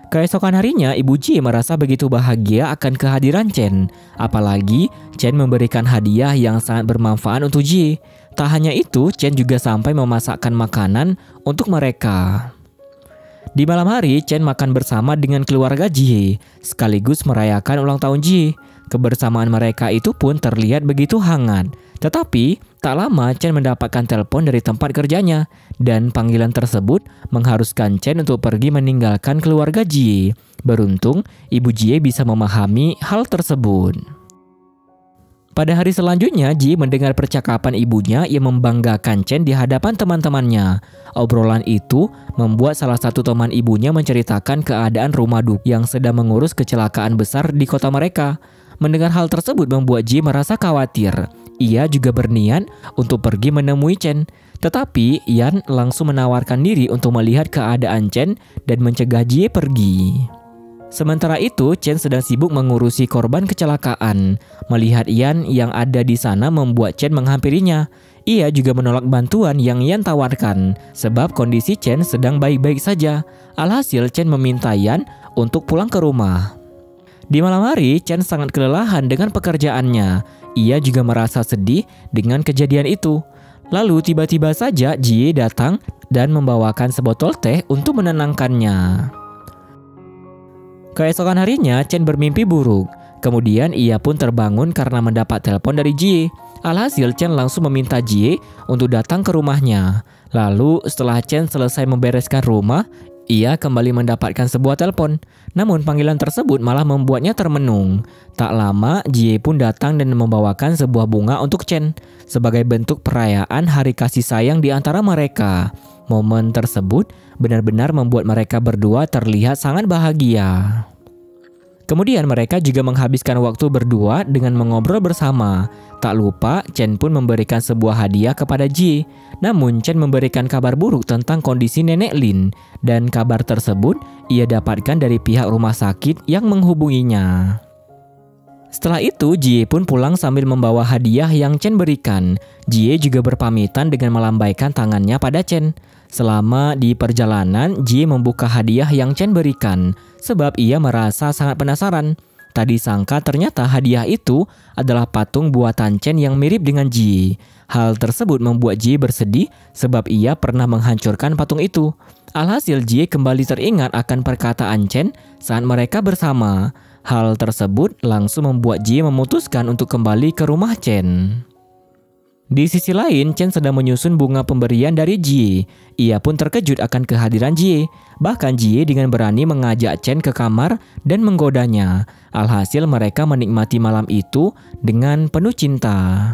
Keesokan harinya, ibu Jie merasa begitu bahagia akan kehadiran Chen. Apalagi Chen memberikan hadiah yang sangat bermanfaat untuk Jie. Tak hanya itu, Chen juga sampai memasakkan makanan untuk mereka. Di malam hari, Chen makan bersama dengan keluarga Jie, sekaligus merayakan ulang tahun Jie. Kebersamaan mereka itu pun terlihat begitu hangat. Tetapi, tak lama Chen mendapatkan telepon dari tempat kerjanya, dan panggilan tersebut mengharuskan Chen untuk pergi meninggalkan keluarga Jie. Beruntung, ibu Jie bisa memahami hal tersebut. Pada hari selanjutnya, Jie mendengar percakapan ibunya yang membanggakan Chen di hadapan teman-temannya. Obrolan itu membuat salah satu teman ibunya menceritakan keadaan rumah duka yang sedang mengurus kecelakaan besar di kota mereka. Mendengar hal tersebut membuat Jie merasa khawatir. Ia juga berniat untuk pergi menemui Chen. Tetapi Yan langsung menawarkan diri untuk melihat keadaan Chen dan mencegah Jie pergi. Sementara itu, Chen sedang sibuk mengurusi korban kecelakaan. Melihat Yan yang ada di sana membuat Chen menghampirinya. Ia juga menolak bantuan yang Yan tawarkan, sebab kondisi Chen sedang baik-baik saja. Alhasil, Chen meminta Yan untuk pulang ke rumah. Di malam hari, Chen sangat kelelahan dengan pekerjaannya. Ia juga merasa sedih dengan kejadian itu. Lalu tiba-tiba saja Jie datang dan membawakan sebotol teh untuk menenangkannya. Keesokan harinya, Chen bermimpi buruk. Kemudian ia pun terbangun karena mendapat telepon dari Jie. Alhasil, Chen langsung meminta Jie untuk datang ke rumahnya. Lalu setelah Chen selesai membereskan rumah, ia kembali mendapatkan sebuah telepon. Namun panggilan tersebut malah membuatnya termenung. Tak lama, Jie pun datang dan membawakan sebuah bunga untuk Chen sebagai bentuk perayaan hari kasih sayang di antara mereka. Momen tersebut benar-benar membuat mereka berdua terlihat sangat bahagia. Kemudian mereka juga menghabiskan waktu berdua dengan mengobrol bersama. Tak lupa, Chen pun memberikan sebuah hadiah kepada Jie. Namun Chen memberikan kabar buruk tentang kondisi Nenek Lin. Dan kabar tersebut ia dapatkan dari pihak rumah sakit yang menghubunginya. Setelah itu, Jie pun pulang sambil membawa hadiah yang Chen berikan. Jie juga berpamitan dengan melambaikan tangannya pada Chen. Selama di perjalanan, Jie membuka hadiah yang Chen berikan sebab ia merasa sangat penasaran. Tak disangka ternyata hadiah itu adalah patung buatan Chen yang mirip dengan Jie. Hal tersebut membuat Jie bersedih sebab ia pernah menghancurkan patung itu. Alhasil Jie kembali teringat akan perkataan Chen saat mereka bersama. Hal tersebut langsung membuat Jie memutuskan untuk kembali ke rumah Chen. Di sisi lain, Chen sedang menyusun bunga pemberian dari Jie. Ia pun terkejut akan kehadiran Jie. Bahkan Jie dengan berani mengajak Chen ke kamar dan menggodanya. Alhasil mereka menikmati malam itu dengan penuh cinta.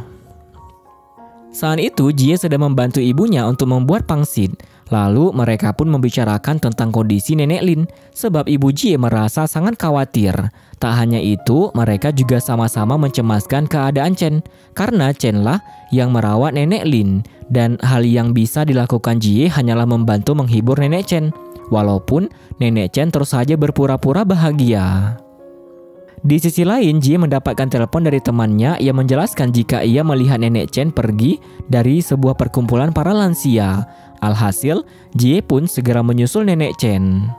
Saat itu Jie sedang membantu ibunya untuk membuat pangsit. Lalu mereka pun membicarakan tentang kondisi Nenek Lin sebab ibu Jie merasa sangat khawatir. Tak hanya itu, mereka juga sama-sama mencemaskan keadaan Chen karena Chen lah yang merawat Nenek Lin. Dan hal yang bisa dilakukan Jie hanyalah membantu menghibur Nenek Chen. Walaupun Nenek Chen terus saja berpura-pura bahagia. Di sisi lain, Jie mendapatkan telepon dari temannya yang menjelaskan jika ia melihat Nenek Chen pergi dari sebuah perkumpulan para lansia. Alhasil, Jie pun segera menyusul Nenek Chen.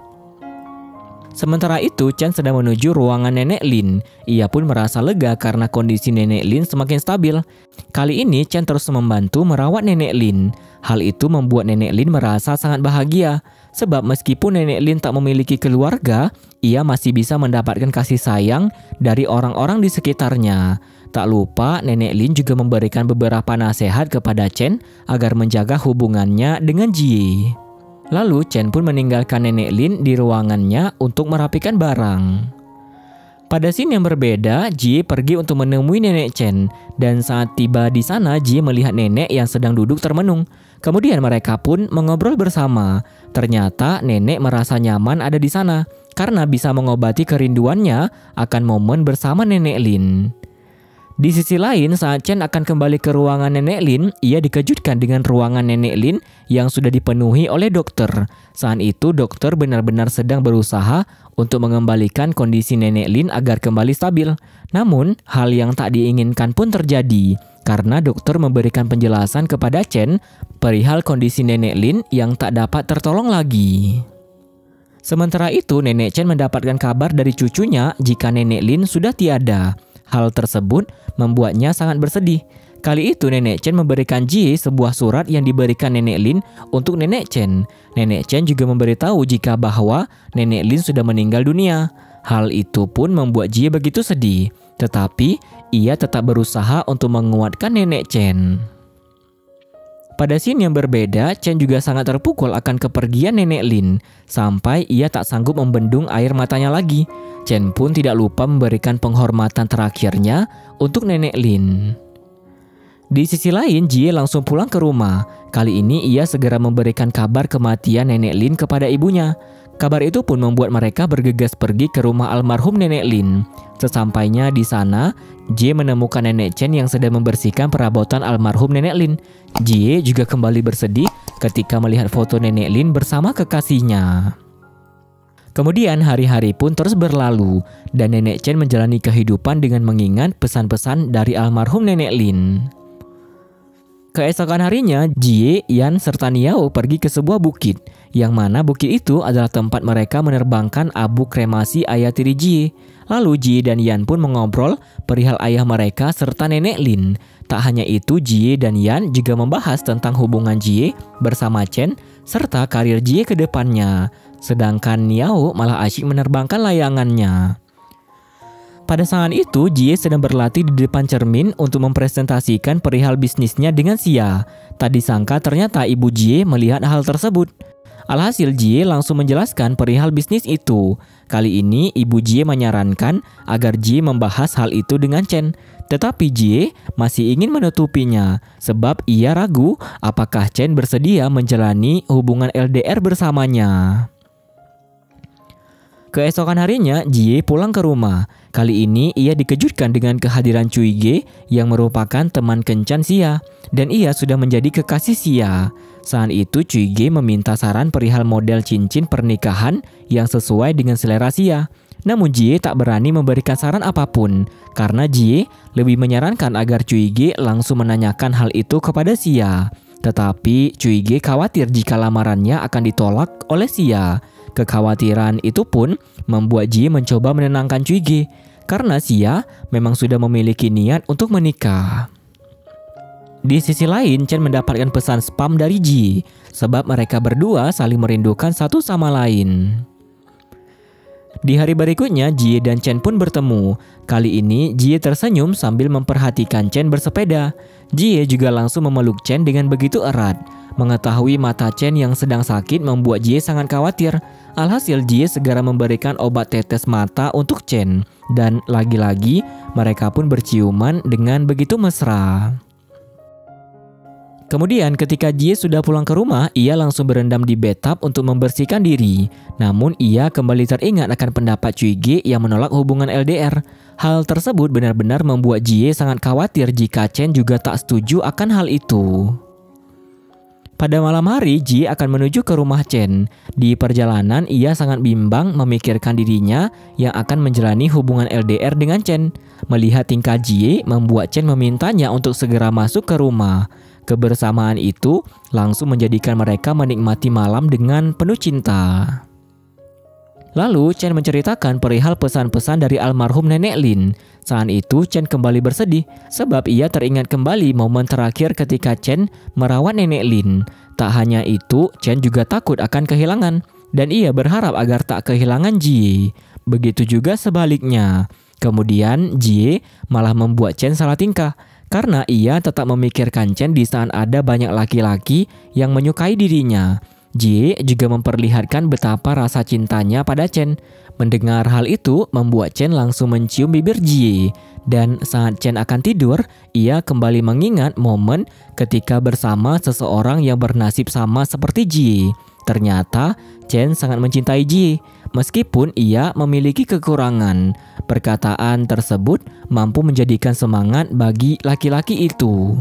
Sementara itu, Chen sedang menuju ruangan Nenek Lin. Ia pun merasa lega karena kondisi Nenek Lin semakin stabil. Kali ini, Chen terus membantu merawat Nenek Lin. Hal itu membuat Nenek Lin merasa sangat bahagia. Sebab meskipun Nenek Lin tak memiliki keluarga, ia masih bisa mendapatkan kasih sayang dari orang-orang di sekitarnya. Tak lupa, Nenek Lin juga memberikan beberapa nasihat kepada Chen agar menjaga hubungannya dengan Jie. Lalu Chen pun meninggalkan Nenek Lin di ruangannya untuk merapikan barang. Pada scene yang berbeda, Jie pergi untuk menemui Nenek Chen. Dan saat tiba di sana, Jie melihat nenek yang sedang duduk termenung. Kemudian mereka pun mengobrol bersama. Ternyata nenek merasa nyaman ada di sana karena bisa mengobati kerinduannya akan momen bersama Nenek Lin. Di sisi lain, saat Chen akan kembali ke ruangan Nenek Lin, ia dikejutkan dengan ruangan Nenek Lin yang sudah dipenuhi oleh dokter. Saat itu, dokter benar-benar sedang berusaha untuk mengembalikan kondisi Nenek Lin agar kembali stabil. Namun, hal yang tak diinginkan pun terjadi, karena dokter memberikan penjelasan kepada Chen perihal kondisi Nenek Lin yang tak dapat tertolong lagi. Sementara itu, Nenek Chen mendapatkan kabar dari cucunya jika Nenek Lin sudah tiada. Hal tersebut membuatnya sangat bersedih. Kali itu Nenek Chen memberikan Jie sebuah surat yang diberikan Nenek Lin untuk Nenek Chen. Nenek Chen juga memberitahu jika bahwa Nenek Lin sudah meninggal dunia. Hal itu pun membuat Jie begitu sedih. Tetapi ia tetap berusaha untuk menguatkan Nenek Chen. Pada scene yang berbeda, Chen juga sangat terpukul akan kepergian Nenek Lin. Sampai ia tak sanggup membendung air matanya lagi. Chen pun tidak lupa memberikan penghormatan terakhirnya untuk Nenek Lin. Di sisi lain, Jie langsung pulang ke rumah. Kali ini ia segera memberikan kabar kematian Nenek Lin kepada ibunya. Kabar itu pun membuat mereka bergegas pergi ke rumah almarhum Nenek Lin. Sesampainya di sana, Jie menemukan Nenek Chen yang sedang membersihkan perabotan almarhum Nenek Lin. Jie juga kembali bersedih ketika melihat foto Nenek Lin bersama kekasihnya. Kemudian hari-hari pun terus berlalu dan Nenek Chen menjalani kehidupan dengan mengingat pesan-pesan dari almarhum Nenek Lin. Keesokan harinya, Jie, Yan, serta Niao pergi ke sebuah bukit, yang mana bukit itu adalah tempat mereka menerbangkan abu kremasi ayah tiri Jie. Lalu Jie dan Yan pun mengobrol perihal ayah mereka serta Nenek Lin. Tak hanya itu, Jie dan Yan juga membahas tentang hubungan Jie bersama Chen serta karir Jie ke depannya. Sedangkan Niao malah asyik menerbangkan layangannya. Pada saat itu, Jie sedang berlatih di depan cermin untuk mempresentasikan perihal bisnisnya dengan Xia. Tak disangka ternyata ibu Jie melihat hal tersebut. Alhasil Jie langsung menjelaskan perihal bisnis itu. Kali ini ibu Jie menyarankan agar Jie membahas hal itu dengan Chen. Tetapi Jie masih ingin menutupinya sebab ia ragu apakah Chen bersedia menjalani hubungan LDR bersamanya. Keesokan harinya, Jie pulang ke rumah. Kali ini ia dikejutkan dengan kehadiran Cui Ge yang merupakan teman kencan Xia. Dan ia sudah menjadi kekasih Xia. Saat itu Cui Ge meminta saran perihal model cincin pernikahan yang sesuai dengan selera Xia. Namun Jie tak berani memberikan saran apapun. Karena Jie lebih menyarankan agar Cui Ge langsung menanyakan hal itu kepada Xia. Tetapi Cui Ge khawatir jika lamarannya akan ditolak oleh Xia. Kekhawatiran itu pun membuat Jie mencoba menenangkan Cui Ge karena Xia memang sudah memiliki niat untuk menikah. Di sisi lain, Chen mendapatkan pesan spam dari Jie sebab mereka berdua saling merindukan satu sama lain. Di hari berikutnya, Jie dan Chen pun bertemu. Kali ini, Jie tersenyum sambil memperhatikan Chen bersepeda. Jie juga langsung memeluk Chen dengan begitu erat. Mengetahui mata Chen yang sedang sakit membuat Jie sangat khawatir. Alhasil Jie segera memberikan obat tetes mata untuk Chen. Dan lagi-lagi mereka pun berciuman dengan begitu mesra. Kemudian ketika Jie sudah pulang ke rumah, ia langsung berendam di bathtub untuk membersihkan diri. Namun ia kembali teringat akan pendapat Cui Ge yang menolak hubungan LDR. Hal tersebut benar-benar membuat Jie sangat khawatir jika Chen juga tak setuju akan hal itu. Pada malam hari, Jie akan menuju ke rumah Chen. Di perjalanan, ia sangat bimbang memikirkan dirinya yang akan menjalani hubungan LDR dengan Chen. Melihat tingkah Jie, membuat Chen memintanya untuk segera masuk ke rumah. Kebersamaan itu langsung menjadikan mereka menikmati malam dengan penuh cinta. Lalu, Chen menceritakan perihal pesan-pesan dari almarhum Nenek Lin. Saat itu, Chen kembali bersedih sebab ia teringat kembali momen terakhir ketika Chen merawat Nenek Lin. Tak hanya itu, Chen juga takut akan kehilangan dan ia berharap agar tak kehilangan Jie. Begitu juga sebaliknya. Kemudian, Jie malah membuat Chen salah tingkah karena ia tetap memikirkan Chen di saat ada banyak laki-laki yang menyukai dirinya. Jie juga memperlihatkan betapa rasa cintanya pada Chen. Mendengar hal itu membuat Chen langsung mencium bibir Jie. Dan saat Chen akan tidur, ia kembali mengingat momen ketika bersama seseorang yang bernasib sama seperti Jie. Ternyata Chen sangat mencintai Jie, meskipun ia memiliki kekurangan. Perkataan tersebut mampu menjadikan semangat bagi laki-laki itu.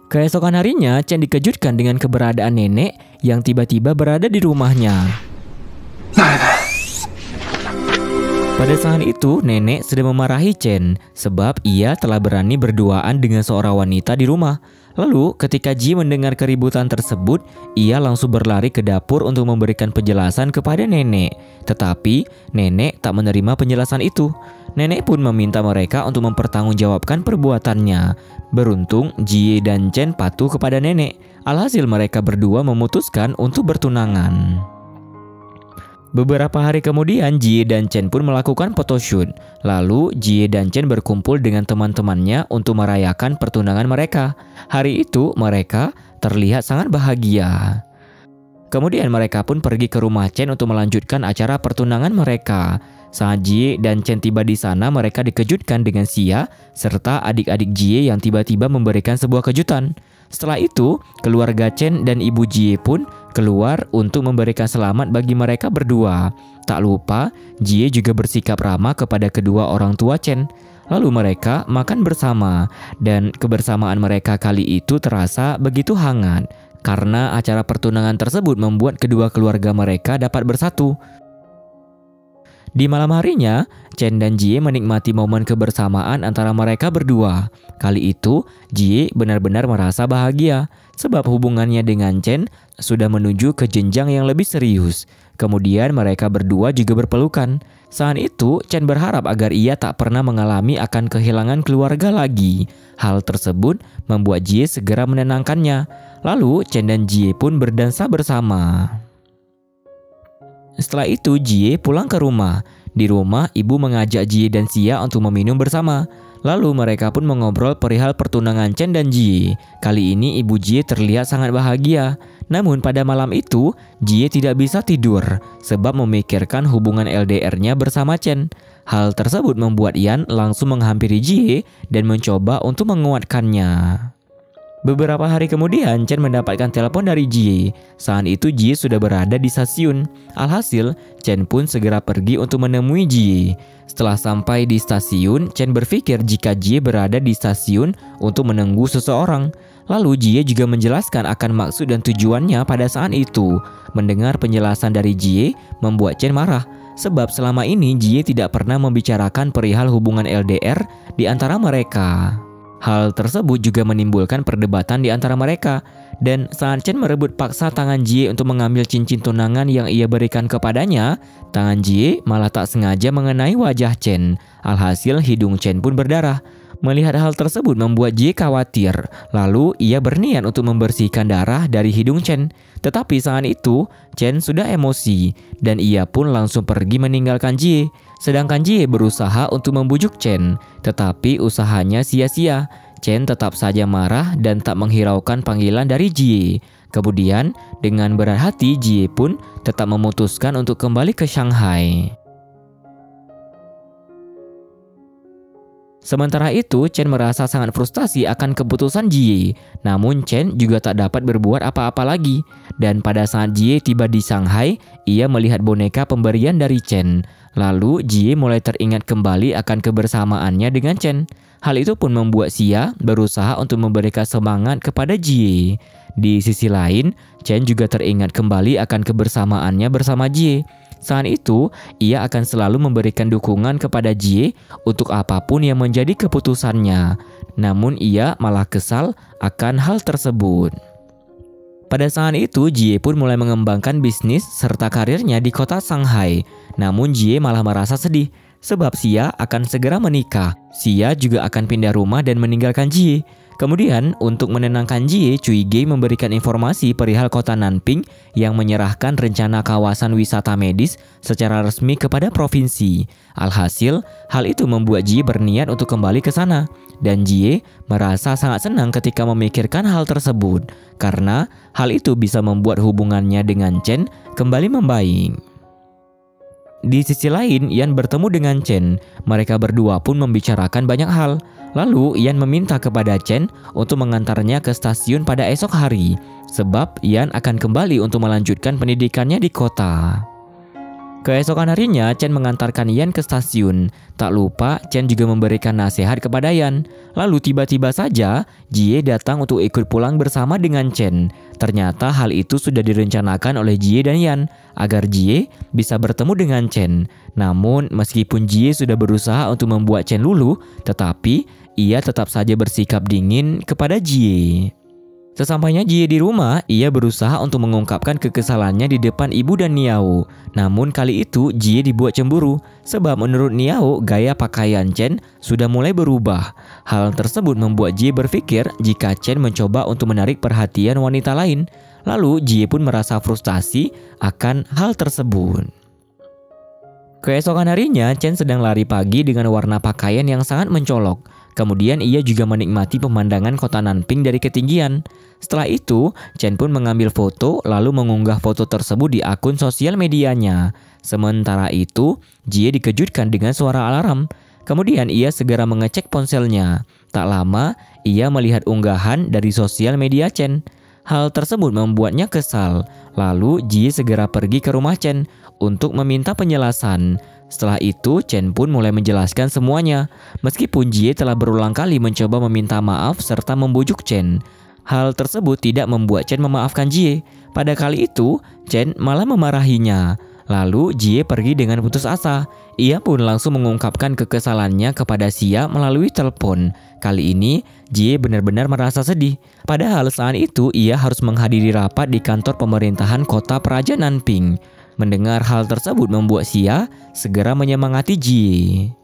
Keesokan harinya, Chen dikejutkan dengan keberadaan nenek yang tiba-tiba berada di rumahnya. Pada saat itu, nenek sedang memarahi Chen sebab ia telah berani berduaan dengan seorang wanita di rumah. Lalu, ketika Jie mendengar keributan tersebut, ia langsung berlari ke dapur untuk memberikan penjelasan kepada nenek. Tetapi, nenek tak menerima penjelasan itu. Nenek pun meminta mereka untuk mempertanggungjawabkan perbuatannya. Beruntung, Jie dan Chen patuh kepada nenek. Alhasil mereka berdua memutuskan untuk bertunangan. Beberapa hari kemudian, Jie dan Chen pun melakukan photoshoot. Lalu, Jie dan Chen berkumpul dengan teman-temannya untuk merayakan pertunangan mereka. Hari itu, mereka terlihat sangat bahagia. Kemudian mereka pun pergi ke rumah Chen untuk melanjutkan acara pertunangan mereka. Saat Jie dan Chen tiba di sana, mereka dikejutkan dengan Xia serta adik-adik Jie yang tiba-tiba memberikan sebuah kejutan. Setelah itu, keluarga Chen dan ibu Jie pun keluar untuk memberikan selamat bagi mereka berdua. Tak lupa, Jie juga bersikap ramah kepada kedua orang tua Chen. Lalu mereka makan bersama, dan kebersamaan mereka kali itu terasa begitu hangat. Karena acara pertunangan tersebut membuat kedua keluarga mereka dapat bersatu. Di malam harinya, Chen dan Jie menikmati momen kebersamaan antara mereka berdua. Kali itu, Jie benar-benar merasa bahagia sebab hubungannya dengan Chen sudah menuju ke jenjang yang lebih serius. Kemudian mereka berdua juga berpelukan. Saat itu, Chen berharap agar ia tak pernah mengalami akan kehilangan keluarga lagi. Hal tersebut membuat Jie segera menenangkannya. Lalu, Chen dan Jie pun berdansa bersama. Setelah itu, Jie pulang ke rumah. Di rumah, ibu mengajak Jie dan Xia untuk meminum bersama. Lalu mereka pun mengobrol perihal pertunangan Chen dan Jie. Kali ini ibu Jie terlihat sangat bahagia. Namun pada malam itu, Jie tidak bisa tidur sebab memikirkan hubungan LDR-nya bersama Chen. Hal tersebut membuat Yan langsung menghampiri Jie dan mencoba untuk menguatkannya. Beberapa hari kemudian, Chen mendapatkan telepon dari Jie. Saat itu Jie sudah berada di stasiun. Alhasil, Chen pun segera pergi untuk menemui Jie. Setelah sampai di stasiun, Chen berpikir jika Jie berada di stasiun untuk menunggu seseorang. Lalu Jie juga menjelaskan akan maksud dan tujuannya pada saat itu. Mendengar penjelasan dari Jie membuat Chen marah. Sebab selama ini Jie tidak pernah membicarakan perihal hubungan LDR di antara mereka. Hal tersebut juga menimbulkan perdebatan di antara mereka. Dan saat Chen merebut paksa tangan Jie untuk mengambil cincin tunangan yang ia berikan kepadanya, tangan Jie malah tak sengaja mengenai wajah Chen. Alhasil hidung Chen pun berdarah. Melihat hal tersebut membuat Jie khawatir. Lalu ia berniat untuk membersihkan darah dari hidung Chen. Tetapi saat itu Chen sudah emosi dan ia pun langsung pergi meninggalkan Jie. Sedangkan Jie berusaha untuk membujuk Chen, tetapi usahanya sia-sia. Chen tetap saja marah dan tak menghiraukan panggilan dari Jie. Kemudian dengan berat hati Jie pun tetap memutuskan untuk kembali ke Shanghai. Sementara itu, Chen merasa sangat frustasi akan keputusan Jie. Namun Chen juga tak dapat berbuat apa-apa lagi. Dan pada saat Jie tiba di Shanghai, ia melihat boneka pemberian dari Chen. Lalu Jie mulai teringat kembali akan kebersamaannya dengan Chen. Hal itu pun membuat Xia berusaha untuk memberikan semangat kepada Jie. Di sisi lain, Chen juga teringat kembali akan kebersamaannya bersama Jie. Saat itu, ia akan selalu memberikan dukungan kepada Jie untuk apapun yang menjadi keputusannya. Namun ia malah kesal akan hal tersebut. Pada saat itu, Jie pun mulai mengembangkan bisnis serta karirnya di kota Shanghai. Namun Jie malah merasa sedih sebab Xia akan segera menikah. Xia juga akan pindah rumah dan meninggalkan Jie. Kemudian, untuk menenangkan Jie, Cui Ge memberikan informasi perihal kota Nanping yang menyerahkan rencana kawasan wisata medis secara resmi kepada provinsi. Alhasil, hal itu membuat Jie berniat untuk kembali ke sana. Dan Jie merasa sangat senang ketika memikirkan hal tersebut, karena hal itu bisa membuat hubungannya dengan Chen kembali membaik. Di sisi lain, Yan bertemu dengan Chen. Mereka berdua pun membicarakan banyak hal. Lalu, Yan meminta kepada Chen untuk mengantarnya ke stasiun pada esok hari, sebab Yan akan kembali untuk melanjutkan pendidikannya di kota. Keesokan harinya, Chen mengantarkan Yan ke stasiun. Tak lupa, Chen juga memberikan nasihat kepada Yan. Lalu tiba-tiba saja, Jie datang untuk ikut pulang bersama dengan Chen. Ternyata hal itu sudah direncanakan oleh Jie dan Yan, agar Jie bisa bertemu dengan Chen. Namun, meskipun Jie sudah berusaha untuk membuat Chen luluh, tetapi ia tetap saja bersikap dingin kepada Jie. Sesampainya Jie di rumah, ia berusaha untuk mengungkapkan kekesalannya di depan ibu dan Niao. Namun kali itu Jie dibuat cemburu, sebab menurut Niao gaya pakaian Chen sudah mulai berubah. Hal tersebut membuat Jie berpikir jika Chen mencoba untuk menarik perhatian wanita lain. Lalu Jie pun merasa frustasi akan hal tersebut. Keesokan harinya, Chen sedang lari pagi dengan warna pakaian yang sangat mencolok. Kemudian ia juga menikmati pemandangan kota Nanping dari ketinggian. Setelah itu, Chen pun mengambil foto lalu mengunggah foto tersebut di akun sosial medianya. Sementara itu, Jie dikejutkan dengan suara alarm. Kemudian ia segera mengecek ponselnya. Tak lama, ia melihat unggahan dari sosial media Chen. Hal tersebut membuatnya kesal. Lalu Jie segera pergi ke rumah Chen untuk meminta penjelasan. Setelah itu, Chen pun mulai menjelaskan semuanya. Meskipun Jie telah berulang kali mencoba meminta maaf serta membujuk Chen, hal tersebut tidak membuat Chen memaafkan Jie. Pada kali itu, Chen malah memarahinya. Lalu Jie pergi dengan putus asa. Ia pun langsung mengungkapkan kekesalannya kepada Xia melalui telepon. Kali ini, Jie benar-benar merasa sedih. Padahal saat itu ia harus menghadiri rapat di kantor pemerintahan kota Praja Nanping. Mendengar hal tersebut membuat Xia segera menyemangati Jie.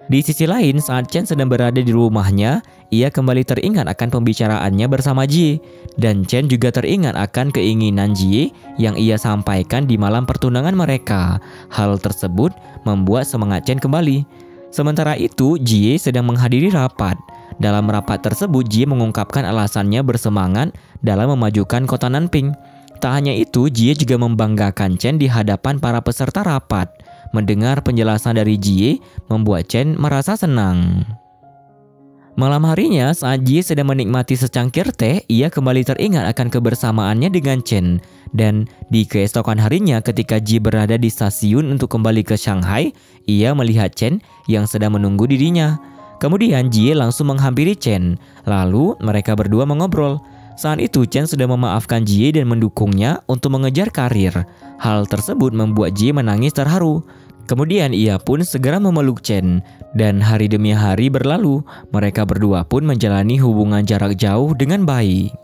Di sisi lain, saat Chen sedang berada di rumahnya, ia kembali teringat akan pembicaraannya bersama Jie. Dan Chen juga teringat akan keinginan Jie yang ia sampaikan di malam pertunangan mereka. Hal tersebut membuat semangat Chen kembali. Sementara itu, Jie sedang menghadiri rapat. Dalam rapat tersebut, Jie mengungkapkan alasannya bersemangat dalam memajukan kota Nanping. Tak hanya itu, Jie juga membanggakan Chen di hadapan para peserta rapat. Mendengar penjelasan dari Jie membuat Chen merasa senang. Malam harinya, saat Jie sedang menikmati secangkir teh, ia kembali teringat akan kebersamaannya dengan Chen. Dan di keesokan harinya ketika Jie berada di stasiun untuk kembali ke Shanghai, ia melihat Chen yang sedang menunggu dirinya. Kemudian Jie langsung menghampiri Chen. Lalu mereka berdua mengobrol. Saat itu Chen sudah memaafkan Jie dan mendukungnya untuk mengejar karir. Hal tersebut membuat Jie menangis terharu. Kemudian ia pun segera memeluk Chen. Dan hari demi hari berlalu, mereka berdua pun menjalani hubungan jarak jauh dengan baik.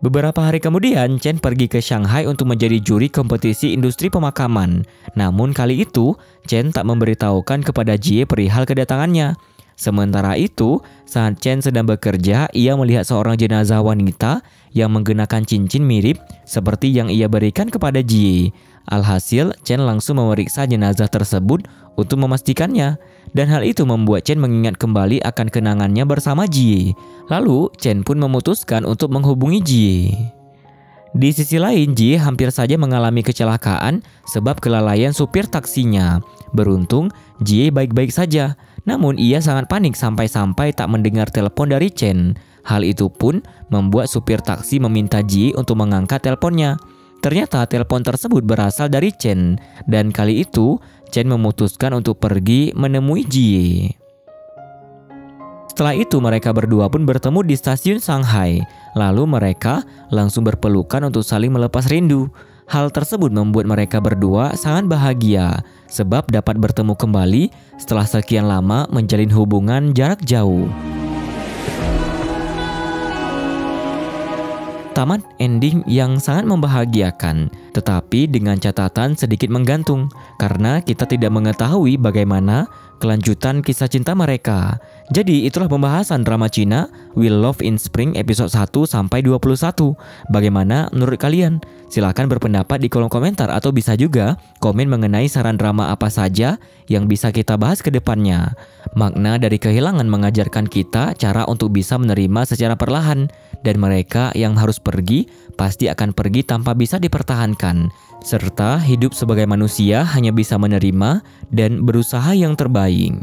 Beberapa hari kemudian, Chen pergi ke Shanghai untuk menjadi juri kompetisi industri pemakaman. Namun kali itu, Chen tak memberitahukan kepada Jie perihal kedatangannya. Sementara itu, saat Chen sedang bekerja, ia melihat seorang jenazah wanita yang menggunakan cincin mirip seperti yang ia berikan kepada Jie. Alhasil, Chen langsung memeriksa jenazah tersebut untuk memastikannya. Dan hal itu membuat Chen mengingat kembali akan kenangannya bersama Jie. Lalu, Chen pun memutuskan untuk menghubungi Jie. Di sisi lain, Jie hampir saja mengalami kecelakaan sebab kelalaian supir taksinya. Beruntung, Jie baik-baik saja. Namun ia sangat panik sampai-sampai tak mendengar telepon dari Chen. Hal itu pun membuat supir taksi meminta Jie untuk mengangkat teleponnya. Ternyata telepon tersebut berasal dari Chen, dan kali itu Chen memutuskan untuk pergi menemui Jie. Setelah itu mereka berdua pun bertemu di stasiun Shanghai. Lalu mereka langsung berpelukan untuk saling melepas rindu. Hal tersebut membuat mereka berdua sangat bahagia sebab dapat bertemu kembali setelah sekian lama menjalin hubungan jarak jauh. Tamat ending yang sangat membahagiakan, tetapi dengan catatan sedikit menggantung karena kita tidak mengetahui bagaimana kelanjutan kisah cinta mereka. Jadi itulah pembahasan drama Cina We Love in Spring episode 1 sampai 21. Bagaimana menurut kalian? Silahkan berpendapat di kolom komentar atau bisa juga komen mengenai saran drama apa saja yang bisa kita bahas ke depannya. Makna dari kehilangan mengajarkan kita cara untuk bisa menerima secara perlahan, dan mereka yang harus pergi pasti akan pergi tanpa bisa dipertahankan, serta hidup sebagai manusia hanya bisa menerima dan berusaha yang terbaik.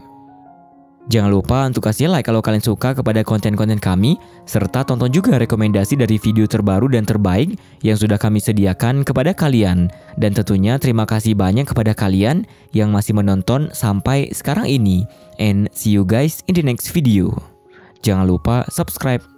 Jangan lupa untuk kasih like kalau kalian suka kepada konten-konten kami, serta tonton juga rekomendasi dari video terbaru dan terbaik yang sudah kami sediakan kepada kalian. Dan tentunya terima kasih banyak kepada kalian yang masih menonton sampai sekarang ini. And see you guys in the next video. Jangan lupa subscribe.